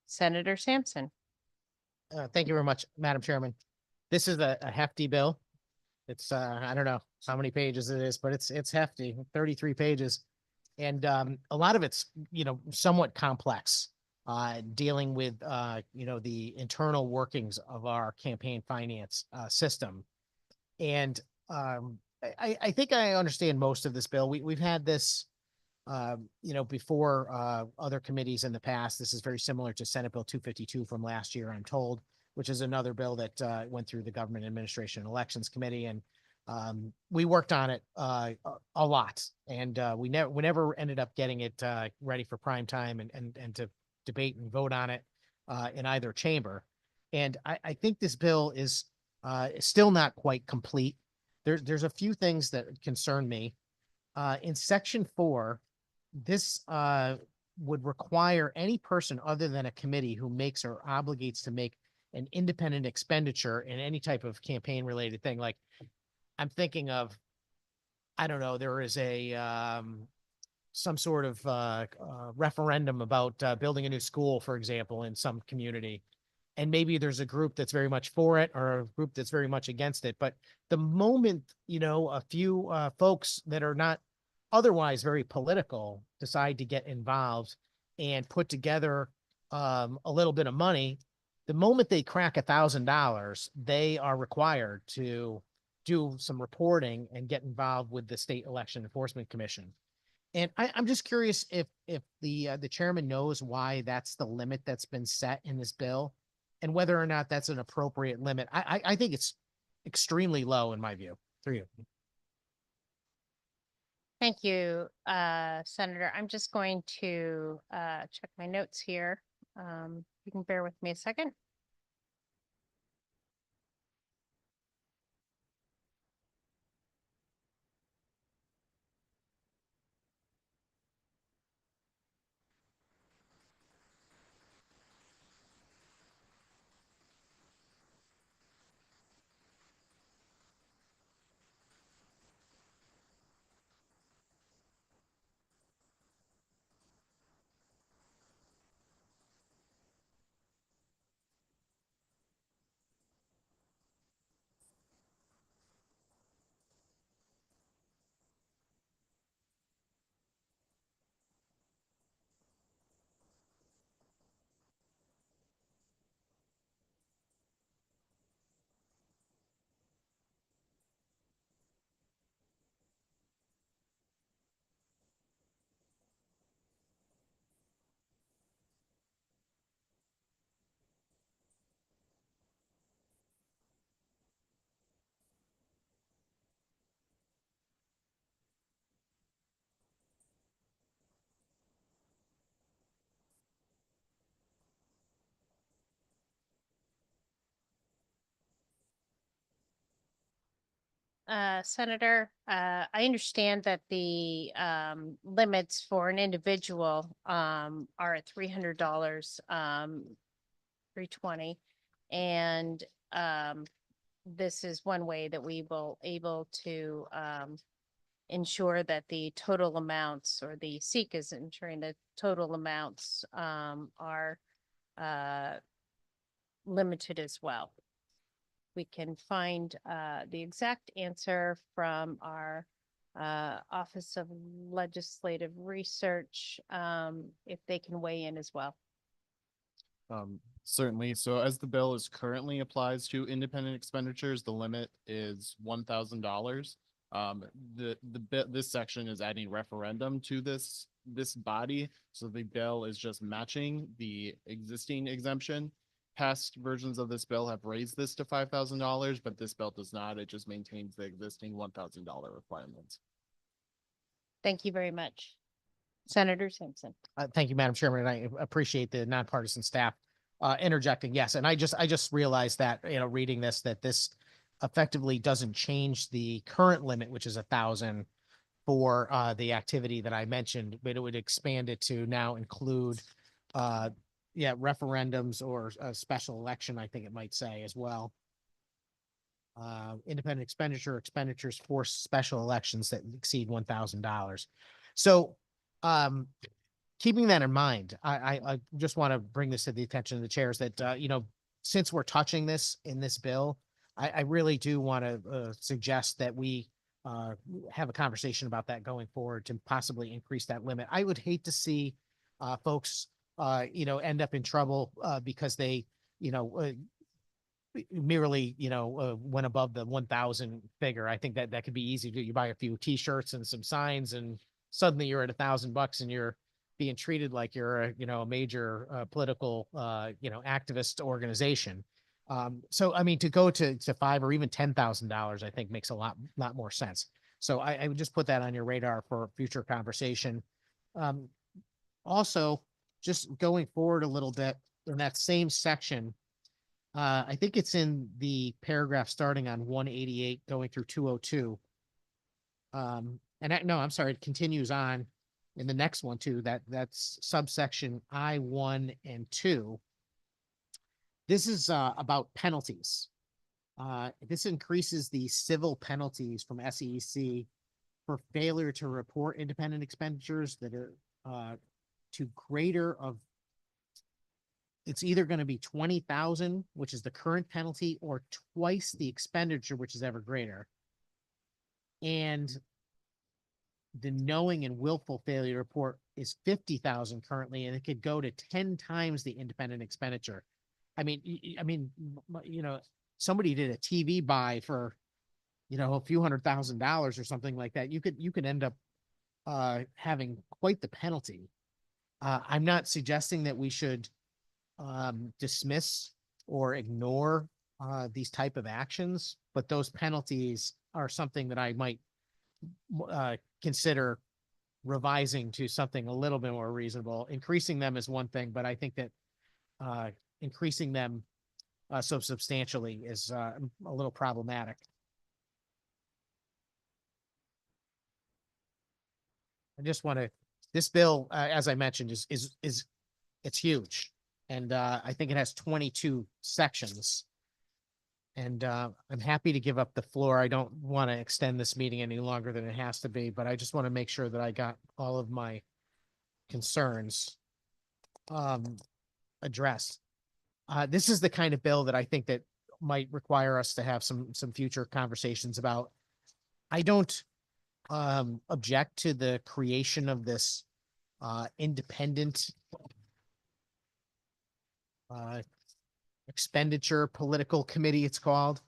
Speaker 5: Senator Sampson.
Speaker 6: Thank you very much, Madam Chairman. This is a hefty bill. It's I don't know how many pages it is, but it's hefty, 33 pages. And a lot of it's, somewhat complex, dealing with, the internal workings of our campaign finance system. And I think I understand most of this bill. We've had this, before other committees in the past. This is very similar to Senate Bill 252 from last year, I'm told, which is another bill that went through the Government Administration and Elections Committee. And we worked on it a lot, and we never ended up getting it ready for prime time and to debate and vote on it in either chamber. And I think this bill is still not quite complete. There's a few things that concern me. In Section 4, this would require any person other than a committee who makes or obligates to make an independent expenditure in any type of campaign related thing. Like, I'm thinking of, I don't know, there is some sort of referendum about building a new school, for example, in some community. And maybe there's a group that's very much for it or a group that's very much against it. But the moment, a few folks that are not otherwise very political decide to get involved and put together a little bit of money, the moment they crack $1,000, they are required to do some reporting and get involved with the State Election Enforcement Commission. And I'm just curious if the chairman knows why that's the limit that's been set in this bill, and whether or not that's an appropriate limit. I think it's extremely low in my view. Through you.
Speaker 5: Thank you, Senator. I'm just going to check my notes here. You can bear with me a second. Senator, I understand that the limits for an individual are at $300, 320. And this is one way that we will able to ensure that the total amounts, or the SEEK is ensuring the total amounts are limited as well. We can find the exact answer from our Office of Legislative Research, if they can weigh in as well.
Speaker 13: Certainly. So as the bill is currently applies to independent expenditures, the limit is $1,000. This section is adding referendum to this body. So the bill is just matching the existing exemption. Past versions of this bill have raised this to $5,000, but this bill does not. It just maintains the existing $1,000 requirements.
Speaker 5: Thank you very much. Senator Simpson.
Speaker 6: Thank you, Madam Chairman, and I appreciate the nonpartisan staff interjecting. Yes, and I just realized that, reading this, that this effectively doesn't change the current limit, which is 1,000 for the activity that I mentioned, but it would expand it to now include referendums or a special election, I think it might say as well. Independent expenditures for special elections that exceed $1,000. So keeping that in mind, I just want to bring this to the attention of the chairs that, since we're touching this in this bill, I really do want to suggest that we have a conversation about that going forward to possibly increase that limit. I would hate to see folks end up in trouble because they, merely, went above the 1,000 figure. I think that could be easy to do. You buy a few T-shirts and some signs, and suddenly you're at $1,000 and you're being treated like you're a major political, activist organization. So, I mean, to go to $5,000 or even $10,000, I think makes a lot more sense. So I would just put that on your radar for future conversation. Also, just going forward a little bit in that same section, I think it's in the paragraph starting on 188 going through 202. No, I'm sorry, it continues on in the next one too. That's subsection I1 and 2. This is about penalties. This increases the civil penalties from SEC for failure to report independent expenditures that are to greater of, it's either going to be 20,000, which is the current penalty, or twice the expenditure, which is ever greater. And the knowing and willful failure to report is 50,000 currently, and it could go to 10 times the independent expenditure. I mean, somebody did a TV buy for, a few $100,000 or something like that. You could end up having quite the penalty. I'm not suggesting that we should dismiss or ignore these type of actions, but those penalties are something that I might consider revising to something a little bit more reasonable. Increasing them is one thing, but I think that increasing them so substantially is a little problematic. I just want to, this bill, as I mentioned, is it's huge. And I think it has 22 sections. And I'm happy to give up the floor. I don't want to extend this meeting any longer than it has to be, but I just want to make sure that I got all of my concerns addressed. This is the kind of bill that I think that might require us to have some future conversations about. I don't object to the creation of this independent expenditure political committee, it's called.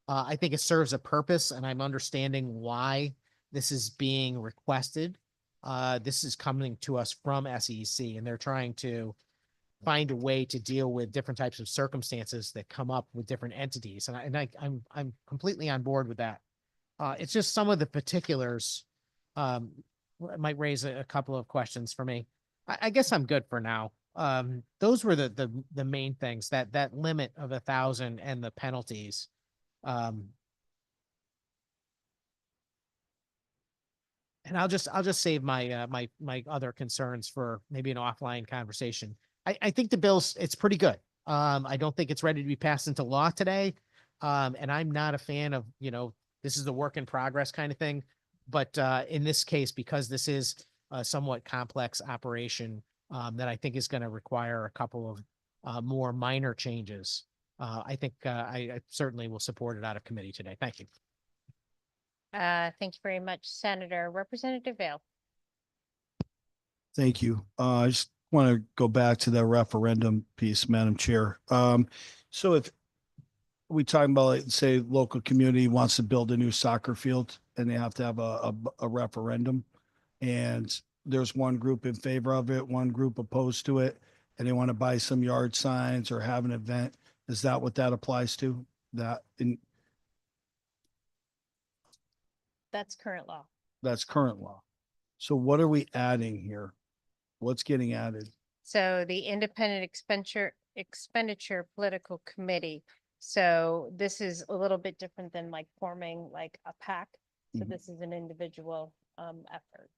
Speaker 6: I think it serves a purpose, and I'm understanding why this is being requested. This is coming to us from SEC, and they're trying to find a way to deal with different types of circumstances that come up with different entities. And I'm completely on board with that. It's just some of the particulars might raise a couple of questions for me. I guess I'm good for now. Those were the main things, that limit of 1,000 and the penalties. And I'll just save my, my other concerns for maybe an offline conversation. I think the bill's, it's pretty good. I don't think it's ready to be passed into law today. And I'm not a fan of, this is a work in progress kind of thing. But, in this case, because this is a somewhat complex operation, that I think is going to require a couple of, more minor changes. I think, I certainly will support it out of committee today. Thank you.
Speaker 5: Thank you very much, Senator. Representative Vale.
Speaker 11: Thank you. I just want to go back to the referendum piece, Madam Chair. So if we talking about, like, say, local community wants to build a new soccer field and they have to have a referendum, and there's one group in favor of it, one group opposed to it, and they want to buy some yard signs or have an event, is that what that applies to?
Speaker 5: That's current law.
Speaker 11: That's current law. So what are we adding here? What's getting added?
Speaker 5: So the Independent Expenditure Political Committee. So this is a little bit different than like forming like a PAC. So
Speaker 11: Mhm.
Speaker 5: this is an individual effort.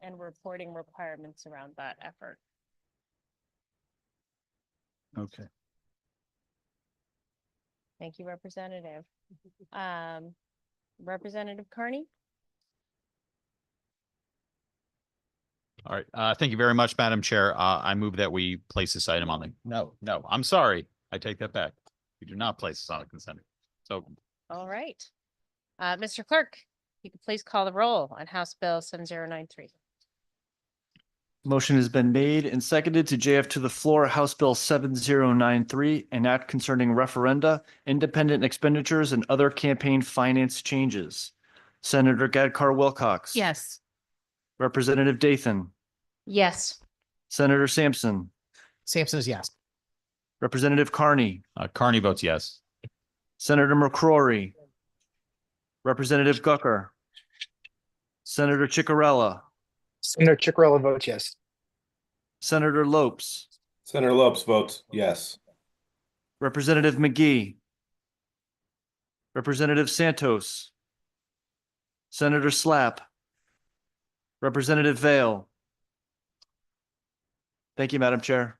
Speaker 5: And reporting requirements around that effort.
Speaker 11: Okay.
Speaker 5: Thank you, Representative. Representative Carney?
Speaker 7: All right. Thank you very much, Madam Chair. I move that we place this item on the, no, I'm sorry. I take that back. We do not place this on the consent. So
Speaker 5: All right. Mr. Clerk, you could please call the roll on House Bill 7093.
Speaker 9: Motion has been made and seconded to JF to the floor, House Bill 7093, an act concerning referenda, independent expenditures, and other campaign finance changes. Senator Gadkar Wilcox.
Speaker 2: Yes.
Speaker 9: Representative Dathan.
Speaker 5: Yes.
Speaker 9: Senator Sampson.
Speaker 6: Sampson is yes.
Speaker 9: Representative Carney.
Speaker 7: Carney votes yes.
Speaker 9: Senator McCrory. Representative Gucker. Senator Ciccarella.
Speaker 8: Senator Ciccarella votes yes.
Speaker 9: Senator Lopes.
Speaker 10: Senator Lopes votes yes.
Speaker 9: Representative McGee. Representative Santos. Senator Slapp. Representative Vale. Thank you, Madam Chair.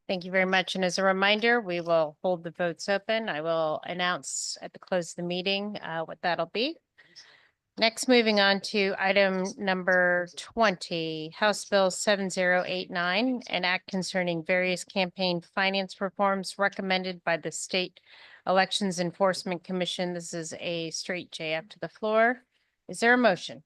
Speaker 5: Thank you very much. And as a reminder, we will hold the votes open. I will announce at the close of the meeting what that'll be. Next, moving on to item number 20, House Bill 7089, an act concerning various campaign finance reforms recommended by the State Elections Enforcement Commission. This is a straight JF to the floor. Is there a motion?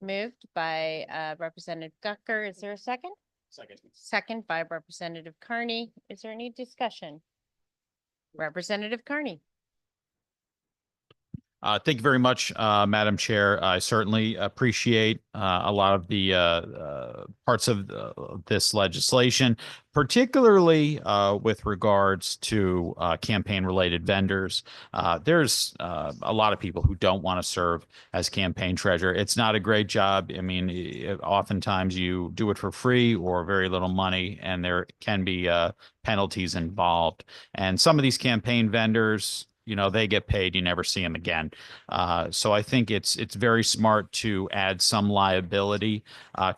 Speaker 5: Moved by Representative Gucker. Is there a second?
Speaker 6: Second.
Speaker 5: Second by Representative Carney. Is there any discussion? Representative Carney.
Speaker 7: Thank you very much, Madam Chair. I certainly appreciate a lot of the parts of this legislation, particularly with regards to campaign-related vendors. There's a lot of people who don't want to serve as campaign treasurer. It's not a great job. I mean, oftentimes you do it for free or very little money, and there can be penalties involved. And some of these campaign vendors, they get paid, you never see them again. So I think it's very smart to add some liability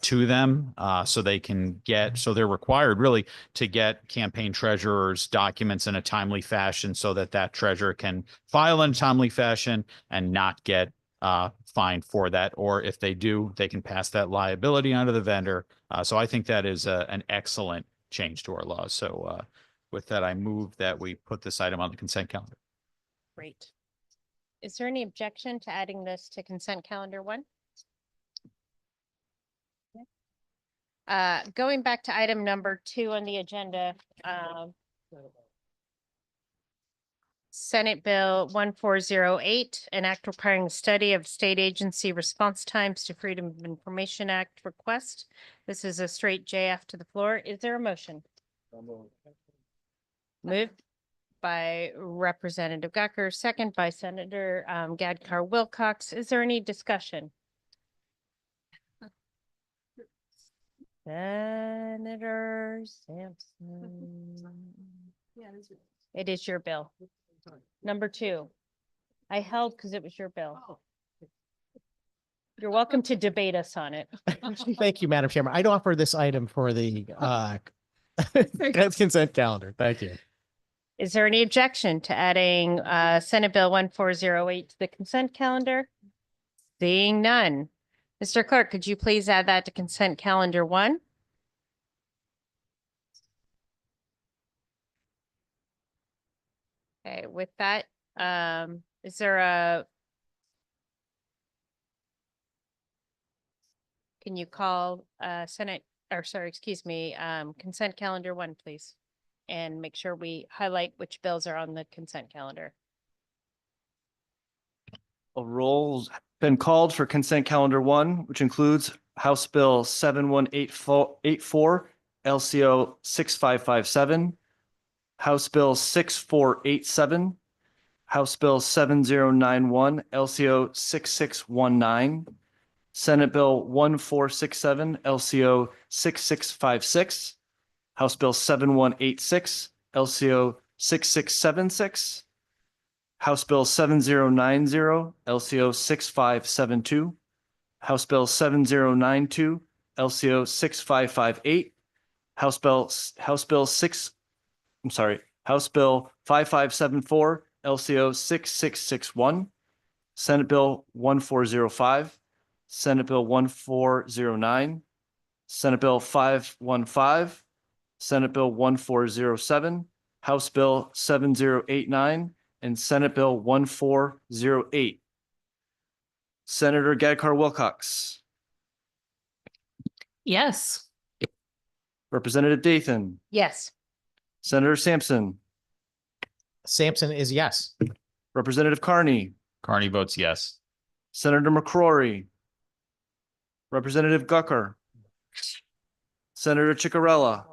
Speaker 7: to them so they're required really to get campaign treasurers' documents in a timely fashion so that treasurer can file in a timely fashion and not get fined for that. Or if they do, they can pass that liability onto the vendor. So I think that is an excellent change to our laws. So with that, I move that we put this item on the consent calendar.
Speaker 5: Great. Is there any objection to adding this to consent calendar 1? Going back to item number 2 on the agenda, Senate Bill 1408, an act requiring a study of state agency response times to Freedom of Information Act request. This is a straight JF to the floor. Is there a motion? Moved by Representative Gucker, second by Senator Gadkar Wilcox. Is there any discussion? Senator Sampson. It is your bill. Number 2. I held because it was your bill. You're welcome to debate us on it.
Speaker 6: Thank you, Madam Chairman. I'd offer this item for the consent calendar. Thank you.
Speaker 5: Is there any objection to adding Senate Bill 1408 to the consent calendar? Seeing none. Mr. Clerk, could you please add that to consent calendar 1? Okay, with that, is there can you call Senate, or sorry, excuse me, consent calendar 1, please? And make sure we highlight which bills are on the consent calendar.
Speaker 9: A roll's been called for consent calendar 1, which includes House Bill 7184, LCO 6557, House Bill 6487, House Bill 7091, LCO 6619, Senate Bill 1467, LCO 6656, House Bill 7186, LCO 6676, House Bill 7090, LCO 6572, House Bill 7092, LCO 6558, House Bill 5574, LCO 6661, Senate Bill 1405, Senate Bill 1409, Senate Bill 515, Senate Bill 1407, House Bill 7089, and Senate Bill 1408. Senator Gadkar Wilcox,
Speaker 2: Yes.
Speaker 9: Representative Dathan,
Speaker 5: Yes.
Speaker 9: Senator Sampson,
Speaker 6: Sampson is yes.
Speaker 9: Representative Carney,
Speaker 7: Carney votes yes.
Speaker 9: Senator McCrory, Representative Gucker, Senator Ciccarella,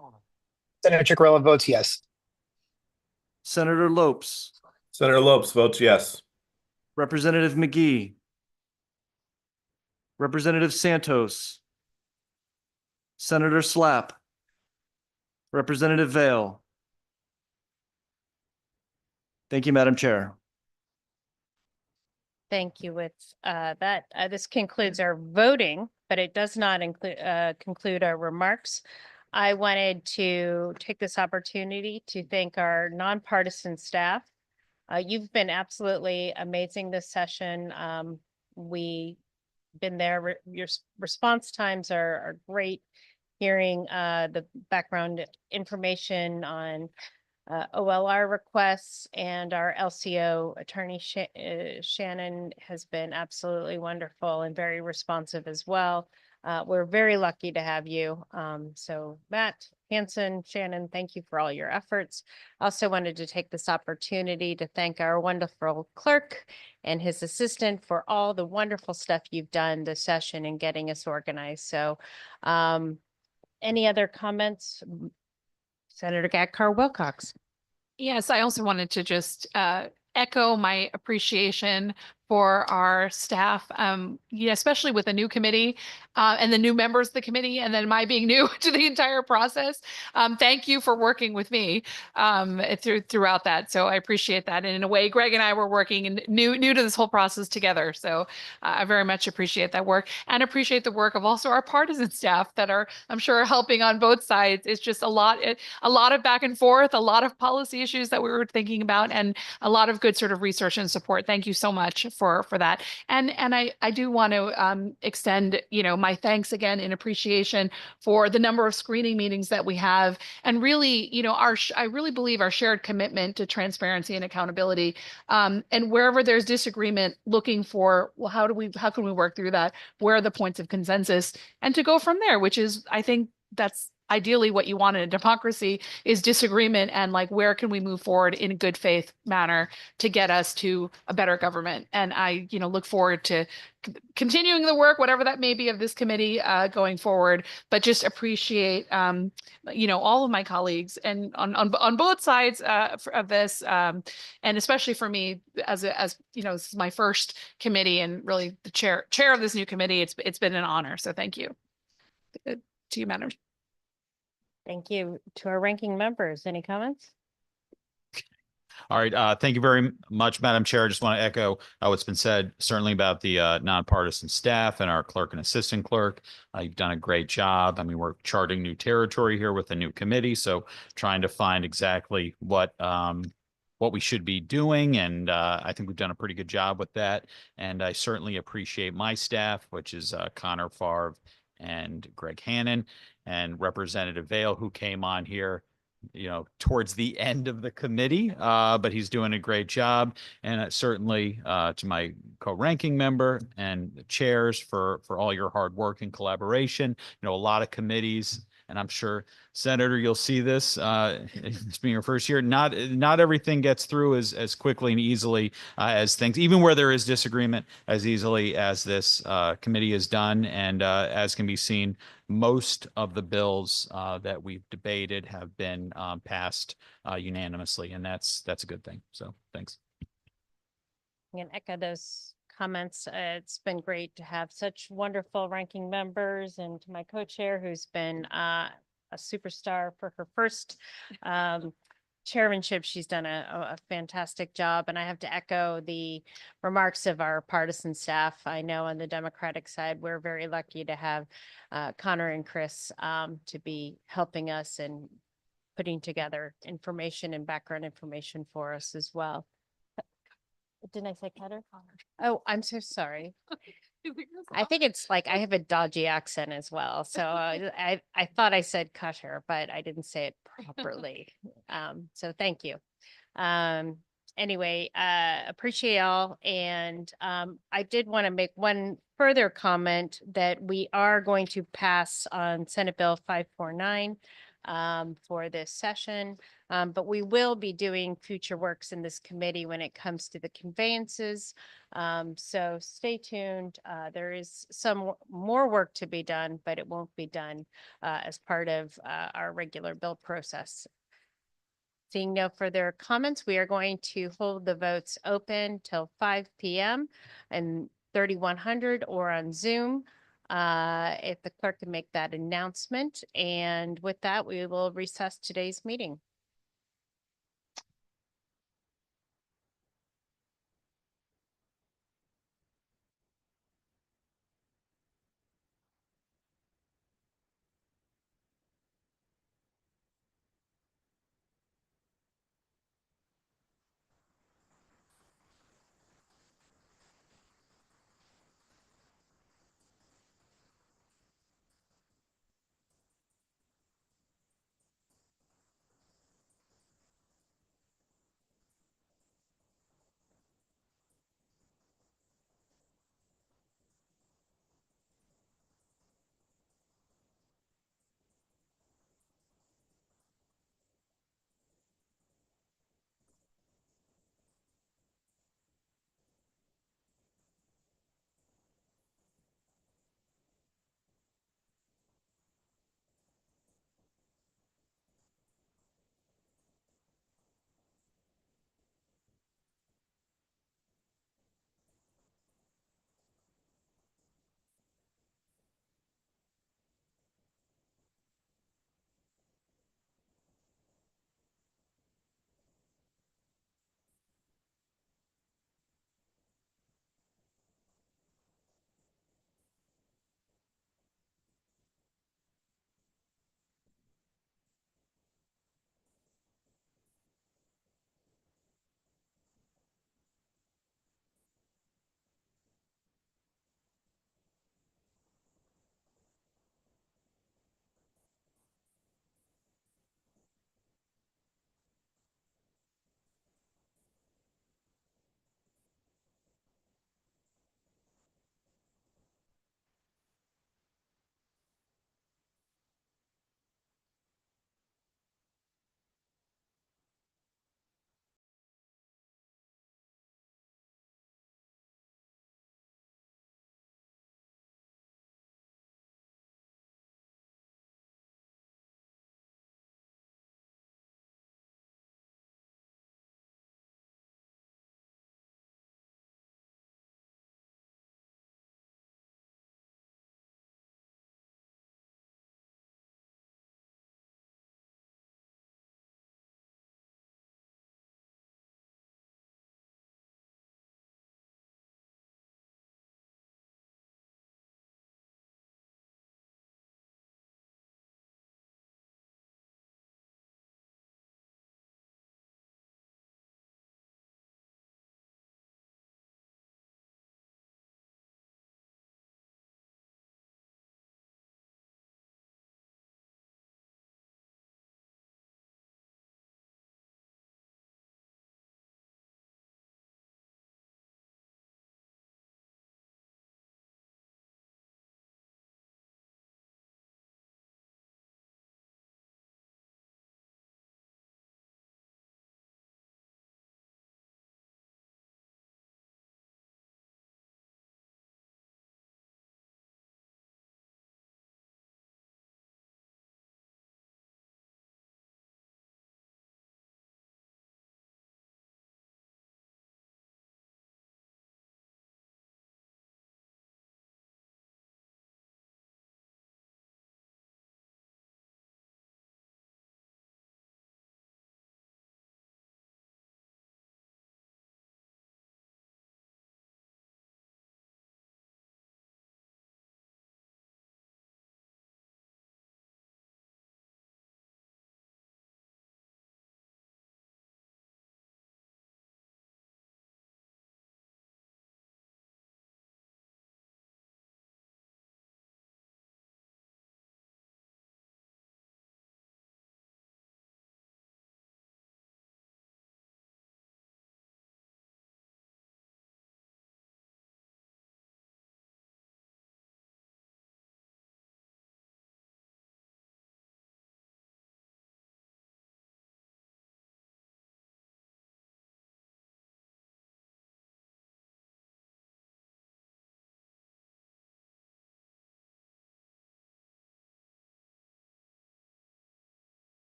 Speaker 14: Senator Chicarella votes yes.
Speaker 9: Senator Lopes,
Speaker 10: Senator Lopes votes yes.
Speaker 9: Representative McGee, Representative Santos, Senator Slapp, Representative Vale. Thank you, Madam Chair.
Speaker 5: Thank you. With that, this concludes our voting, but it does not include conclude our remarks. I wanted to take this opportunity to thank our nonpartisan staff. You've been absolutely amazing this session. We been there. Your response times are great. Hearing the background information on OLR requests, and our LCO attorney Shannon has been absolutely wonderful and very responsive as well. We're very lucky to have you. So Matt, Hanson, Shannon, thank you for all your efforts. Also wanted to take this opportunity to thank our wonderful clerk and his assistant for all the wonderful stuff you've done this session and getting us organized. So any other comments? Senator Gadkar Wilcox.
Speaker 2: Yes, I also wanted to just echo my appreciation for our staff, especially with the new committee and the new members of the committee, and then my being new to the entire process. Thank you for working with me throughout that. So I appreciate that. And in a way, Greg and I were working and new to this whole process together. So I very much appreciate that work, and appreciate the work of also our partisan staff that are, I'm sure, helping on both sides. It's just a lot of back and forth, a lot of policy issues that we were thinking about, and a lot of good sort of research and support. Thank you so much for that. And I do want to extend, my thanks again in appreciation for the number of screening meetings that we have, and really, I really believe our shared commitment to transparency and accountability. And wherever there's disagreement, looking for, well, how can we work through that? Where are the points of consensus? And to go from there, which is, I think that's ideally what you want in a democracy, is disagreement, and like, where can we move forward in a good faith manner to get us to a better government? And I, look forward to continuing the work, whatever that may be, of this committee going forward, but just appreciate, all of my colleagues and on both sides of this, and especially for me as this is my first committee, and really the chair of this new committee. It's been an honor. So thank you. To you, Madam.
Speaker 5: Thank you. To our ranking members, any comments?
Speaker 7: All right, thank you very much, Madam Chair. I just want to echo what's been said, certainly about the nonpartisan staff and our clerk and assistant clerk. You've done a great job. I mean, we're charting new territory here with a new committee, so trying to find exactly what we should be doing, and I think we've done a pretty good job with that. And I certainly appreciate my staff, which is Connor Favre and Greg Hannon and Representative Vale, who came on here towards the end of the committee, but he's doing a great job. And certainly to my co-ranking member and the chairs for all your hard work and collaboration. A lot of committees, and I'm sure Senator, you'll see this. It's being your first year. Not everything gets through as quickly and easily as things, even where there is disagreement, as easily as this committee has done. And as can be seen, most of the bills that we've debated have been passed unanimously, and that's a good thing. So thanks.
Speaker 5: I can echo those comments. It's been great to have such wonderful ranking members, and to my co-chair who's been a superstar for her first chairmanship. She's done a fantastic job, and I have to echo the remarks of our partisan staff. I know on the Democratic side, we're very lucky to have Connor and Chris to be helping us and putting together information and background information for us as well. Didn't I say Cutter? Oh, I'm so sorry. I think it's like I have a dodgy accent as well. So I thought I said Cutter, but I didn't say it properly. So thank you. Anyway, appreciate y'all. And I did want to make one further comment that we are going to pass on Senate Bill 549 for this session. But we will be doing future works in this committee when it comes to the conveyances. So stay tuned. There is some more work to be done, but it won't be done as part of our regular bill process. Seeing no further comments, we are going to hold the votes open till 5 p.m. and 3100 or on Zoom. If the clerk can make that announcement. And with that, we will recess today's meeting.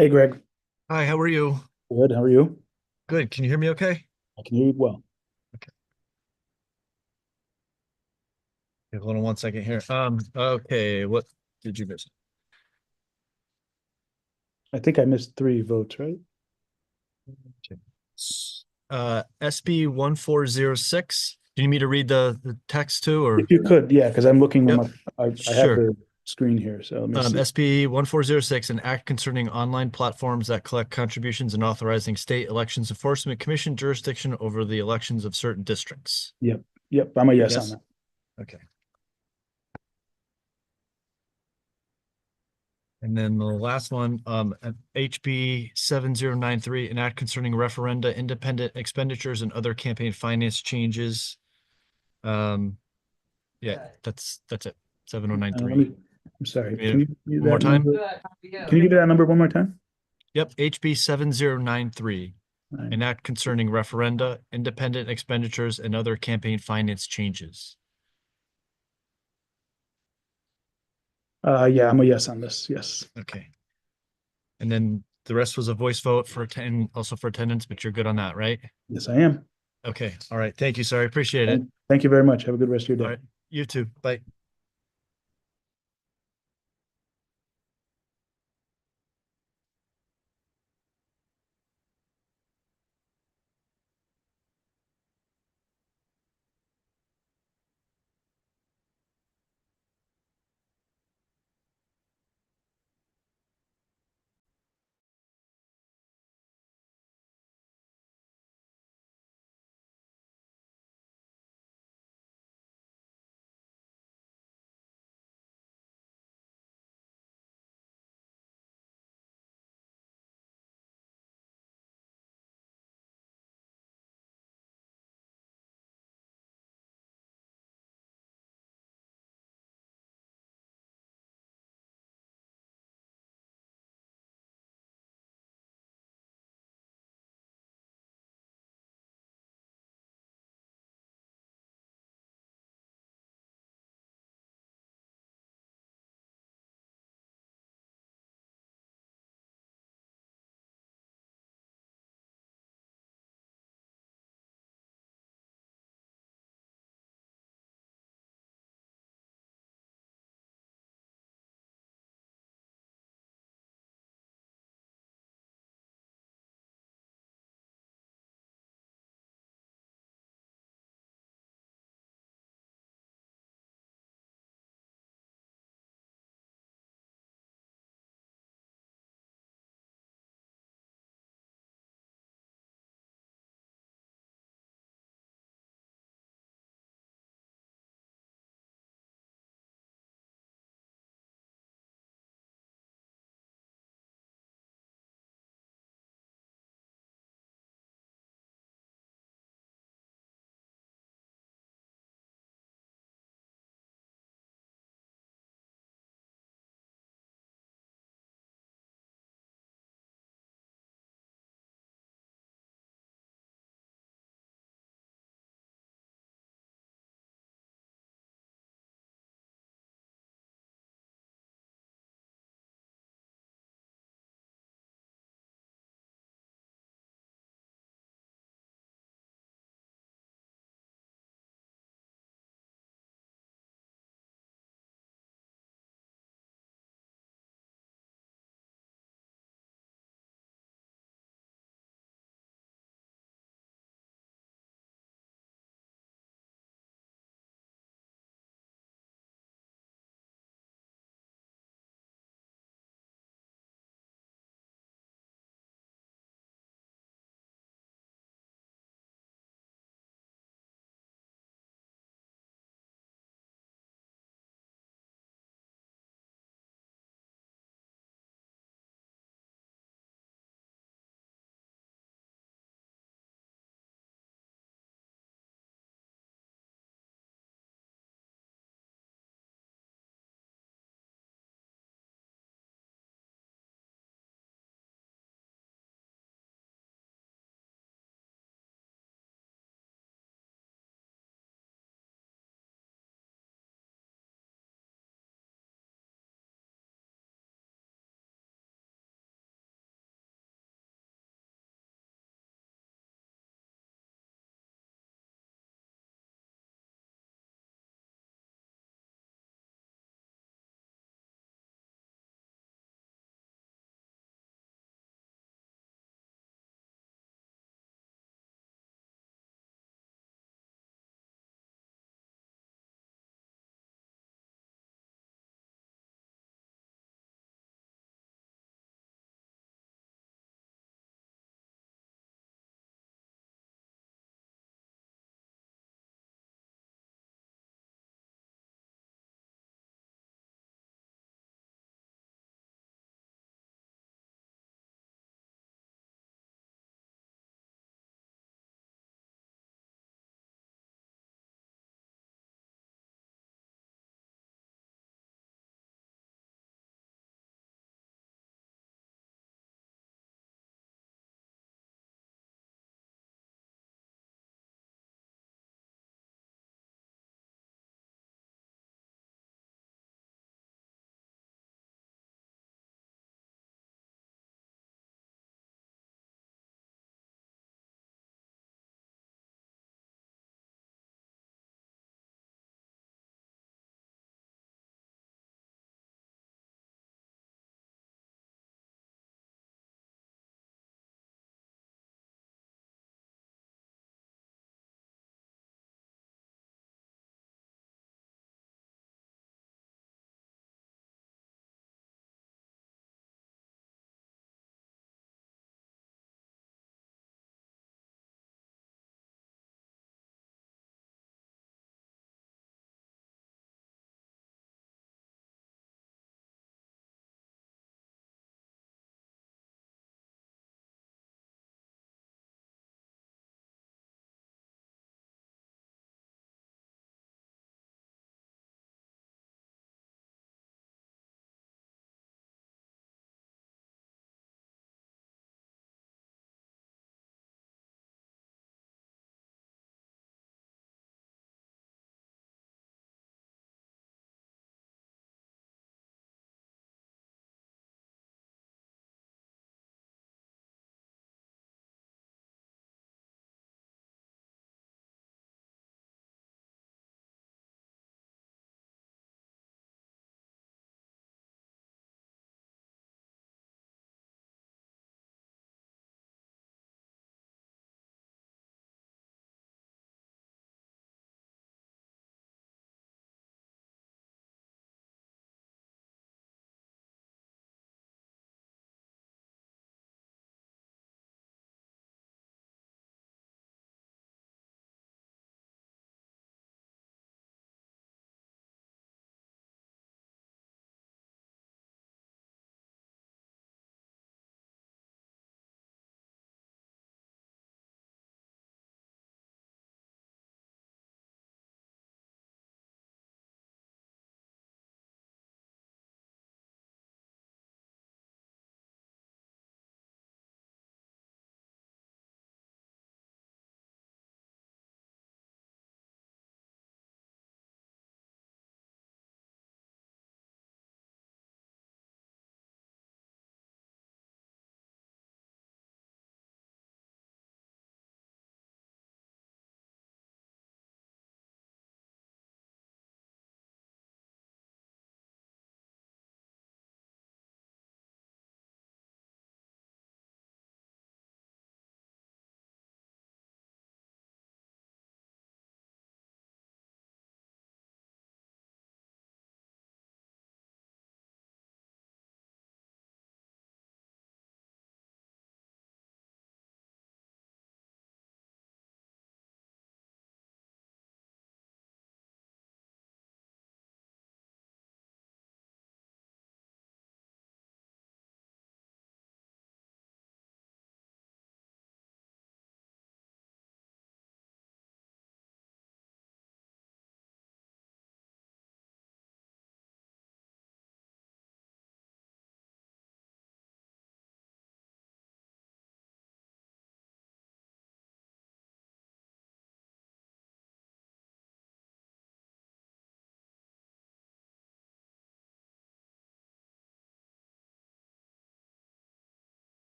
Speaker 11: Hey, Greg.
Speaker 15: Hi, how are you?
Speaker 11: Good. How are you?
Speaker 15: Good. Can you hear me okay?
Speaker 11: I can hear you well.
Speaker 15: Okay, hold on one second here. Okay, what did you miss?
Speaker 11: I think I missed 3 votes, right?
Speaker 15: SB 1406. Do you need me to read the text too, or?
Speaker 11: If you could, yeah, because I'm looking,
Speaker 15: Yep.
Speaker 11: I have
Speaker 15: Sure.
Speaker 11: the screen here, so let me see.
Speaker 15: SB 1406, an act concerning online platforms that collect contributions and authorizing state elections enforcement commission jurisdiction over the elections of certain districts.
Speaker 11: Yep, I'm a yes on
Speaker 15: Yes?
Speaker 11: that.
Speaker 15: Okay. And then the last one, HB 7093, an act concerning referenda, independent expenditures and other campaign finance changes. Yeah, that's it.
Speaker 11: Let
Speaker 15: 7093.
Speaker 11: me, I'm sorry.
Speaker 15: Yeah,
Speaker 11: Can you give
Speaker 15: one more
Speaker 11: that
Speaker 15: time?
Speaker 11: number? Can you give that number one more time?
Speaker 15: Yep, HB 7093,
Speaker 11: Right.
Speaker 15: an act concerning referenda, independent expenditures and other campaign finance changes.
Speaker 11: Yeah, I'm a yes on this. Yes.
Speaker 15: Okay. And then the rest was a voice vote for also for attendance, but you're good on that, right?
Speaker 11: Yes, I am.
Speaker 15: Okay. All right. Thank you, sir. I appreciate it.
Speaker 11: Thank you very much. Have a good rest of your day.
Speaker 15: All right. You too. Bye.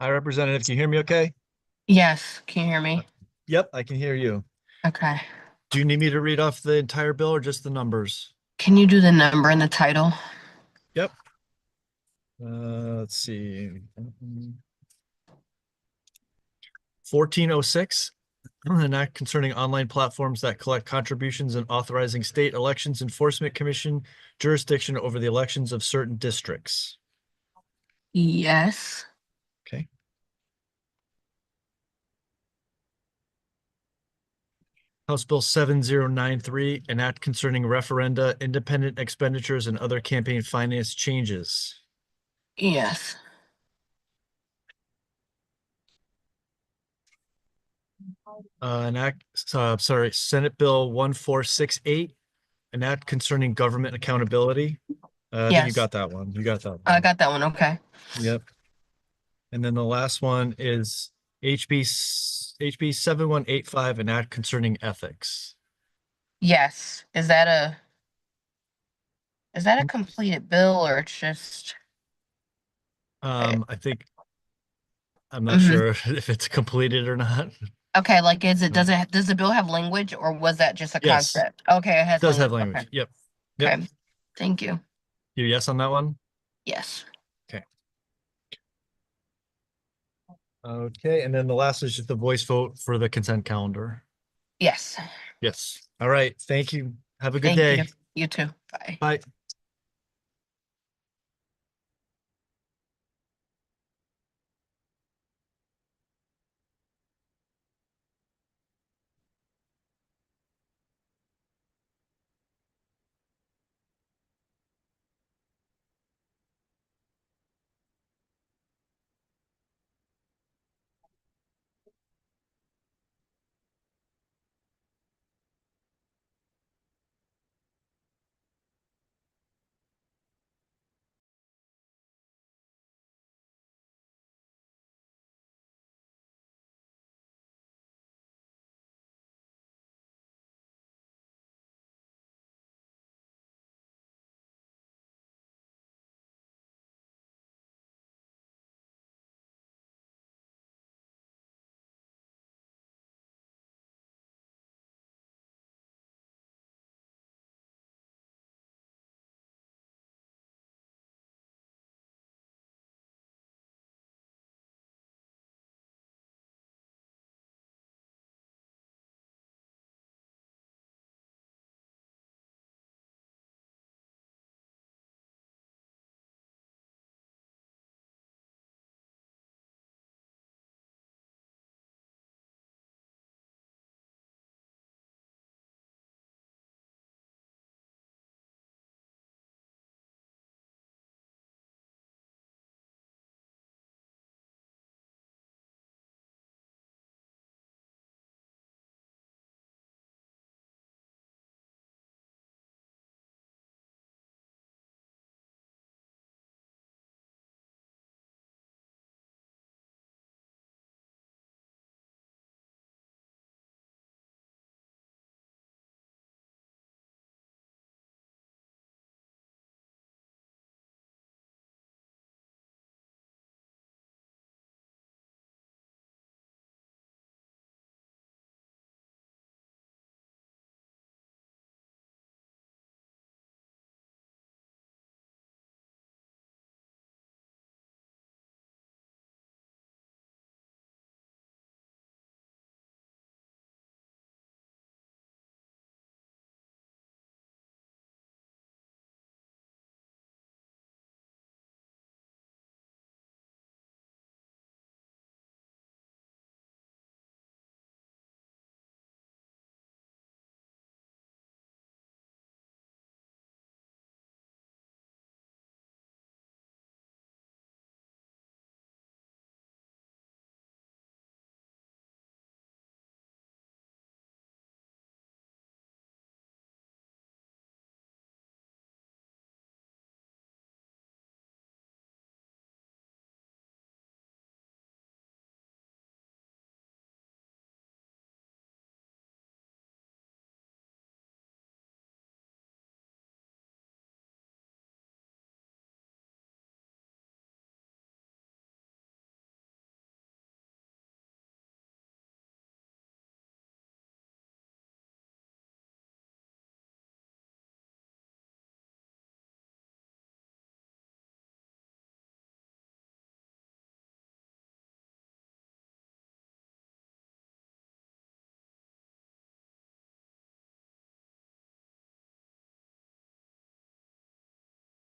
Speaker 15: Hi, Representative. Can you hear me okay?
Speaker 12: Yes, can you hear me?
Speaker 15: Yep, I can hear you.
Speaker 12: Okay.
Speaker 15: Do you need me to read off the entire bill or just the numbers?
Speaker 12: Can you do the number and the title?
Speaker 15: Yep. Let's see. 1406, an act concerning online platforms that collect contributions and authorizing state elections enforcement commission jurisdiction over the elections of certain districts.
Speaker 12: Yes.
Speaker 15: Okay. House Bill 7093, an act concerning referenda, independent expenditures, and other campaign finance changes.
Speaker 12: Yes.
Speaker 15: Senate Bill 1468, an act concerning government accountability. I think you
Speaker 12: Yes.
Speaker 15: got that one. You got that
Speaker 12: I
Speaker 15: one.
Speaker 12: got that one. Okay.
Speaker 15: Yep. And then the last one is HB 7185, an act concerning ethics.
Speaker 12: Yes. Is that a completed bill or it's just?
Speaker 15: I think, I'm not
Speaker 12: Mhm.
Speaker 15: sure if it's completed or not.
Speaker 12: Okay, does does the bill have language or was that just a
Speaker 15: Yes.
Speaker 12: concept? Okay, it
Speaker 15: It
Speaker 12: has
Speaker 15: does have
Speaker 12: language.
Speaker 15: language.
Speaker 12: Okay.
Speaker 15: Yep. Yep.
Speaker 12: Okay. Thank you.
Speaker 15: You yes on that one?
Speaker 12: Yes.
Speaker 15: Okay. Okay, and then the last is just the voice vote for the consent calendar.
Speaker 12: Yes.
Speaker 15: Yes. All right. Thank you. Have a good
Speaker 12: Thank
Speaker 15: day.
Speaker 12: you. You too. Bye.
Speaker 15: Bye.